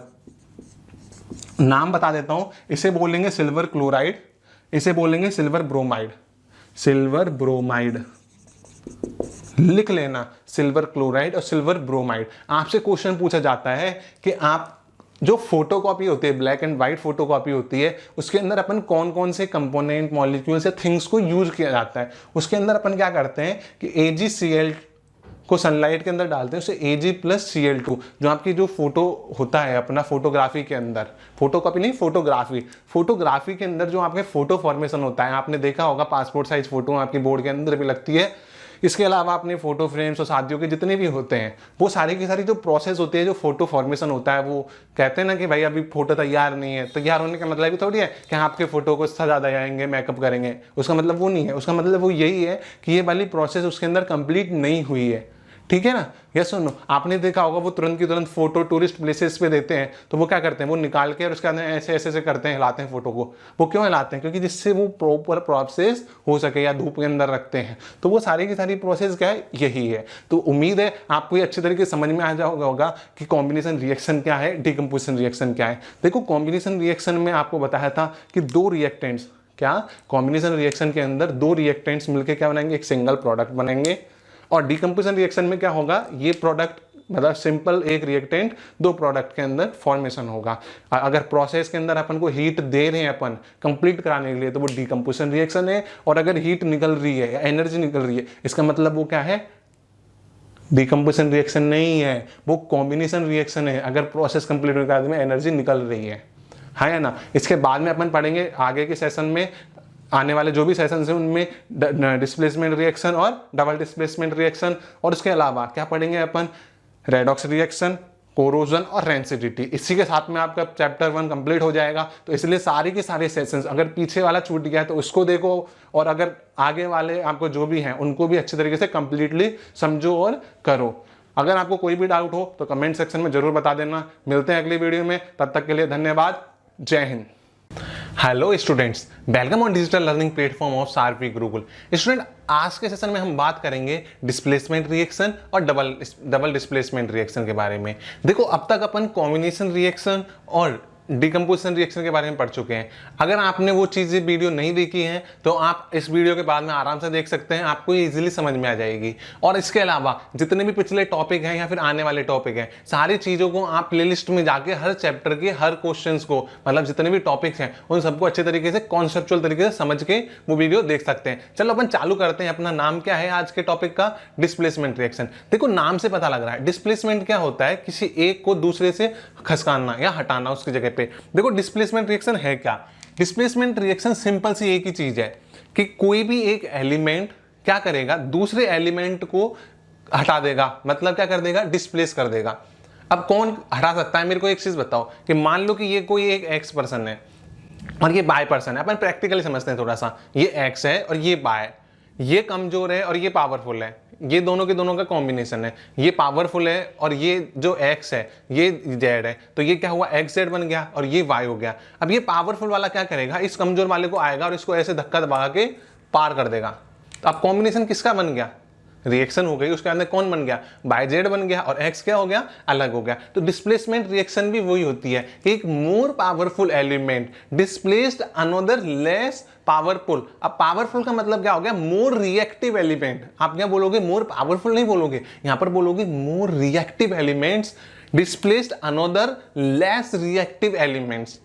नाम बता देता हूं, इसे बोलेंगे सिल्वर क्लोराइड, इसे बोलेंगे सिल्वर ब्रोमाइड। सिल्वर ब्रोमाइड लिख लेना, सिल्वर क्लोराइड और सिल्वर ब्रोमाइड। आपसे क्वेश्चन पूछा जाता है कि आप जो फोटोकॉपी होती है, ब्लैक एंड व्हाइट फोटोकॉपी होती है, उसके अंदर अपन कौन कौन से कंपोनेंट, मॉलिक्यूल्स या थिंग्स को यूज किया जाता है। उसके अंदर अपन क्या करते हैं कि AgCl को सनलाइट के अंदर डालते हैं, उसे Ag + Cl2, जो आपकी जो फोटो होता है अपना फोटोग्राफी के अंदर, फोटोकॉपी नहीं फोटोग्राफी, फोटोग्राफी के अंदर जो आपके फोटो फॉर्मेशन होता है, आपने देखा होगा पासपोर्ट साइज फोटो आपकी बोर्ड के अंदर भी लगती है। इसके अलावा अपने फोटो फ्रेम्स और शादियों के जितने भी होते हैं, वो सारी की सारी जो प्रोसेस होती है, जो फोटो फॉर्मेशन होता है, वो कहते हैं ना कि भाई अभी फोटो तैयार नहीं है। तैयार होने का मतलब भी थोड़ी है कि आपके फोटो को सजा दयाएंगे, मेकअप करेंगे, उसका मतलब वो नहीं है। उसका मतलब वो यही है कि ये वाली प्रोसेस उसके अंदर कंप्लीट नहीं हुई है, ठीक है ना। ये सुनो, आपने देखा होगा वो तुरंत की तुरंत फोटो टूरिस्ट प्लेसेस पे देते हैं, तो वो क्या करते हैं, वो निकाल के और उसके अंदर ऐसे ऐसे ऐसे करते हैं, हिलाते हैं फोटो को। वो क्यों हिलाते हैं, क्योंकि जिससे वो प्रॉपर प्रोसेस हो सके, या धूप के अंदर रखते हैं। तो वो सारी की सारी प्रोसेस क्या है, यही है। तो उम्मीद है आपको ये अच्छी तरीके से समझ में आ जाओगा होगा कि कॉम्बिनेशन रिएक्शन क्या है, डिकम्पोजिशन रिएक्शन क्या है। देखो कॉम्बिनेशन रिएक्शन में आपको बताया था कि दो रिएक्टेंट्स, क्या कॉम्बिनेशन रिएक्शन के अंदर दो रिएक्टेंट्स मिलकर क्या बनाएंगे, एक सिंगल प्रोडक्ट बनेंगे। और डिकम्पोजिशन रिएक्शन में क्या होगा, ये प्रोडक्ट मतलब सिंपल एक रिएक्टेंट दो प्रोडक्ट के अंदर फॉर्मेशन होगा। अगर प्रोसेस के अंदर अपन को हीट दे रहे हैं अपन कंप्लीट कराने के लिए, तो वो डिकम्पोजिशन रिएक्शन है। और अगर हीट निकल रही है या एनर्जी निकल रही है, इसका मतलब वो क्या है, डिकम्पोजिशन रिएक्शन नहीं है, वो कॉम्बिनेशन रिएक्शन है। अगर प्रोसेस कंप्लीट होने के बाद में एनर्जी निकल रही है ना। इसके बाद में अपन पढ़ेंगे आगे के सेशन में, आने वाले जो भी सेशन है उनमें डिस्प्लेसमेंट रिएक्शन और डबल डिस्प्लेसमेंट रिएक्शन। और उसके अलावा क्या पढ़ेंगे अपन, रेडॉक्स रिएक्शन, कोरोजन और रेंसिडिटी। इसी के साथ में आपका चैप्टर 1 कंप्लीट हो जाएगा। तो इसलिए सारे के सारे सेशंस, अगर पीछे वाला छूट गया है तो उसको देखो, और अगर आगे वाले आपको जो भी हैं उनको भी अच्छी तरीके से कंप्लीटली समझो और करो। अगर आपको कोई भी डाउट हो तो कमेंट सेक्शन में जरूर बता देना। मिलते हैं अगली वीडियो में, तब तक के लिए धन्यवाद, जय हिंद। Hello students, welcome on digital learning platform of Sarpi Gurukul. Student, आज के सेशन में हम बात करेंगे डिस्प्लेसमेंट रिएक्शन और डबल डिस्प्लेसमेंट रिएक्शन के बारे में। देखो अब तक अपन कॉम्बिनेशन रिएक्शन और डिकम्पोजिशन रिएक्शन के बारे में पढ़ चुके हैं। अगर आपने वो चीज़ें वीडियो नहीं देखी हैं तो आप इस वीडियो के बाद में आराम से देख सकते हैं, आपको ये इजीली समझ में आ जाएगी। और इसके अलावा जितने भी पिछले टॉपिक हैं या फिर आने वाले टॉपिक हैं, सारी चीज़ों को आप प्लेलिस्ट में जाके हर चैप्टर के हर क्वेश्चंस को, मतलब जितने भी टॉपिक्स हैं उन सबको अच्छे तरीके से कॉन्सेप्चुअल तरीके से समझ के वो वीडियो देख सकते हैं। चलो अपन चालू करते हैं। अपना नाम क्या है आज के टॉपिक का, डिस्प्लेसमेंट रिएक्शन। देखो नाम से पता लग रहा है डिस्प्लेसमेंट क्या होता है, किसी एक को दूसरे से खसकाना या हटाना उसकी जगह पे। देखो डिस्प्लेसमेंट रिएक्शन है क्या, डिस्प्लेसमेंट रिएक्शन सिंपल सी एक ही चीज है कि कोई भी एक एलिमेंट क्या करेगा, दूसरे एलिमेंट को हटा देगा, मतलब क्या कर देगा, डिस्प्लेस कर देगा। अब कौन हटा सकता है, मेरे को एक चीज बताओ कि मान लो कि ये कोई एक एक्स पर्सन है और ये बाय पर्सन है। अपन प्रैक्टिकली समझते हैं थोड़ा सा, ये एक्स है और ये बाय, ये कमजोर है और ये पावरफुल है, ये दोनों के दोनों का कॉम्बिनेशन है। ये पावरफुल है और ये जो एक्स है ये जेड है, तो ये क्या हुआ, एक्स जेड बन गया और ये वाई हो गया। अब ये पावरफुल वाला क्या करेगा, इस कमजोर वाले को आएगा और इसको ऐसे धक्का दबा के पार कर देगा। तो अब कॉम्बिनेशन किसका बन गया, रिएक्शन हो गई, उसके अंदर कौन बन गया, बाय जेड बन गया, और एक्स क्या हो गया, अलग हो गया। तो डिस्प्लेसमेंट रिएक्शन भी वही होती है कि एक more powerful element displaced another less powerful. अब पावरफुल का मतलब क्या हो गया, मोर रिएक्टिव एलिमेंट। आप क्या बोलोगे, मोर पावरफुल नहीं बोलोगे, यहां पर बोलोगे more reactive elements displaced another less reactive elements.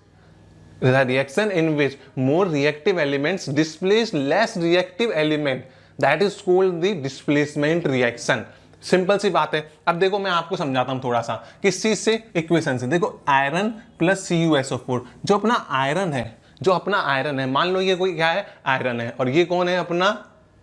The reaction in which more reactive elements displace less reactive element, that is called the displacement reaction। Simple सी बात है। अब देखो मैं आपको समझाता हूं थोड़ा सा, किस चीज से, इक्वेशन से। देखो आयरन प्लस CuSO4, जो अपना आयरन है, मान लो ये कोई क्या है, आयरन है, और ये कौन है अपना,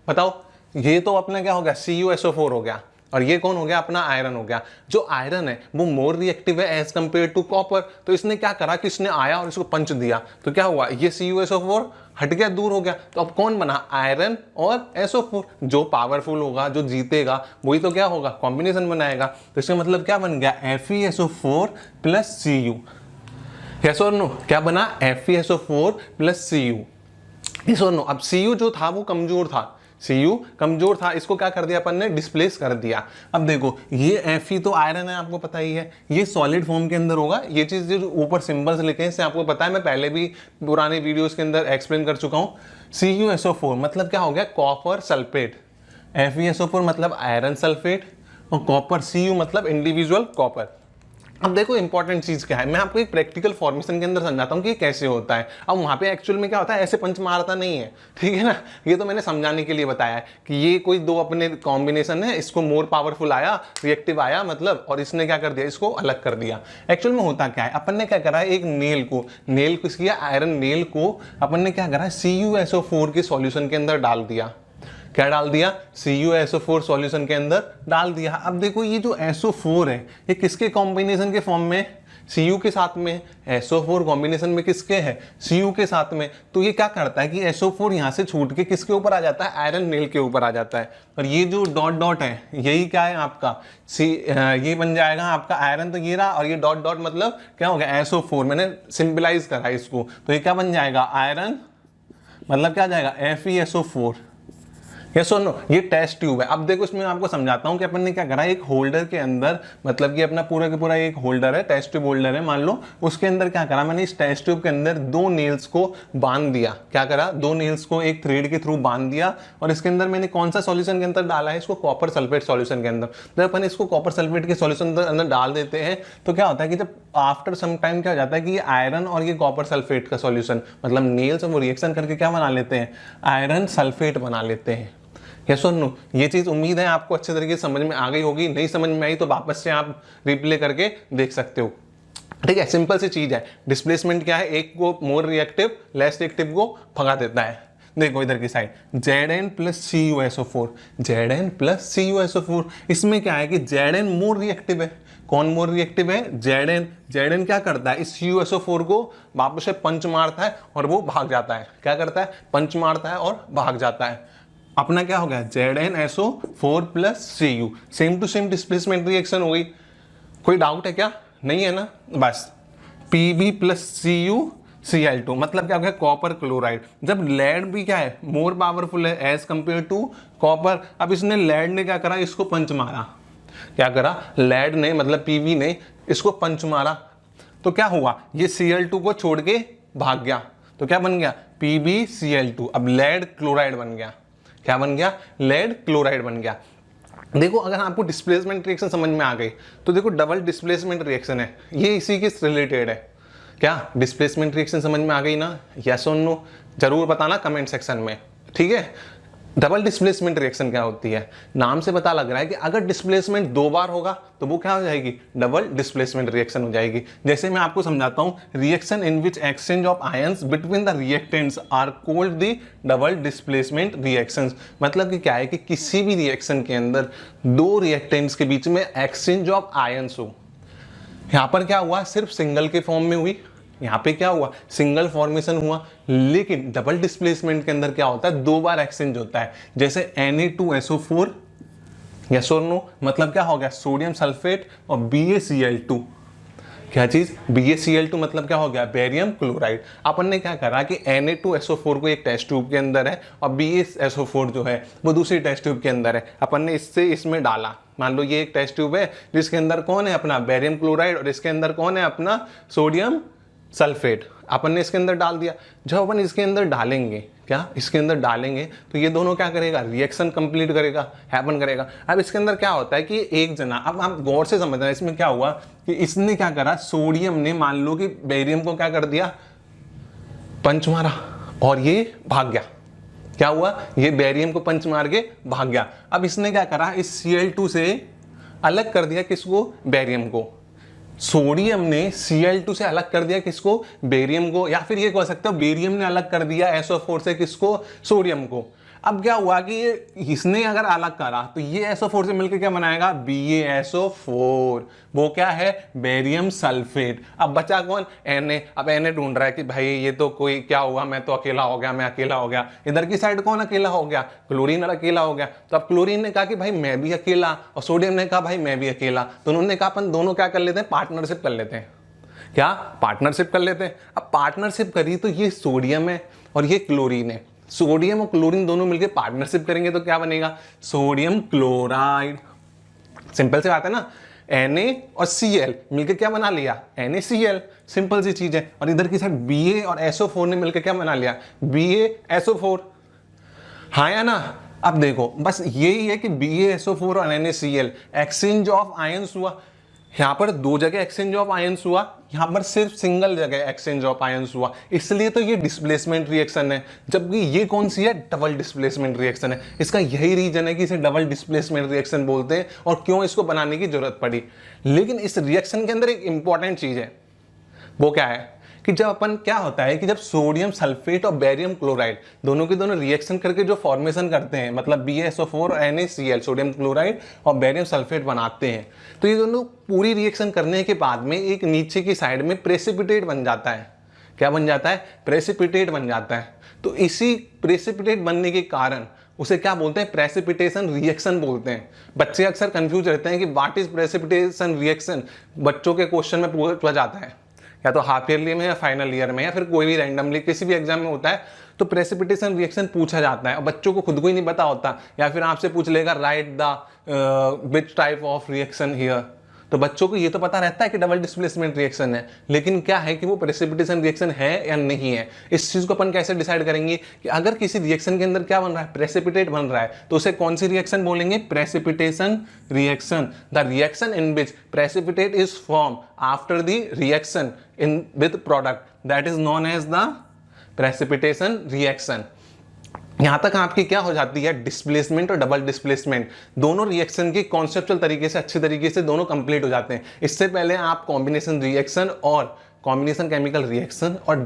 बताओ, ये तो अपना क्या हो गया, CuSO4 हो गया, और ये कौन हो गया, अपना आयरन हो गया। जो आयरन है वो मोर रिएक्टिव है एज कंपेयर टू कॉपर। तो इसने क्या करा कि इसने आया और इसको पंच दिया, तो क्या हुआ, ये CuSO4 हट गया, दूर हो गया। तो अब कौन बना, आयरन और SO4। जो पावरफुल होगा, जो जीतेगा, वही तो क्या होगा, कॉम्बिनेशन बनाएगा। तो इसका मतलब क्या बन गया, FeSO4 प्लस Cu। यस और नो, क्या बना, FeSO4 प्लस Cu। यस और नो। अब Cu जो था वो कमजोर था, इसको क्या कर दिया अपन ने, डिस्प्लेस कर दिया। अब देखो ये Fe तो आयरन है, आपको पता ही है, ये सॉलिड फॉर्म के अंदर होगा। ये चीज जो ऊपर सिंबल्स लिखे हैं इससे आपको पता है, मैं पहले भी पुराने वीडियोस के अंदर एक्सप्लेन कर चुका हूँ। CuSO4 मतलब क्या हो गया, कॉपर सल्फेट। FeSO4 मतलब आयरन सल्फेट, और कॉपर Cu मतलब इंडिविजुअल कॉपर। अब देखो इंपॉर्टेंट चीज क्या है, मैं आपको एक प्रैक्टिकल फॉर्मेशन के अंदर समझाता हूँ कि कैसे होता है। अब वहां पे एक्चुअल में क्या होता है, ऐसे पंच मारता नहीं है, ठीक है ना। ये तो मैंने समझाने के लिए बताया है कि ये कोई दो अपने कॉम्बिनेशन है, इसको मोर पावरफुल आया, रिएक्टिव आया मतलब, और इसने क्या कर दिया, इसको अलग कर दिया। एक्चुअल में होता क्या है, अपन ने क्या करा है, एक नेल को किया, आयरन नेल को अपन ने क्या करा है, CuSO4 के सॉल्यूशन के अंदर डाल दिया। क्या डाल दिया, CuSO4 सॉल्यूशन के अंदर डाल दिया। अब देखो ये जो SO4 है ये किसके कॉम्बिनेशन के फॉर्म में, Cu के साथ में। SO4 कॉम्बिनेशन में किसके है, Cu के साथ में। तो ये क्या करता है कि SO4 यहां से छूट के किसके ऊपर आ जाता है, आयरन नेल के ऊपर आ जाता है। और ये जो डॉट डॉट है यही क्या है आपका, ये बन जाएगा आपका आयरन, तो ये रहा, और ये डॉट डॉट मतलब क्या हो गया, SO4। मैंने सिंपलाइज करा इसको, तो ये क्या बन जाएगा, आयरन मतलब क्या जाएगा, FeSO4। यस और नो। ये टेस्ट ट्यूब है। अब देखो इसमें आपको समझाता हूं कि अपन ने क्या करा, एक होल्डर के अंदर, मतलब कि अपना पूरा का पूरा एक होल्डर है, टेस्ट ट्यूब होल्डर है मान लो, उसके अंदर क्या करा मैंने, इस टेस्ट ट्यूब के अंदर दो नेल्स को बांध दिया। क्या करा, दो नेल्स को एक थ्रेड के थ्रू बांध दिया, और इसके अंदर मैंने कौन सा सॉल्यूशन के अंदर डाला है, इसको कॉपर सल्फेट सॉल्यूशन के अंदर। जब अपन इसको कॉपर सल्फेट के सॉल्यूशन के अंदर डाल देते हैं तो क्या होता है कि जब आफ्टर सम टाइम क्या हो जाता है कि ये आयरन और ये कॉपर सल्फेट का सॉल्यूशन, मतलब नेल्स वो रिएक्शन करके क्या बना लेते हैं, आयरन सल्फेट बना लेते हैं। यस और नो। ये चीज उम्मीद है आपको अच्छे तरीके से समझ में आ गई होगी। नहीं समझ में आई तो वापस से आप रिप्ले करके देख सकते हो, ठीक है। सिंपल सी चीज है। डिस्प्लेसमेंट क्या है, एक को मोर रिएक्टिव लेस रिएक्टिव को भगा देता है। देखो इधर की side Zn plus CuSO4, Zn plus CuSO4। इसमें क्या है कि Zn मोर रिएक्टिव है। कौन मोर रिएक्टिव है, Zn क्या करता है, इस CuSO4 को वापस से पंच मारता है और वो भाग जाता है। क्या करता है, पंच मारता है और भाग जाता है। अपना क्या हो गया, ZnSO4 plus Cu। Same to same displacement reaction हो गई। कोई डाउट है क्या, नहीं है ना। बस Pb प्लस CuCl2 मतलब क्या हो गया, कॉपर क्लोराइड। जब लेड भी क्या है, मोर पावरफुल है एज कंपेयर टू कॉपर। अब इसने लेड ने क्या करा, इसको पंच मारा। क्या करा, लेड ने मतलब Pb ने इसको पंच मारा, तो क्या हुआ, ये Cl2 को छोड़ के भाग गया। तो क्या बन गया, PbCl2। अब लेड क्लोराइड बन गया। क्या बन गया, लेड क्लोराइड बन गया। देखो अगर आपको डिस्प्लेसमेंट रिएक्शन समझ में आ गई तो देखो डबल डिस्प्लेसमेंट रिएक्शन है, ये इसी के रिलेटेड है। क्या डिस्प्लेसमेंट रिएक्शन समझ में आ गई ना, यस और नो जरूर बताना कमेंट सेक्शन में, ठीक है। डबल डिस्प्लेसमेंट रिएक्शन क्या होती है, नाम से पता लग रहा है कि अगर डिस्प्लेसमेंट दो बार होगा तो वो क्या हो जाएगी, डबल डिस्प्लेसमेंट रिएक्शन हो जाएगी। जैसे मैं आपको समझाता हूं, reaction in which exchange of ions between the reactants are called the double displacement reactions. मतलब कि क्या है कि किसी भी रिएक्शन के अंदर दो रिएक्टेंट्स के बीच में एक्सचेंज ऑफ आयंस हो। यहां पर क्या हुआ, सिर्फ सिंगल के फॉर्म में हुई, यहाँ पे क्या हुआ, सिंगल फॉर्मेशन हुआ। लेकिन डबल डिस्प्लेसमेंट के अंदर क्या होता है, दो बार एक्सचेंज होता है। जैसे Na2SO4, यस और नो, मतलब क्या हो गया, सोडियम सल्फेट और BaCl2। क्या चीज, BaCl2 मतलब क्या हो गया, बेरियम क्लोराइड। अपन ने क्या करा कि Na2SO4 को एक टेस्ट ट्यूब के अंदर है और BaSO4 जो है वो दूसरी टेस्ट ट्यूब के अंदर है। अपन ने इससे इसमें डाला, मान लो ये एक टेस्ट ट्यूब है जिसके अंदर कौन है अपना बेरियम क्लोराइड और इसके अंदर कौन है अपना सोडियम सल्फेट। अपन ने इसके अंदर डाल दिया। जब अपन इसके अंदर डालेंगे, क्या इसके अंदर डालेंगे तो ये दोनों क्या करेगा, रिएक्शन कंप्लीट करेगा, हैपन करेगा। अब इसके अंदर क्या होता है कि एक जना, अब आप गौर से समझना इसमें क्या हुआ कि इसने क्या करा, सोडियम ने मान लो कि बेरियम को क्या कर दिया, पंच मारा और ये भाग गया। क्या हुआ, ये बेरियम को पंच मार के भाग गया। अब इसने क्या करा, इस Cl2 से अलग कर दिया किसको, बेरियम को। सोडियम ने Cl2 से अलग कर दिया किसको, बेरियम को, या फिर ये कह सकते हो बेरियम ने अलग कर दिया SO4 से किसको, सोडियम को। अब क्या हुआ कि ये इसने अगर अलग करा तो ये SO4 से मिलकर क्या बनाएगा, BaSO4, वो क्या है, बेरियम सल्फेट। अब बचा कौन, Na। अब Na ढूंढ रहा है कि भाई ये तो कोई क्या हुआ, मैं तो अकेला हो गया, मैं अकेला हो गया। इधर की साइड कौन अकेला हो गया, क्लोरीन अकेला हो गया। तो अब क्लोरीन ने कहा कि भाई मैं भी अकेला, और सोडियम ने कहा भाई मैं भी अकेला। तो उन्होंने कहा अपन दोनों क्या कर लेते हैं, पार्टनरशिप कर लेते हैं। क्या, पार्टनरशिप कर लेते हैं। अब पार्टनरशिप करी तो ये सोडियम है और ये क्लोरीन है। सोडियम और क्लोरीन दोनों मिलकर पार्टनरशिप करेंगे तो क्या बनेगा, सोडियम क्लोराइड। सिंपल सी बात है ना, Na और Cl मिलकर क्या बना लिया, NaCl। सिंपल सी चीज है। और इधर की साइड Ba और SO4 ने मिलकर क्या बना लिया, BaSO4। हाँ या ना। अब देखो बस यही है कि BaSO4 और NaCl एक्सचेंज ऑफ आयंस हुआ। यहाँ पर दो जगह एक्सचेंज ऑफ आयंस हुआ, यहाँ पर सिर्फ सिंगल जगह एक्सचेंज ऑफ आयंस हुआ, इसलिए तो ये डिस्प्लेसमेंट रिएक्शन है। जबकि ये कौन सी है, डबल डिस्प्लेसमेंट रिएक्शन है। इसका यही रीजन है कि इसे डबल डिस्प्लेसमेंट रिएक्शन बोलते हैं और क्यों इसको बनाने की जरूरत पड़ी। लेकिन इस रिएक्शन के अंदर एक इंपॉर्टेंट चीज है, वो क्या है कि जब अपन, क्या होता है कि जब सोडियम सल्फेट और बेरियम क्लोराइड दोनों के दोनों रिएक्शन करके जो फॉर्मेशन करते हैं, मतलब BaSO4 और NaCl, सोडियम क्लोराइड और बेरियम सल्फेट बनाते हैं, तो ये दोनों पूरी रिएक्शन करने के बाद में एक नीचे की साइड में प्रेसिपिटेट बन जाता है। क्या बन जाता है, प्रेसिपिटेट बन जाता है। तो इसी प्रेसिपिटेट बनने के कारण उसे क्या बोलते हैं, प्रेसिपिटेशन रिएक्शन बोलते हैं। बच्चे अक्सर कंफ्यूज रहते हैं कि व्हाट इज प्रेसिपिटेशन रिएक्शन। बच्चों के क्वेश्चन में पूछा जाता है, या तो हाफ ईयरली में या फाइनल ईयर में या फिर कोई भी रैंडमली किसी भी एग्जाम में होता है, तो प्रेसिपिटेशन रिएक्शन पूछा जाता है और बच्चों को खुद को ही नहीं पता होता, या फिर आपसे पूछ लेगा right the which type of reaction here. तो बच्चों को ये तो पता रहता है कि डबल डिस्प्लेसमेंट रिएक्शन है, लेकिन क्या है कि वो प्रेसिपिटेशन रिएक्शन है या नहीं है। इस चीज को अपन कैसे डिसाइड करेंगे कि अगर किसी रिएक्शन के अंदर क्या बन रहा है, प्रेसिपिटेट बन रहा है, तो उसे कौन सी रिएक्शन बोलेंगे, precipitation reaction. The reaction in which precipitate is form after the reaction in with product, that is known as the precipitation reaction. यहां तक आपकी क्या हो जाती है, डिस्प्लेसमेंट और डबल डिस्प्लेसमेंट दोनों रिएक्शन की कॉन्सेप्चुअल तरीके से, अच्छे तरीके से दोनों कंप्लीट हो जाते हैं। इससे पहले आप कॉम्बिनेशन रिएक्शन और कॉम्बिनेशन केमिकल रिएक्शन और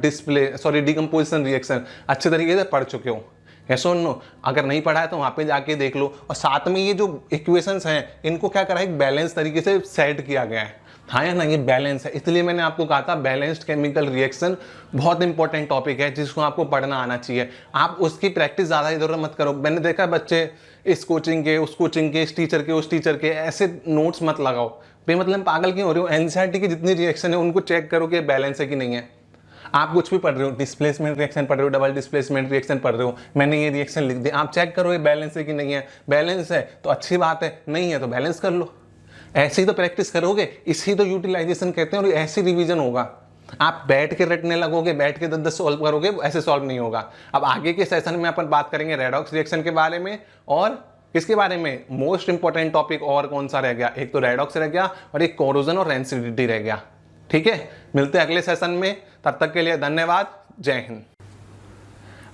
डिकम्पोजिशन रिएक्शन अच्छे तरीके से पढ़ चुके हो। यस और नो? अगर नहीं पढ़ा है तो वहां पे जाके देख लो। और साथ में ये जो इक्वेशंस हैं इनको क्या करा है, एक बैलेंस तरीके से सेट किया गया है। हाँ या ना, ये बैलेंस है, इसलिए मैंने आपको कहा था बैलेंस्ड केमिकल रिएक्शन बहुत इंपॉर्टेंट टॉपिक है जिसको आपको पढ़ना आना चाहिए। आप उसकी प्रैक्टिस ज़्यादा इधर मत करो। मैंने देखा बच्चे इस कोचिंग के, उस कोचिंग के, इस टीचर के, उस टीचर के, ऐसे नोट्स मत लगाओ। बेमतलब पागल क्यों हो रहे हो? एनसीईआरटी की जितनी रिएक्शन है उनको चेक करो कि बैलेंस है कि नहीं है। आप कुछ भी पढ़ रहे हो, डिस्प्लेसमेंट रिएक्शन पढ़ रहे हो, डबल डिस्प्लेसमेंट रिएक्शन पढ़ रहे हो, मैंने ये रिएक्शन लिख दिया, आप चेक करो ये बैलेंस है कि नहीं है। बैलेंस है तो अच्छी बात है, नहीं है तो बैलेंस कर लो। ऐसे ही तो प्रैक्टिस करोगे, इसी तो यूटिलाइजेशन कहते हैं और ऐसे रिवीजन होगा। आप बैठ के रटने लगोगे, बैठ के 10-10 सॉल्व करोगे, ऐसे सॉल्व नहीं होगा। अब आगे के सेशन में अपन बात करेंगे रेडॉक्स रिएक्शन के बारे में और किसके बारे में, मोस्ट इंपॉर्टेंट टॉपिक और कौन सा रह गया, एक तो रेडॉक्स रह गया और एक कोरोजन और रेंसिडिटी रह गया। ठीक है, मिलते हैं अगले सेशन में, तब तक के लिए धन्यवाद, जय हिंद।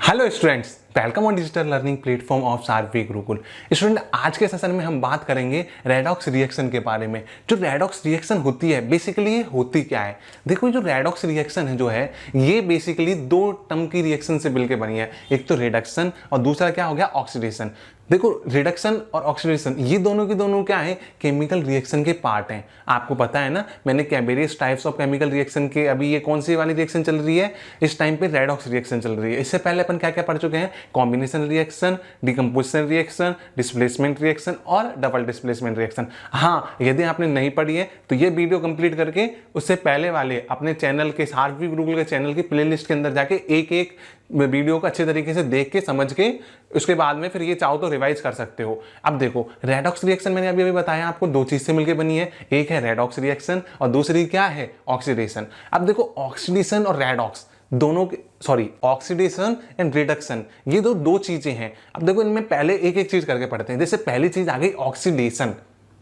Hello students, welcome on digital learning platform of Sarfi Gurukul. Student, आज के सेशन में हम बात करेंगे रेडॉक्स रिएक्शन के बारे में। जो रेडॉक्स रिएक्शन होती है बेसिकली ये होती क्या है। देखो, जो रेडॉक्स रिएक्शन है जो है ये बेसिकली दो टर्म की रिएक्शन से मिलकर बनी है। एक तो रिडक्शन और दूसरा क्या हो गया, ऑक्सीडेशन। देखो रिडक्शन और ऑक्सीडेशन ये दोनों के दोनों क्या है, केमिकल रिएक्शन के पार्ट हैं। आपको पता है ना, मैंने various types of chemical reaction के, अभी ये कौन सी वाली रिएक्शन चल रही है, इस टाइम पे रेडॉक्स रिएक्शन चल रही है। इससे पहले अपन क्या क्या पढ़ चुके हैं, combination reaction, decomposition reaction, displacement reaction और डबल डिस्प्लेसमेंट रिएक्शन। हाँ, यदि आपने नहीं पढ़ी है तो ये वीडियो कंप्लीट करके उससे पहले वाले अपने चैनल के, सारफी गुरुकुल के चैनल की प्लेलिस्ट के अंदर जाके एक एक वीडियो को अच्छे तरीके से देख के समझ के उसके बाद में फिर ये चाहो तो रिवाइज कर सकते हो। अब देखो रेडॉक्स रिएक्शन मैंने अभी बताया आपको, दो चीज से मिलकर बनी है, एक है रेडॉक्स रिएक्शन और दूसरी क्या है, ऑक्सीडेशन। अब देखो ऑक्सीडेशन और रेडॉक्स दोनों के, सॉरी ऑक्सीडेशन एंड रिडक्शन, ये दो चीजें हैं। अब देखो इनमें पहले एक एक चीज करके पढ़ते हैं। जैसे पहली चीज आ गई ऑक्सीडेशन,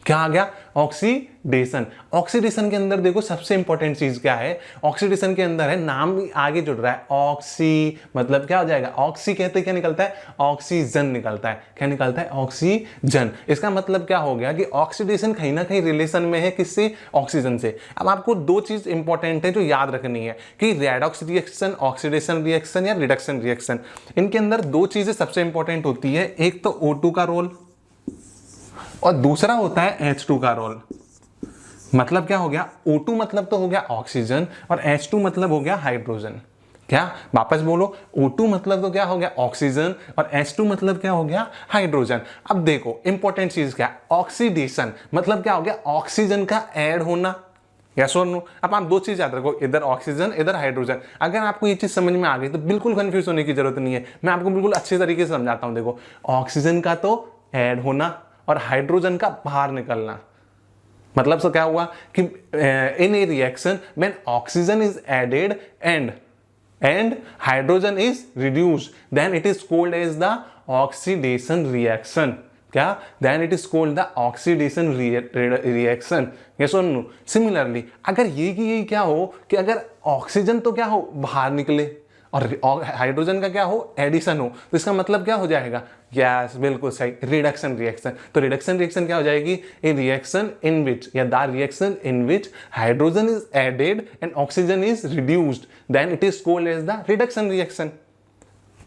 क्या आ गया, ऑक्सीडेशन। ऑक्सीडेशन के अंदर देखो सबसे इंपॉर्टेंट चीज क्या है, ऑक्सीडेशन के अंदर है, नाम भी आगे जुड़ रहा है, ऑक्सी मतलब क्या हो जाएगा, ऑक्सी कहते क्या निकलता है, ऑक्सीजन निकलता है। क्या निकलता है, ऑक्सीजन। इसका मतलब क्या हो गया कि ऑक्सीडेशन कहीं ना कहीं रिलेशन में है किससे, ऑक्सीजन से। अब आपको दो चीज इंपॉर्टेंट है जो याद रखनी है कि रेडॉक्स रिएक्शन, ऑक्सीडेशन रिएक्शन या रिडक्शन रिएक्शन, इनके अंदर दो चीजें सबसे इंपॉर्टेंट होती है, एक तो O2 का रोल और दूसरा होता है H2 का रोल। मतलब क्या हो गया, O2 मतलब तो हो गया ऑक्सीजन और H2 मतलब हो गया हाइड्रोजन। क्या, वापस बोलो, O2 मतलब तो क्या हो गया, ऑक्सीजन और H2 मतलब क्या हो गया, हाइड्रोजन। अब देखो इंपॉर्टेंट चीज क्या, ऑक्सीडेशन मतलब क्या हो गया, ऑक्सीजन का ऐड होना। यस और नो। अब आप दो चीज याद रखो, इधर ऑक्सीजन इधर हाइड्रोजन। अगर आपको ये चीज समझ में आ गई तो बिल्कुल कंफ्यूज होने की जरूरत नहीं है, मैं आपको बिल्कुल अच्छे तरीके से समझाता हूं। देखो ऑक्सीजन का तो ऐड होना और हाइड्रोजन का बाहर निकलना। मतलब तो क्या हुआ कि in a reaction when oxygen is added and hydrogen is reduced then it is called as the oxidation reaction. क्या, then it is called the oxidation reaction. Yes और नो। सिमिलरली अगर ये की यही क्या हो कि अगर ऑक्सीजन तो क्या हो, बाहर निकले और हाइड्रोजन का क्या हो, एडिशन हो, तो इसका मतलब क्या हो जाएगा, यस बिल्कुल सही, रिडक्शन रिएक्शन। तो रिडक्शन रिएक्शन क्या हो जाएगी, ए रिएक्शन इन विच या the reaction in which hydrogen is added and oxygen is reduced then it is called as the reduction reaction.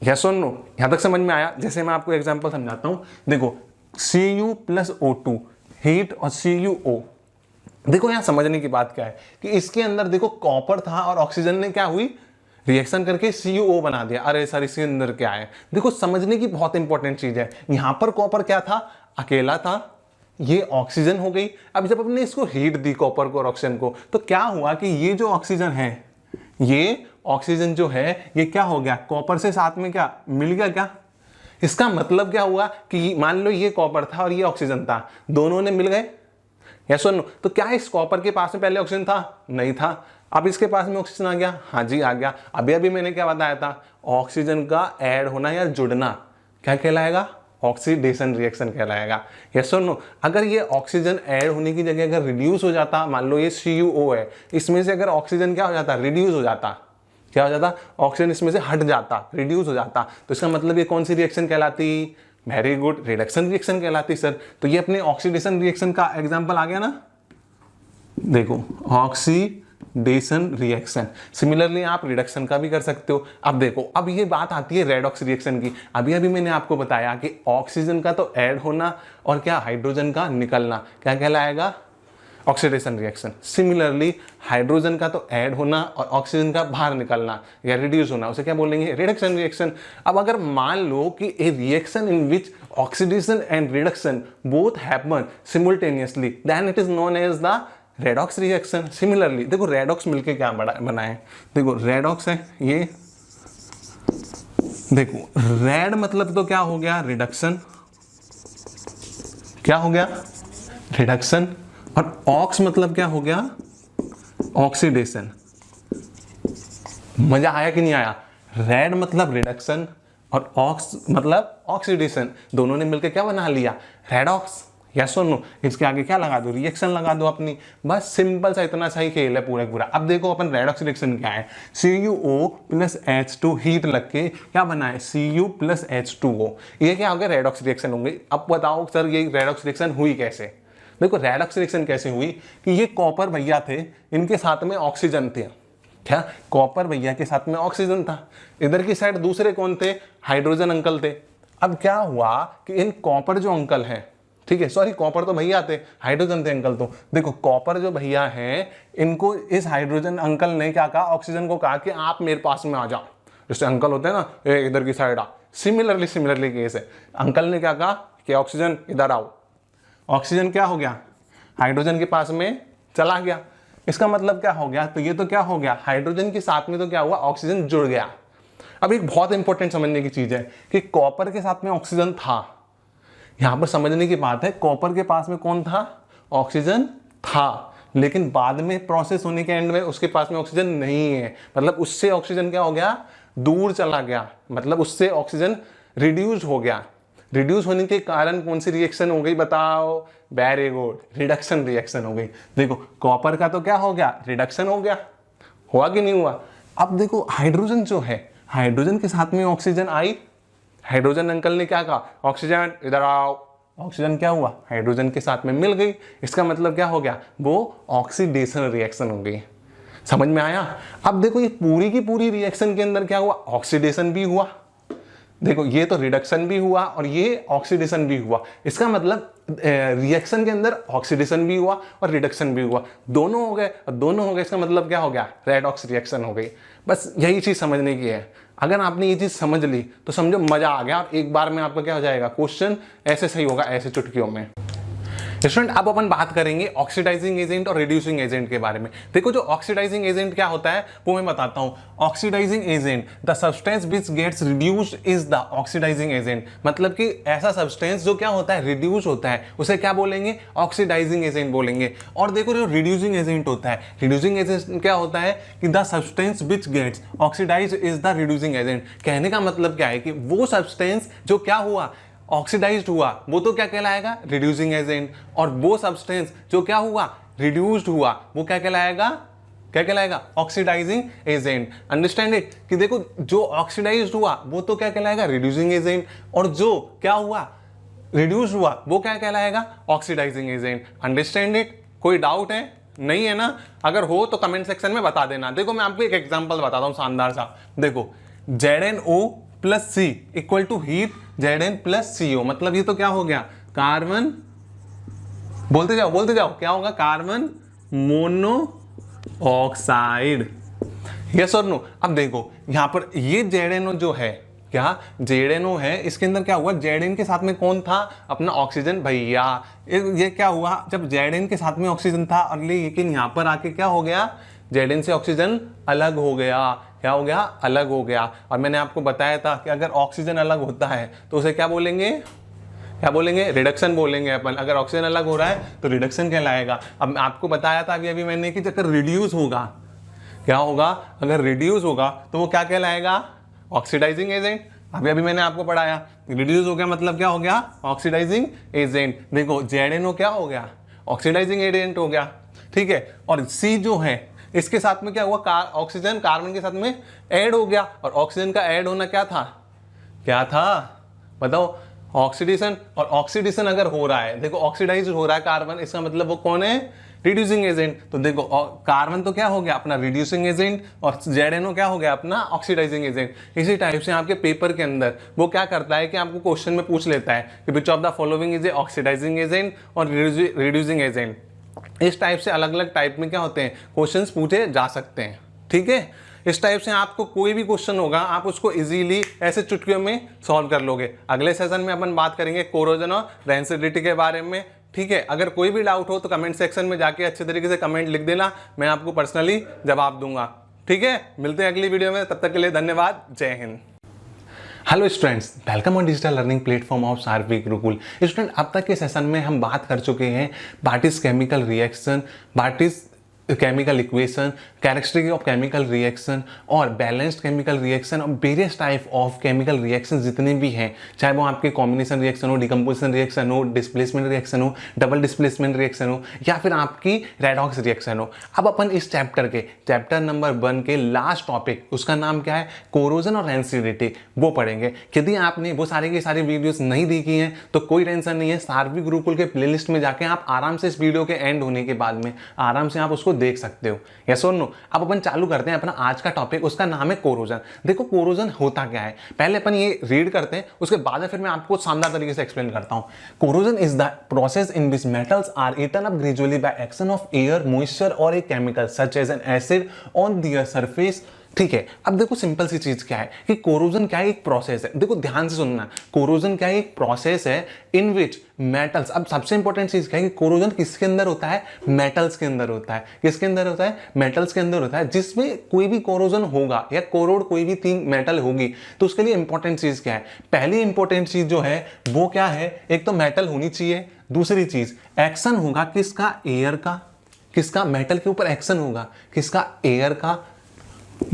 Yes और नो, यहां तक समझ में आया। जैसे मैं आपको एग्जांपल समझाता हूं, देखो Cu प्लस O2 हीट और CuO। देखो यहां समझने की बात क्या है कि इसके अंदर देखो कॉपर था और ऑक्सीजन ने क्या हुई, रिएक्शन करके CuO बना दिया। अरे सर इसके अंदर क्या है, देखो समझने की बहुत इंपॉर्टेंट चीज है। यहां पर कॉपर क्या था, अकेला था, ये ऑक्सीजन हो गई। अब जब अपने इसको हीट दी कॉपर को और ऑक्सीजन को, तो क्या हुआ कि ये जो ऑक्सीजन है, ये ऑक्सीजन जो है ये क्या हो गया, कॉपर से साथ में क्या मिल गया। क्या इसका मतलब क्या हुआ कि मान लो ये कॉपर था और ये ऑक्सीजन था, दोनों ने मिल गए। यस और नो। तो क्या इस कॉपर के पास में पहले ऑक्सीजन था, नहीं था, अब इसके पास में ऑक्सीजन आ गया, हाँ जी आ गया। अभी अभी मैंने क्या बताया था, ऑक्सीजन का ऐड होना या जुड़ना क्या कहलाएगा, ऑक्सीडेशन रिएक्शन कहलाएगा। यस और नो। अगर ये ऑक्सीजन ऐड होने की जगह अगर रिड्यूस हो जाता, मान लो ये CuO है, इसमें से अगर ऑक्सीजन क्या हो जाता, रिड्यूस हो जाता, क्या हो जाता, ऑक्सीजन इसमें से हट जाता, रिड्यूस हो जाता, तो इसका मतलब ये कौन सी रिएक्शन कहलाती, वेरी गुड, रिडक्शन रिएक्शन कहलाती सर। तो ये अपने ऑक्सीडेशन रिएक्शन का एग्जांपल आ गया ना। देखो ऑक्सीडेशन रिएक्शन। सिमिलरली आप रिडक्शन का भी कर सकते हो। अब देखो, अब ये बात आती है रेडॉक्स रिएक्शन की। अभी अभी मैंने आपको बताया कि ऑक्सीजन का तो ऐड होना और क्या हाइड्रोजन का निकलना क्या कहलाएगा, ऑक्सीडेशन रिएक्शन। सिमिलरली हाइड्रोजन का तो ऐड होना और ऑक्सीजन का बाहर निकलना या रिड्यूस होना, उसे क्या बोलेंगे, रिडक्शन रिएक्शन। अब अगर मान लो कि a reaction in which oxidation and reduction both happen simultaneously then it is known as the redox reaction. Similarly देखो रेडॉक्स मिलके क्या बना है, देखो रेडॉक्स है ये, देखो रेड मतलब तो क्या हो गया, रिडक्शन, क्या हो गया, रिडक्शन, और ऑक्स मतलब क्या हो गया, ऑक्सीडेशन। मजा आया कि नहीं आया, रेड मतलब रिडक्शन और ऑक्स मतलब ऑक्सीडेशन, दोनों ने मिलकर क्या बना लिया, रेडॉक्स। यस और नो। इसके आगे क्या लगा दो, रिएक्शन लगा दो अपनी, बस सिंपल सा इतना सा ही खेल है पूरा पूरा। अब देखो अपन रेडॉक्स रिएक्शन क्या है, CuO प्लस H2 हीट लग के क्या बना है, Cu प्लस H2O। ये क्या हो गया, रेडॉक्स रिएक्शन होंगे। अब बताओ सर ये रेडॉक्स रिएक्शन हुई कैसे। देखो रेडॉक्स रिएक्शन कैसे हुई कि ये कॉपर भैया थे, इनके साथ में ऑक्सीजन थे। क्या, कॉपर भैया के साथ में ऑक्सीजन था, इधर की साइड दूसरे कौन थे, हाइड्रोजन अंकल थे। अब क्या हुआ कि इन कॉपर जो अंकल हैं, ठीक है, सॉरी कॉपर तो भैया थे, हाइड्रोजन थे अंकल। तो देखो कॉपर जो भैया हैं, इनको इस हाइड्रोजन अंकल ने क्या कहा, ऑक्सीजन को कहा कि आप मेरे पास में आ जाओ। जैसे अंकल होते हैं ना, इधर की साइड आ, सिमिलरली केस है। अंकल ने क्या कहा कि ऑक्सीजन इधर आओ। ऑक्सीजन क्या हो गया, हाइड्रोजन के पास में चला गया। इसका मतलब क्या हो गया, तो ये तो क्या हो गया, हाइड्रोजन के साथ में तो क्या हुआ, ऑक्सीजन जुड़ गया। अब एक बहुत इंपॉर्टेंट समझने की चीज है कि कॉपर के साथ में ऑक्सीजन था। यहां पर समझने की बात है, कॉपर के पास में कौन था, ऑक्सीजन था, लेकिन बाद में प्रोसेस होने के एंड में उसके पास में ऑक्सीजन नहीं है। मतलब उससे ऑक्सीजन क्या हो गया, दूर चला गया, मतलब उससे ऑक्सीजन रिड्यूस हो गया। रिड्यूस होने के कारण कौन सी रिएक्शन हो गई बताओ, वेरी गुड, रिडक्शन रिएक्शन हो गई। देखो कॉपर का तो क्या हो गया, रिडक्शन हो गया, हुआ कि नहीं हुआ। अब देखो हाइड्रोजन जो है, हाइड्रोजन के साथ में ऑक्सीजन आई, हाइड्रोजन अंकल ने क्या कहा, ऑक्सीजन इधर आओ। ऑक्सीजन क्या हुआ, हाइड्रोजन के साथ में मिल गई। इसका मतलब क्या हो गया, वो ऑक्सीडेशन रिएक्शन हो गई। समझ में आया। अब देखो ये पूरी की पूरी रिएक्शन के अंदर क्या हुआ, ऑक्सीडेशन भी हुआ। देखो ये तो रिडक्शन भी हुआ और ये ऑक्सीडेशन भी हुआ। इसका मतलब रिएक्शन के अंदर ऑक्सीडेशन भी हुआ और रिडक्शन भी हुआ, दोनों हो गए। और दोनों हो गए इसका मतलब क्या हो गया, रेडॉक्स रिएक्शन हो गई। बस यही चीज समझने की है। अगर आपने ये चीज समझ ली तो समझो मजा आ गया। एक बार में आपका क्या हो जाएगा, क्वेश्चन ऐसे सही होगा, ऐसे चुटकियों में। स्टूडेंट अब अपन बात करेंगे ऑक्सीडाइजिंग एजेंट और रिड्यूसिंग एजेंट के बारे में। देखो जो ऑक्सीडाइजिंग एजेंट क्या होता है वो मैं बताता हूं। Oxidising agent, the substance which gets reduced is the oxidising agent. मतलब कि ऐसा सब्सटेंस जो क्या होता है, रिड्यूस होता है, उसे क्या बोलेंगे, ऑक्सीडाइजिंग एजेंट बोलेंगे। और देखो जो रिड्यूसिंग एजेंट होता है, रिड्यूसिंग एजेंट क्या होता है कि the substance which gets oxidise is the reducing agent. कहने का मतलब क्या है कि वो सब्सटेंस जो क्या हुआ, ऑक्सीडाइज्ड हुआ, वो तो क्या कहलाएगा, रिड्यूसिंग एजेंट। और वो सब्सटेंस जो क्या हुआ, रिड्यूस्ड हुआ, वो क्या कहलाएगा, क्या कहलाएगा, ऑक्सीडाइजिंग एजेंट। अंडरस्टैंड इट कि देखो जो ऑक्सीडाइज्ड हुआ वो तो क्या कहलाएगा, रिड्यूसिंग एजेंट, और जो क्या हुआ, रिड्यूस हुआ, वो क्या कहलाएगा, ऑक्सीडाइजिंग एजेंट। Understand it. कोई डाउट है, नहीं है ना? अगर हो तो कमेंट सेक्शन में बता देना। देखो मैं आपको एक एग्जांपल बताता हूं शानदार सा। देखो ZnO plus C equal to heat Zn plus CO। मतलब ये तो क्या हो गया, कार्बन, बोलते जाओ क्या होगा, कार्बन मोनो ऑक्साइड। यस और नो। अब देखो यहां पर ये ZnO जो है, क्या ZnO है, इसके अंदर क्या हुआ, Zn के साथ में कौन था, अपना ऑक्सीजन भैया। ये क्या हुआ, जब Zn के साथ में ऑक्सीजन था और लेकिन यहां पर आके क्या हो गया, Zn से ऑक्सीजन अलग हो गया। क्या हो गया, अलग हो गया। और मैंने आपको बताया था कि अगर ऑक्सीजन अलग होता है तो उसे क्या बोलेंगे, क्या बोलेंगे, रिडक्शन बोलेंगे अपन। अगर ऑक्सीजन अलग हो रहा है तो रिडक्शन कहलाएगा। अब आपको बताया था अभी मैंने कि अगर रिड्यूस होगा, क्या होगा, अगर रिड्यूस होगा तो वो क्या कहलाएगा, ऑक्सीडाइजिंग एजेंट। अभी मैंने आपको पढ़ाया, रिड्यूस हो गया मतलब क्या हो गया, ऑक्सीडाइजिंग एजेंट। देखो ZnO क्या हो गया, ऑक्सीडाइजिंग एजेंट हो गया, ठीक है। और C जो है इसके साथ में क्या हुआ, ऑक्सीजन कार्बन के साथ में ऐड हो गया। और ऑक्सीजन का ऐड होना क्या था, क्या था बताओ, ऑक्सीडेशन। और ऑक्सीडेशन अगर हो रहा है, देखो ऑक्सीडाइज हो रहा है कार्बन, इसका मतलब वो कौन है, रिड्यूसिंग एजेंट। तो देखो कार्बन तो क्या हो गया, अपना रिड्यूसिंग एजेंट, और ZnO क्या हो गया, अपना ऑक्सीडाइजिंग एजेंट। इसी टाइप से आपके पेपर के अंदर वो क्या करता है कि आपको क्वेश्चन में पूछ लेता है कि which of the following is a oxidising agent और रिड्यूसिंग एजेंट। इस टाइप से अलग अलग टाइप में क्या होते हैं, क्वेश्चंस पूछे जा सकते हैं, ठीक है। इस टाइप से आपको कोई भी क्वेश्चन होगा आप उसको इजीली ऐसे चुटकियों में सॉल्व कर लोगे। अगले सेशन में अपन बात करेंगे कोरोजन और रेंसिडिटी के बारे में, ठीक है। अगर कोई भी डाउट हो तो कमेंट सेक्शन में जाके अच्छे तरीके से कमेंट लिख देना, मैं आपको पर्सनली जवाब दूंगा, ठीक है। मिलते हैं अगली वीडियो में, तब तक के लिए धन्यवाद, जय हिंद। Hello students, welcome on digital learning platform of Sarvi Gurukul. Student अब तक के सेशन में हम बात कर चुके हैं what is chemical reaction, what is chemical equation, characteristic of chemical reaction और बैलेंस्ड केमिकल रिएक्शन और various type of chemical reaction जितने भी हैं, चाहे वो आपके कॉम्बिनेशन रिएक्शन हो, डिकम्पोजिशन रिएक्शन हो, डिस्प्लेसमेंट रिएक्शन हो, डबल डिस्प्लेसमेंट रिएक्शन हो, या फिर आपकी रेडॉक्स रिएक्शन हो। अब अपन इस चैप्टर के चैप्टर नंबर 1 के लास्ट टॉपिक, उसका नाम क्या है, कोरोजन और रेंसिडिटी, वो पढ़ेंगे। यदि आपने वो सारे की सारी वीडियोस नहीं देखी हैं तो कोई टेंशन नहीं है, सार्वी गुरुकुल के प्लेलिस्ट में जाके आप आराम से इस वीडियो के एंड होने के बाद में आराम से आप उसको देख सकते हो। यस और नो। अब अपन चालू करते हैं अपना आज का टॉपिक, उसका नाम है कोरोजन। देखो कोरोजन होता क्या है, पहले अपन ये रीड करते हैं, उसके बाद फिर मैं आपको शानदार तरीके से एक्सप्लेन करता हूं। Corrosion is the process in which metals are eaten up gradually by action of air, moisture और a chemical such as an acid on their surface. ठीक है, अब देखो सिंपल सी चीज क्या है कि कोरोजन क्या है, एक प्रोसेस है। देखो ध्यान से सुनना, कोरोजन क्या है, एक प्रोसेस है इन विच मेटल्स। अब सबसे इंपॉर्टेंट चीज क्या है कि कोरोजन किसके अंदर होता है, मेटल्स के अंदर होता है। किसके अंदर होता है, मेटल्स के अंदर होता है। जिसमें कोई भी कोरोजन होगा या कोरोड कोई भी 3 मेटल होगी तो उसके लिए इंपॉर्टेंट चीज क्या है, पहली इंपॉर्टेंट चीज जो है वो क्या है, एक तो मेटल होनी चाहिए, दूसरी चीज एक्शन होगा किसका, एयर का। किसका, मेटल के ऊपर एक्शन होगा किसका, एयर का,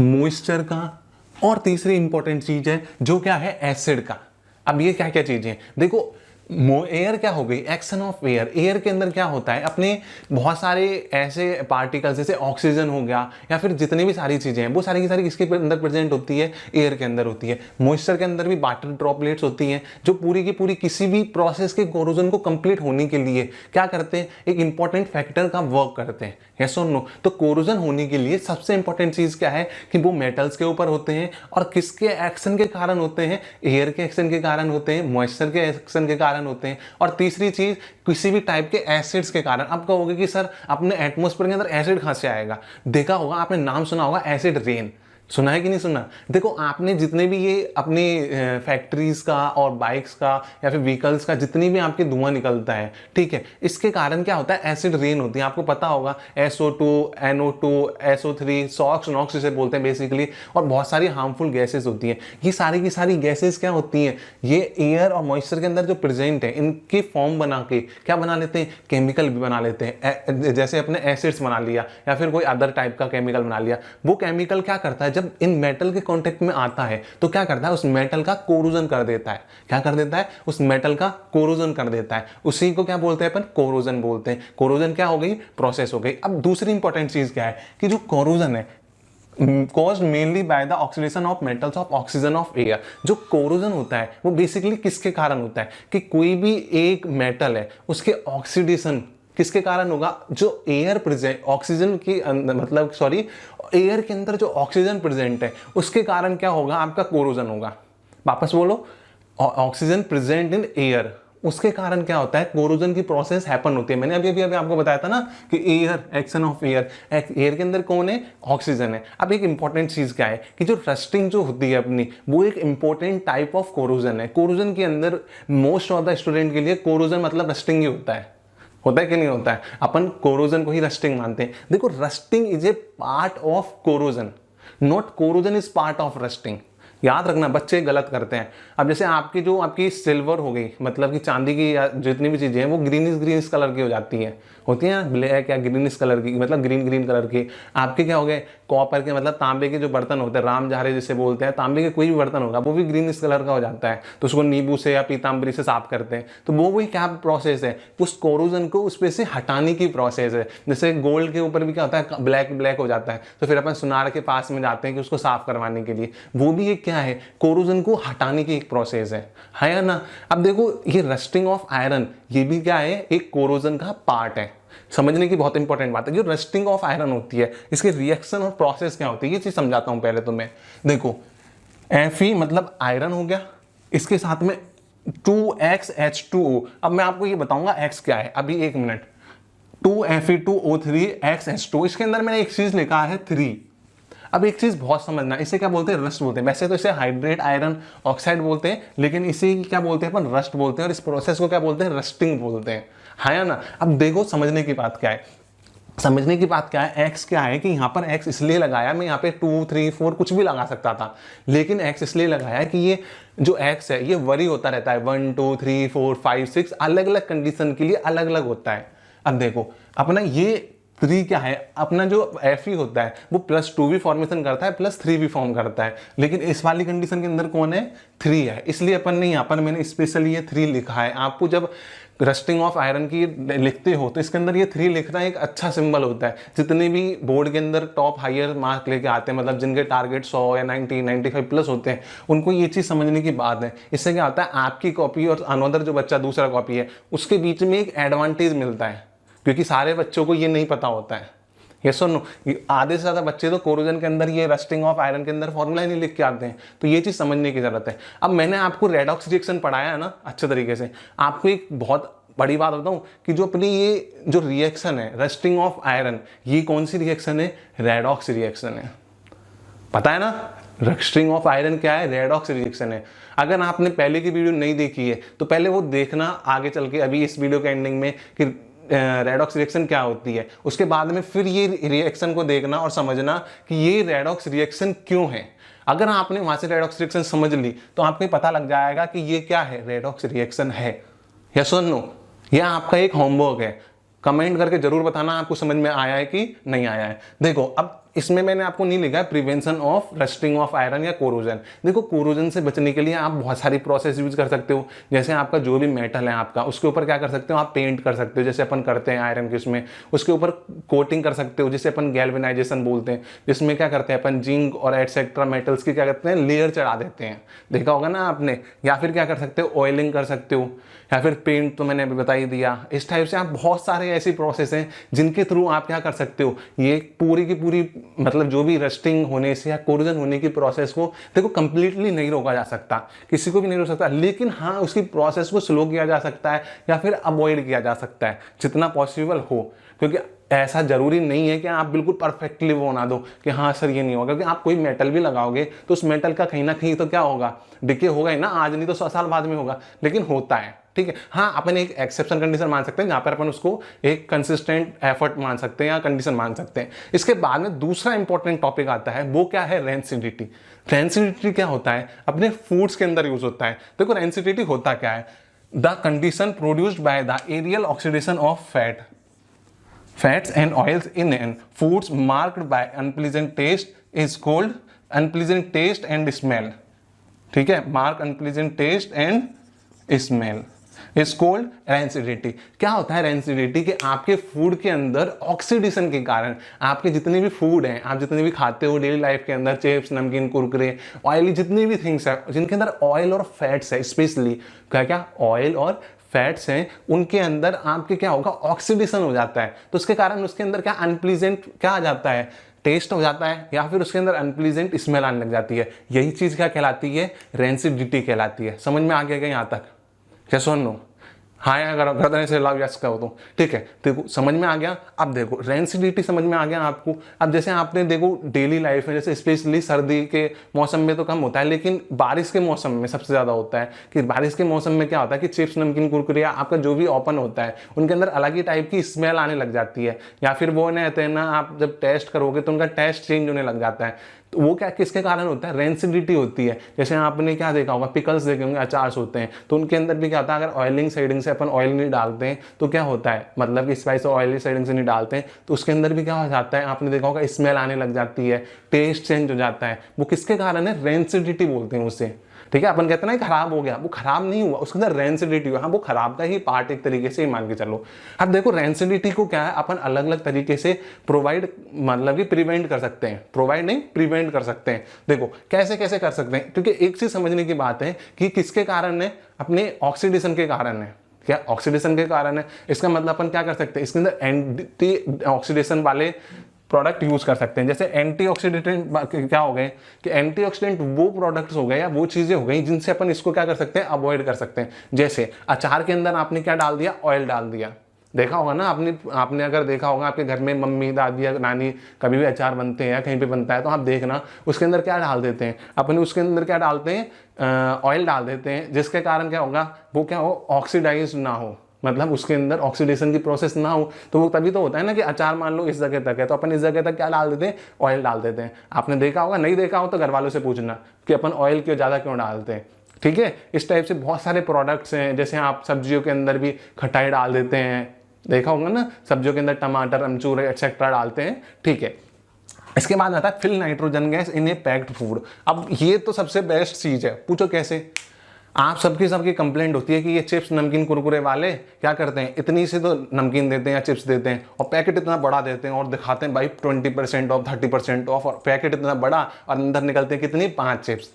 मॉइस्चर का, और तीसरी इंपॉर्टेंट चीज है जो क्या है, एसिड का। अब ये क्या क्या चीजें हैं देखो, एयर क्या हो गई, एक्शन ऑफ एयर। एयर के अंदर क्या होता है, अपने बहुत सारे ऐसे पार्टिकल्स जैसे ऑक्सीजन हो गया या फिर जितनी भी सारी चीजें हैं वो सारी की सारी किसके अंदर प्रेजेंट होती है, एयर के अंदर होती है। मॉइस्चर के अंदर भी वाटर ड्रॉपलेट्स होती हैं जो पूरी की पूरी किसी भी प्रोसेस के कोरोजन को कंप्लीट होने के लिए क्या करते हैं, एक इंपॉर्टेंट फैक्टर का वर्क करते हैं। यस और नो। तो कोरोजन होने के लिए सबसे इंपॉर्टेंट चीज क्या है कि वो मेटल्स के ऊपर होते हैं और किसके एक्शन के कारण होते हैं, एयर के एक्शन के कारण होते हैं, मॉइस्चर के एक्शन के कारण होते हैं, और तीसरी चीज किसी भी टाइप के एसिड्स के कारण। आप कहोगे कि सर अपने एटमॉस्फेयर के अंदर एसिड कहां से आएगा, देखा होगा आपने, नाम सुना होगा एसिड रेन, सुना है कि नहीं सुना। देखो आपने जितने भी ये अपनी फैक्ट्रीज का और बाइक्स का या फिर व्हीकल्स का जितनी भी आपके धुआं निकलता है, ठीक है, इसके कारण क्या होता है, एसिड रेन होती है। आपको पता होगा SO2, NO2, SO3, socks Knox इसे बोलते हैं बेसिकली, और बहुत सारी हार्मफुल गैसेस होती हैं। ये सारी की सारी गैसेस क्या होती हैं, ये एयर और मॉइस्चर के अंदर जो प्रेजेंट है इनकी फॉर्म बना के क्या बना लेते हैं, केमिकल भी बना लेते हैं। जैसे अपने एसिड्स बना लिया या फिर कोई अदर टाइप का केमिकल बना लिया, वो केमिकल क्या करता है, जब इन मेटल के कांटेक्ट में आता है तो क्या करता है, उस मेटल का कोरोजन कर देता है। क्या कर देता है, उस मेटल का कोरोजन कर देता है। उसी को क्या बोलते हैं अपन, कोरोजन बोलते हैं। कोरोजन क्या हो गई, प्रोसेस हो गई। अब दूसरी इंपॉर्टेंट चीज क्या है कि जो कोरोजन है caused mainly by the oxidation of metals of oxygen of air। जो कोरोजन होता है वो बेसिकली किसके कारण होता है कि कोई भी एक मेटल है उसके ऑक्सीडेशन किसके कारण होगा, जो एयर प्रेजेंट, ऑक्सीजन की मतलब सॉरी एयर के अंदर जो ऑक्सीजन प्रेजेंट है उसके कारण क्या होगा, आपका कोरोजन होगा। वापस बोलो, ऑक्सीजन प्रेजेंट इन एयर, उसके कारण क्या होता है, कोरोजन की प्रोसेस हैपन होती है। मैंने अभी आपको बताया था ना कि air, action of air, air के अंदर कौन है, ऑक्सीजन है। अब एक इंपॉर्टेंट चीज क्या है कि जो रस्टिंग जो होती है अपनी, वो एक इंपॉर्टेंट टाइप ऑफ कोरोजन है। कोरोजन के अंदर मोस्ट ऑफ द स्टूडेंट के लिए कोरोजन मतलब रस्टिंग ही होता है कि नहीं होता है, अपन कोरोजन को ही रस्टिंग मानते हैं। देखो rusting is a part of corrosion, not corrosion is part of rusting. याद रखना, बच्चे गलत करते हैं। अब जैसे आपकी सिल्वर हो गई, मतलब कि चांदी की या जितनी भी चीजें हैं वो ग्रीनिश कलर की हो जाती हैं, होती है ब्लैक या ग्रीनिश कलर की, मतलब ग्रीन कलर की। आपके क्या हो गए, कॉपर के मतलब तांबे के जो बर्तन होते हैं, राम जहारे जिसे बोलते हैं, तांबे के कोई भी बर्तन होगा वो भी ग्रीनिश कलर का हो जाता है, तो उसको नींबू से या पीताम्बरी से साफ करते हैं। तो वो वही क्या प्रोसेस है, उस कोरोजन को उस पे से हटाने की प्रोसेस है। जैसे गोल्ड के ऊपर भी क्या होता है, ब्लैक हो जाता है, तो फिर अपन सुनार के पास में जाते हैं कि उसको साफ करवाने के लिए। वो भी एक क्या है, कोरोजन को हटाने की एक प्रोसेस है ना। अब देखो ये रस्टिंग ऑफ आयरन, ये भी क्या है, एक कोरोजन का पार्ट है। समझने की बहुत इंपॉर्टेंट बात है, जो रस्टिंग ऑफ आयरन होती है इसके रिएक्शन और प्रोसेस क्या होती है, ये चीज समझाता हूं पहले तो मैं। देखो Fe मतलब आयरन हो गया, इसके साथ में 2XH2O। अब मैं आपको ये बताऊंगा X क्या है, अभी एक मिनट। 2Fe2O3XH2, इसके अंदर मैंने एक चीज लिखा है 3। अब एक चीज बहुत समझना, इसे क्या बोलते हैं, रस्ट बोलते हैं। वैसे तो इसे हाइड्रेट आयरन ऑक्साइड बोलते हैं, लेकिन इसे क्या बोलते हैं अपन, रस्ट बोलते हैं, और इस प्रोसेस को क्या बोलते हैं, रस्टिंग बोलते हैं, है ना। अब देखो समझने की बात क्या है, एक्स क्या है कि यहाँ पर एक्स इसलिए लगाया, मैं यहाँ पे 2, 3, 4 कुछ भी लगा सकता था, लेकिन एक्स इसलिए लगाया कि ये जो एक्स है ये वरी होता रहता है, 1, 2, 3, 4, 5, 6 अलग अलग कंडीशन के लिए अलग अलग होता है। अब देखो अपना ये 3 क्या है, अपना जो Fe होता है वो +2 भी फॉर्मेशन करता है, +3 भी फॉर्म करता है, लेकिन इस वाली कंडीशन के अंदर कौन है, 3 है। इसलिए अपन ने यहाँ पर मैंने स्पेशली ये 3 लिखा है। आपको जब रस्टिंग ऑफ आयरन की लिखते हो तो इसके अंदर ये 3 लिखना एक अच्छा सिंबल होता है। जितने भी बोर्ड के अंदर टॉप हायर मार्क लेके आते हैं, मतलब जिनके टारगेट 100 या 90, 95 प्लस होते हैं, उनको ये चीज़ समझने की बात है। इससे क्या होता है, आपकी कॉपी और अनदर जो बच्चा दूसरा कॉपी है उसके बीच में एक एडवांटेज मिलता है, क्योंकि सारे बच्चों को ये नहीं पता होता है। यस और नो? आधे से ज़्यादा बच्चे तो कोरोजन के अंदर ये रस्टिंग ऑफ आयरन के अंदर फॉर्मूला ही नहीं लिख के आते हैं, तो ये चीज़ समझने की जरूरत है। अब मैंने आपको रेडॉक्स रिएक्शन पढ़ाया है ना अच्छे तरीके से, आपको एक बहुत बड़ी बात बताऊं कि जो अपनी ये जो रिएक्शन है रस्टिंग ऑफ आयरन, ये कौन सी रिएक्शन है? रेडॉक्स रिएक्शन है। पता है ना रस्टिंग ऑफ आयरन क्या है? रेडॉक्स रिएक्शन है। अगर आपने पहले की वीडियो नहीं देखी है तो पहले वो देखना आगे चल के, अभी इस वीडियो के एंडिंग में कि रेडॉक्स रिएक्शन क्या होती है, उसके बाद में फिर ये रिएक्शन को देखना और समझना कि ये रेडॉक्स रिएक्शन क्यों है। अगर आपने वहां से रेडॉक्स रिएक्शन समझ ली तो आपको पता लग जाएगा कि ये क्या है, रेडॉक्स रिएक्शन है। यस और नो? यह आपका एक होमवर्क है, कमेंट करके जरूर बताना आपको समझ में आया है कि नहीं आया है। देखो अब इसमें मैंने आपको नहीं लिखा है prevention of rusting of iron या कोरोजन। देखो कोरोजन से बचने के लिए आप बहुत सारी प्रोसेस यूज कर सकते हो। जैसे आपका जो भी मेटल है आपका, उसके ऊपर क्या कर सकते हो? आप पेंट कर सकते हो, जैसे अपन करते हैं आयरन के उसमें। उसके ऊपर कोटिंग कर सकते हो, जिसे अपन गैल्वेनाइजेशन बोलते हैं, जिसमें क्या करते हैं अपन जिंक और एटसेट्रा मेटल्स की क्या करते हैं, लेयर चढ़ा देते हैं। देखा होगा ना आपने। या फिर क्या कर सकते हो? ऑयलिंग कर सकते हो, या फिर पेंट तो मैंने अभी बता ही दिया। इस टाइप से आप बहुत सारे ऐसी प्रोसेस हैं जिनके थ्रू आप क्या कर सकते हो, ये पूरी की पूरी मतलब जो भी रस्टिंग होने से या कोरोजन होने की प्रोसेस को देखो कंप्लीटली नहीं रोका जा सकता, किसी को भी नहीं रोक सकता, लेकिन हाँ उसकी प्रोसेस को स्लो किया जा सकता है या फिर अवॉइड किया जा सकता है जितना पॉसिबल हो। क्योंकि ऐसा जरूरी नहीं है कि आप बिल्कुल परफेक्टली वो बना दो कि हाँ सर ये नहीं होगा, क्योंकि आप कोई मेटल भी लगाओगे तो उस मेटल का कहीं ना कहीं तो क्या होगा, डिके होगा ही ना, आज नहीं तो 100 साल बाद में होगा, लेकिन होता है। ठीक है, हाँ अपन एक एक्सेप्शन कंडीशन मान सकते हैं जहां पर अपन उसको एक कंसिस्टेंट एफर्ट मान सकते हैं या कंडीशन मान सकते हैं। इसके बाद में दूसरा इंपॉर्टेंट टॉपिक आता है, वो क्या है? रेंसिडिटी। रेंसिडिटी क्या होता है? अपने फूड्स के अंदर यूज होता है। देखो रेंसिडिटी होता क्या है? The condition produced by the aerial oxidation of fats and oils in foods marked by unpleasant taste is called unpleasant taste and smell। ठीक है, mark unpleasant taste and smell is called rancidity. क्या होता है rancidity? कि आपके food के अंदर oxidation के कारण, आपके जितने भी फूड हैं, आप जितने भी खाते हो डेली लाइफ के अंदर, चिप्स, नमकीन, कुरकुरे, ऑयली जितनी भी थिंग्स है जिनके अंदर ऑयल और फैट्स है, स्पेशली क्या ऑयल और फैट्स हैं, उनके अंदर आपके क्या होगा? ऑक्सीडेशन हो जाता है। तो उसके कारण उसके अंदर क्या अनप्लीजेंट क्या आ जाता है? टेस्ट हो जाता है, या फिर उसके अंदर अनप्लीजेंट स्मेल आने लग जाती है। यही चीज क्या कहलाती है? रेंसिडिटी कहलाती है। समझ में आ गया क्या यहाँ तक? क्या सुन लो? हाँ या अगर गर्दन से लाभ यस कहो तो ठीक है। देखो समझ में आ गया। अब देखो रेंसिडिटी समझ में आ गया आपको। अब जैसे आपने देखो डेली लाइफ में, जैसे स्पेशली सर्दी के मौसम में तो कम होता है, लेकिन बारिश के मौसम में सबसे ज्यादा होता है। कि बारिश के मौसम में क्या होता है कि चिप्स, नमकीन, कुरकुरे, आपका जो भी ओपन होता है उनके अंदर अलग ही टाइप की स्मेल आने लग जाती है, या फिर वो कहते हैं ना, आप जब टेस्ट करोगे तो उनका टेस्ट चेंज होने लग जाता है। तो वो क्या किसके कारण होता है? रेंसिडिटी होती है। जैसे आपने क्या देखा होगा, पिकल्स देखे होंगे, अचार्स होते हैं, तो उनके अंदर भी क्या होता है, अगर ऑयलिंग साइडिंग से अपन ऑयल नहीं डालते हैं तो क्या होता है, मतलब कि स्पाइस और ऑयली साइडिंग से नहीं डालते हैं तो उसके अंदर भी क्या हो जाता है, आपने देखा होगा स्मेल आने लग जाती है, टेस्ट चेंज हो जाता है। वो किसके कारण है? रेंसिडिटी बोलते हैं उसे। ठीक है, अपन कहते हैं ना खराब हो गया, वो खराब नहीं हुआ, उसके अंदर रेंसिडिटी हुआ। हाँ, वो खराब का ही पार्ट एक तरीके से ही मान के चलो। अब देखो रेंसिडिटी को क्या है, अपन अलग अलग तरीके से प्रोवाइड मतलब कि प्रिवेंट कर सकते हैं, प्रोवाइड नहीं प्रिवेंट कर सकते हैं। देखो कैसे कैसे कर सकते हैं, क्योंकि एक चीज समझने की बात है कि किसके कारण है, अपने ऑक्सीडेशन के कारण है। क्या ऑक्सीडेशन के कारण है? इसका मतलब अपन क्या कर सकते हैं, इसके अंदर एंटी ऑक्सीडेशन वाले प्रोडक्ट यूज कर सकते हैं। जैसे एंटीऑक्सीडेंट क्या हो गए कि एंटीऑक्सीडेंट वो प्रोडक्ट्स हो गए या वो चीजें हो गई जिनसे अपन इसको क्या कर सकते हैं, अवॉइड कर सकते हैं। जैसे अचार के अंदर आपने क्या डाल दिया, ऑयल डाल दिया। देखा होगा ना आपने अगर देखा होगा आपके घर में मम्मी, दादी या नानी कभी भी अचार बनते हैं या कहीं पे बनता है तो आप देखना उसके अंदर क्या डाल देते हैं, अपने उसके अंदर क्या डालते हैं, ऑयल डाल देते हैं, जिसके कारण क्या होगा, वो क्या हो, ऑक्सीडाइज ना हो, मतलब उसके अंदर ऑक्सीडेशन की प्रोसेस ना हो। तो वो तभी तो होता है ना कि अचार मान लो इस जगह तक है तो अपन इस जगह तक क्या डाल देते हैं, ऑयल डाल देते हैं। आपने देखा होगा, नहीं देखा हो तो घर वालों से पूछना कि अपन ऑयल क्यों ज़्यादा क्यों डालते हैं। ठीक है, इस टाइप से बहुत सारे प्रोडक्ट्स हैं। जैसे आप सब्जियों के अंदर भी खटाई डाल देते हैं, देखा होगा ना, सब्जियों के अंदर टमाटर, अमचूर एक्सेट्रा डालते हैं। ठीक है, इसके बाद आता है fill nitrogen gas in a packed food. अब ये तो सबसे बेस्ट चीज है, पूछो कैसे। आप सबकी कंप्लेंट होती है कि ये चिप्स, नमकीन, कुरकुरे वाले क्या करते हैं, इतनी से तो नमकीन देते हैं या चिप्स देते हैं और पैकेट इतना बड़ा देते हैं और दिखाते हैं भाई 20% ऑफ, 30% ऑफ, और पैकेट इतना बड़ा और अंदर निकलते हैं कितनी, 5 चिप्स।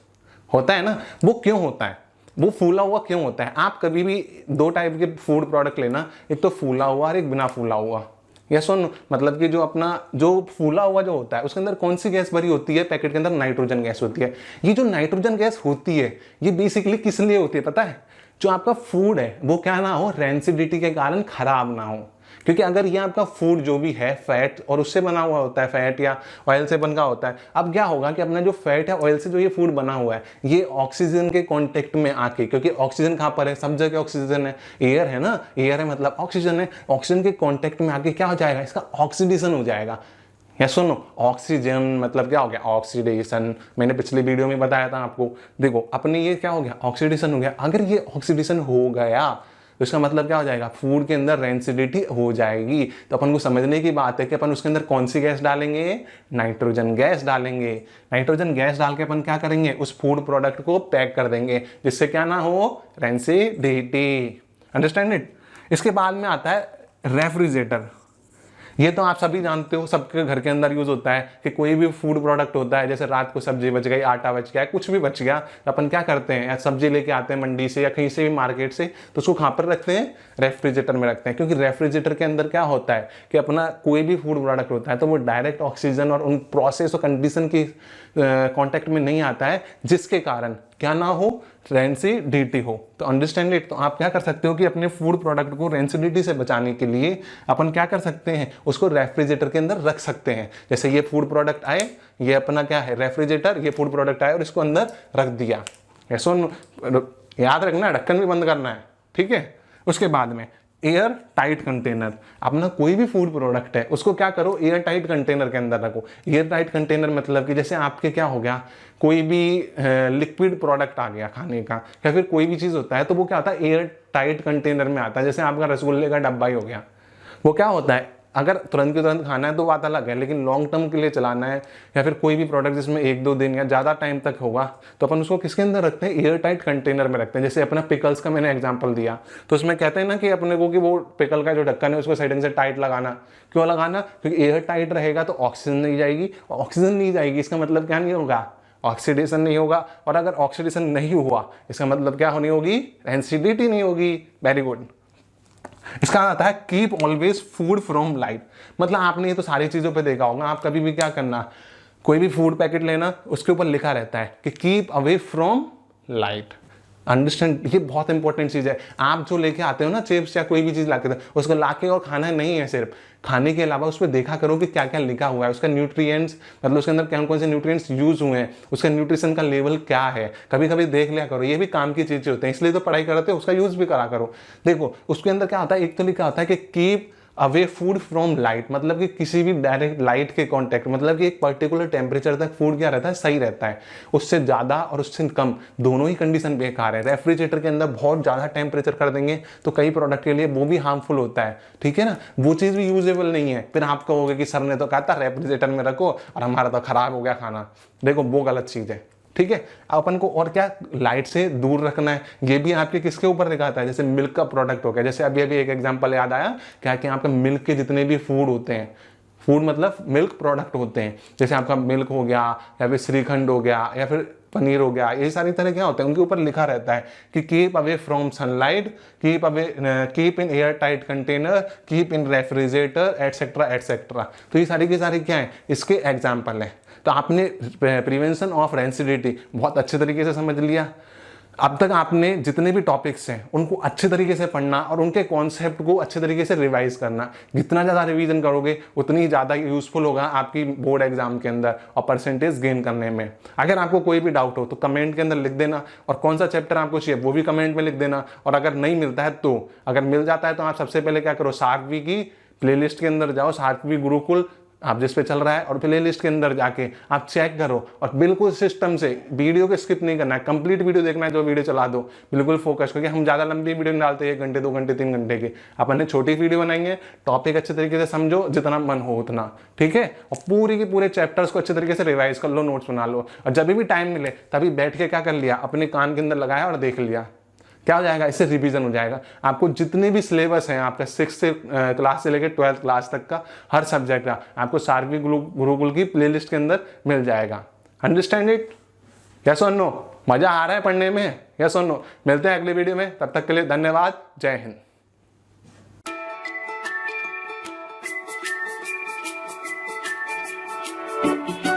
होता है ना, वो क्यों होता है, वो फूला हुआ क्यों होता है। आप कभी भी 2 टाइप के फूड प्रोडक्ट लेना, एक तो फूला हुआ और एक बिना फूला हुआ। या सुन, मतलब कि जो अपना जो फूला हुआ जो होता है उसके अंदर कौन सी गैस भरी होती है? पैकेट के अंदर नाइट्रोजन गैस होती है। ये जो नाइट्रोजन गैस होती है ये बेसिकली किस लिए होती है पता है? जो आपका फूड है वो क्या ना हो, रेंसिडिटी के कारण खराब ना हो। क्योंकि अगर ये आपका फूड जो भी है फैट और उससे बना हुआ होता है, फैट या ऑयल से बना होता है, अब क्या होगा कि अपना जो फैट है ऑयल से जो ये फूड बना हुआ है ये ऑक्सीजन के कांटेक्ट में आके, क्योंकि ऑक्सीजन कहाँ पर है? सब जगह ऑक्सीजन है, एयर है ना, एयर है मतलब ऑक्सीजन है, ऑक्सीजन के कांटेक्ट में आके क्या हो जाएगा? इसका ऑक्सीडेशन हो जाएगा। या सुनो, ऑक्सीजन मतलब क्या हो गया? ऑक्सीडेशन। मैंने पिछली वीडियो में बताया था आपको। देखो अपने ये क्या हो गया? ऑक्सीडेशन हो गया। अगर ये ऑक्सीडेशन हो गया तो इसका मतलब क्या हो जाएगा? फूड के अंदर रेंसिडिटी हो जाएगी। तो अपन को समझने की बात है कि अपन उसके अंदर कौन सी गैस डालेंगे? नाइट्रोजन गैस डालेंगे। नाइट्रोजन गैस डाल के अपन क्या करेंगे? उस फूड प्रोडक्ट को पैक कर देंगे जिससे क्या ना हो? रेंसिडिटी। Understand it? इसके बाद में आता है रेफ्रिजरेटर। ये तो आप सभी जानते हो, सबके घर के अंदर यूज होता है कि कोई भी फूड प्रोडक्ट होता है, जैसे रात को सब्जी बच गई, आटा बच गया, कुछ भी बच गया, तो अपन क्या करते हैं? सब्जी लेके आते हैं मंडी से या कहीं से भी मार्केट से, तो उसको कहाँ पर रखते हैं? रेफ्रिजरेटर में रखते हैं। क्योंकि रेफ्रिजरेटर के अंदर क्या होता है कि अपना कोई भी फूड प्रोडक्ट होता है तो वो डायरेक्ट ऑक्सीजन और उन प्रोसेस और कंडीशन की कॉन्टेक्ट में नहीं आता है, जिसके कारण क्या ना हो? रेंसिडिटी हो। तो अंडरस्टैंड इट? तो आप क्या कर सकते हो कि अपने फूड प्रोडक्ट को रेंसिडिटी से बचाने के लिए अपन क्या कर सकते हैं? उसको रेफ्रिजरेटर के अंदर रख सकते हैं। जैसे ये फूड प्रोडक्ट आए, ये अपना क्या है? रेफ्रिजरेटर। ये फूड प्रोडक्ट आए और इसको अंदर रख दिया। ऐसा याद रखना, ढक्कन भी बंद करना है, ठीक है? उसके बाद में एयर टाइट कंटेनर। अपना कोई भी फूड प्रोडक्ट है उसको क्या करो? एयर टाइट कंटेनर के अंदर रखो। एयर टाइट कंटेनर मतलब कि जैसे आपके क्या हो गया, कोई भी लिक्विड प्रोडक्ट आ गया खाने का या फिर कोई भी चीज़ होता है तो वो क्या होता है? एयर टाइट कंटेनर में आता है। जैसे आपका रसगुल्ले का डब्बा ही हो गया, वो क्या होता है? अगर तुरंत के तुरंत खाना है तो बात अलग है, लेकिन लॉन्ग टर्म के लिए चलाना है या फिर कोई भी प्रोडक्ट जिसमें 1-2 दिन या ज़्यादा टाइम तक होगा तो अपन उसको किसके अंदर रखते हैं? एयर टाइट कंटेनर में रखते हैं। जैसे अपना पिकल्स का मैंने एग्जांपल दिया, तो उसमें कहते हैं ना कि अपने को कि वो पिकल का जो ढक्कन है उसको साइड से टाइट लगाना। क्यों लगाना? क्योंकि एयर टाइट रहेगा तो ऑक्सीजन नहीं जाएगी, ऑक्सीजन नहीं जाएगी इसका मतलब क्या नहीं होगा? ऑक्सीडेशन नहीं होगा। और अगर ऑक्सीडेशन नहीं हुआ इसका मतलब क्या होनी होगी? रेंसिडिटी नहीं होगी। Very good. इसका आता है keep always food from light. मतलब आपने ये तो सारी चीजों पे देखा होगा, आप कभी भी क्या करना, कोई भी फूड पैकेट लेना, उसके ऊपर लिखा रहता है कि keep away from light. Understand? ये बहुत इंपॉर्टेंट चीज है। आप जो लेके आते हो ना चिप्स या कोई भी चीज लाते हो, उसको लाके और खाना नहीं है सिर्फ, खाने के अलावा उस पर देखा करो कि क्या क्या लिखा हुआ है, उसका न्यूट्रिएंट्स मतलब उसके अंदर कौन कौन से न्यूट्रिएंट्स यूज हुए हैं, उसका न्यूट्रिशन का लेवल क्या है, कभी कभी देख लिया करो। ये भी काम की चीजें होते हैं, इसलिए तो पढ़ाई करते हो, उसका यूज भी करा करो। देखो उसके अंदर क्या होता है, एक तो लिखा होता है कि keep away food from light, मतलब कि किसी भी डायरेक्ट लाइट के कांटेक्ट, मतलब कि एक पर्टिकुलर टेम्परेचर तक फूड क्या रहता है? सही रहता है। उससे ज्यादा और उससे कम दोनों ही कंडीशन बेकार है। रेफ्रिजरेटर के अंदर बहुत ज्यादा टेम्परेचर कर देंगे तो कई प्रोडक्ट के लिए वो भी हार्मफुल होता है, ठीक है ना? वो चीज भी यूजेबल नहीं है। फिर आप कहोगे कि सर ने तो कहा था रेफ्रिजरेटर में रखो और हमारा तो खराब हो गया खाना। देखो वो गलत चीज है, ठीक है? अपन को और क्या लाइट से दूर रखना है, ये भी आपके किसके ऊपर दिखाता है? जैसे मिल्क का प्रोडक्ट हो गया, जैसे अभी अभी एक एग्जांपल याद आया क्या कि आपके मिल्क के जितने भी फूड होते हैं, फूड मतलब मिल्क प्रोडक्ट होते हैं, जैसे आपका मिल्क हो गया या फिर श्रीखंड हो गया या फिर पनीर हो गया, ये सारी तरह क्या होते हैं, उनके ऊपर लिखा रहता है कि keep away from sunlight, keep in air tight container, keep in refrigerator etcetera etcetera. तो ये सारी की सारी क्या है? इसके एग्जाम्पल है। तो आपने प्रिवेंशन ऑफ रेंसिडिटी बहुत अच्छे तरीके से समझ लिया। अब तक आपने जितने भी टॉपिक्स हैं उनको अच्छे तरीके से पढ़ना और उनके कॉन्सेप्ट को अच्छे तरीके से रिवाइज करना। जितना ज़्यादा रिवीजन करोगे उतनी ज़्यादा यूजफुल होगा आपकी बोर्ड एग्जाम के अंदर और परसेंटेज गेन करने में। अगर आपको कोई भी डाउट हो तो कमेंट के अंदर लिख देना, और कौन सा चैप्टर आपको चाहिए वो भी कमेंट में लिख देना। और अगर नहीं मिलता है तो, अगर मिल जाता है तो आप सबसे पहले क्या करो, सार्कवी की प्लेलिस्ट के अंदर जाओ, सार्कवी गुरुकुल आप जिस पे चल रहा है, और प्ले लिस्ट के अंदर जाके आप चेक करो और बिल्कुल सिस्टम से वीडियो को स्किप नहीं करना है, कंप्लीट वीडियो देखना है, जो वीडियो चला दो बिल्कुल फोकस, क्योंकि हम ज़्यादा लंबी वीडियो नहीं डालते 1 घंटे 2 घंटे 3 घंटे की। अपन ने छोटी वीडियो बनाई है, टॉपिक अच्छे तरीके से समझो जितना मन हो उतना, ठीक है? और पूरी के पूरे चैप्टर्स को अच्छे तरीके से रिवाइज कर लो, नोट्स बना लो, और जब भी टाइम मिले तभी बैठ के क्या कर लिया, अपने कान के अंदर लगाया और देख लिया। क्या हो जाएगा? इससे रिवीजन हो जाएगा। आपको जितने भी सिलेबस हैं आपका 6th क्लास से लेकर 12th क्लास तक का हर सब्जेक्ट का आपको सार्कवी गुरुकुल की प्लेलिस्ट के अंदर मिल जाएगा। Understand it? यस और नो? मजा आ रहा है पढ़ने में? यस और नो? मिलते हैं अगले वीडियो में, तब तक के लिए धन्यवाद। जय हिंद। है।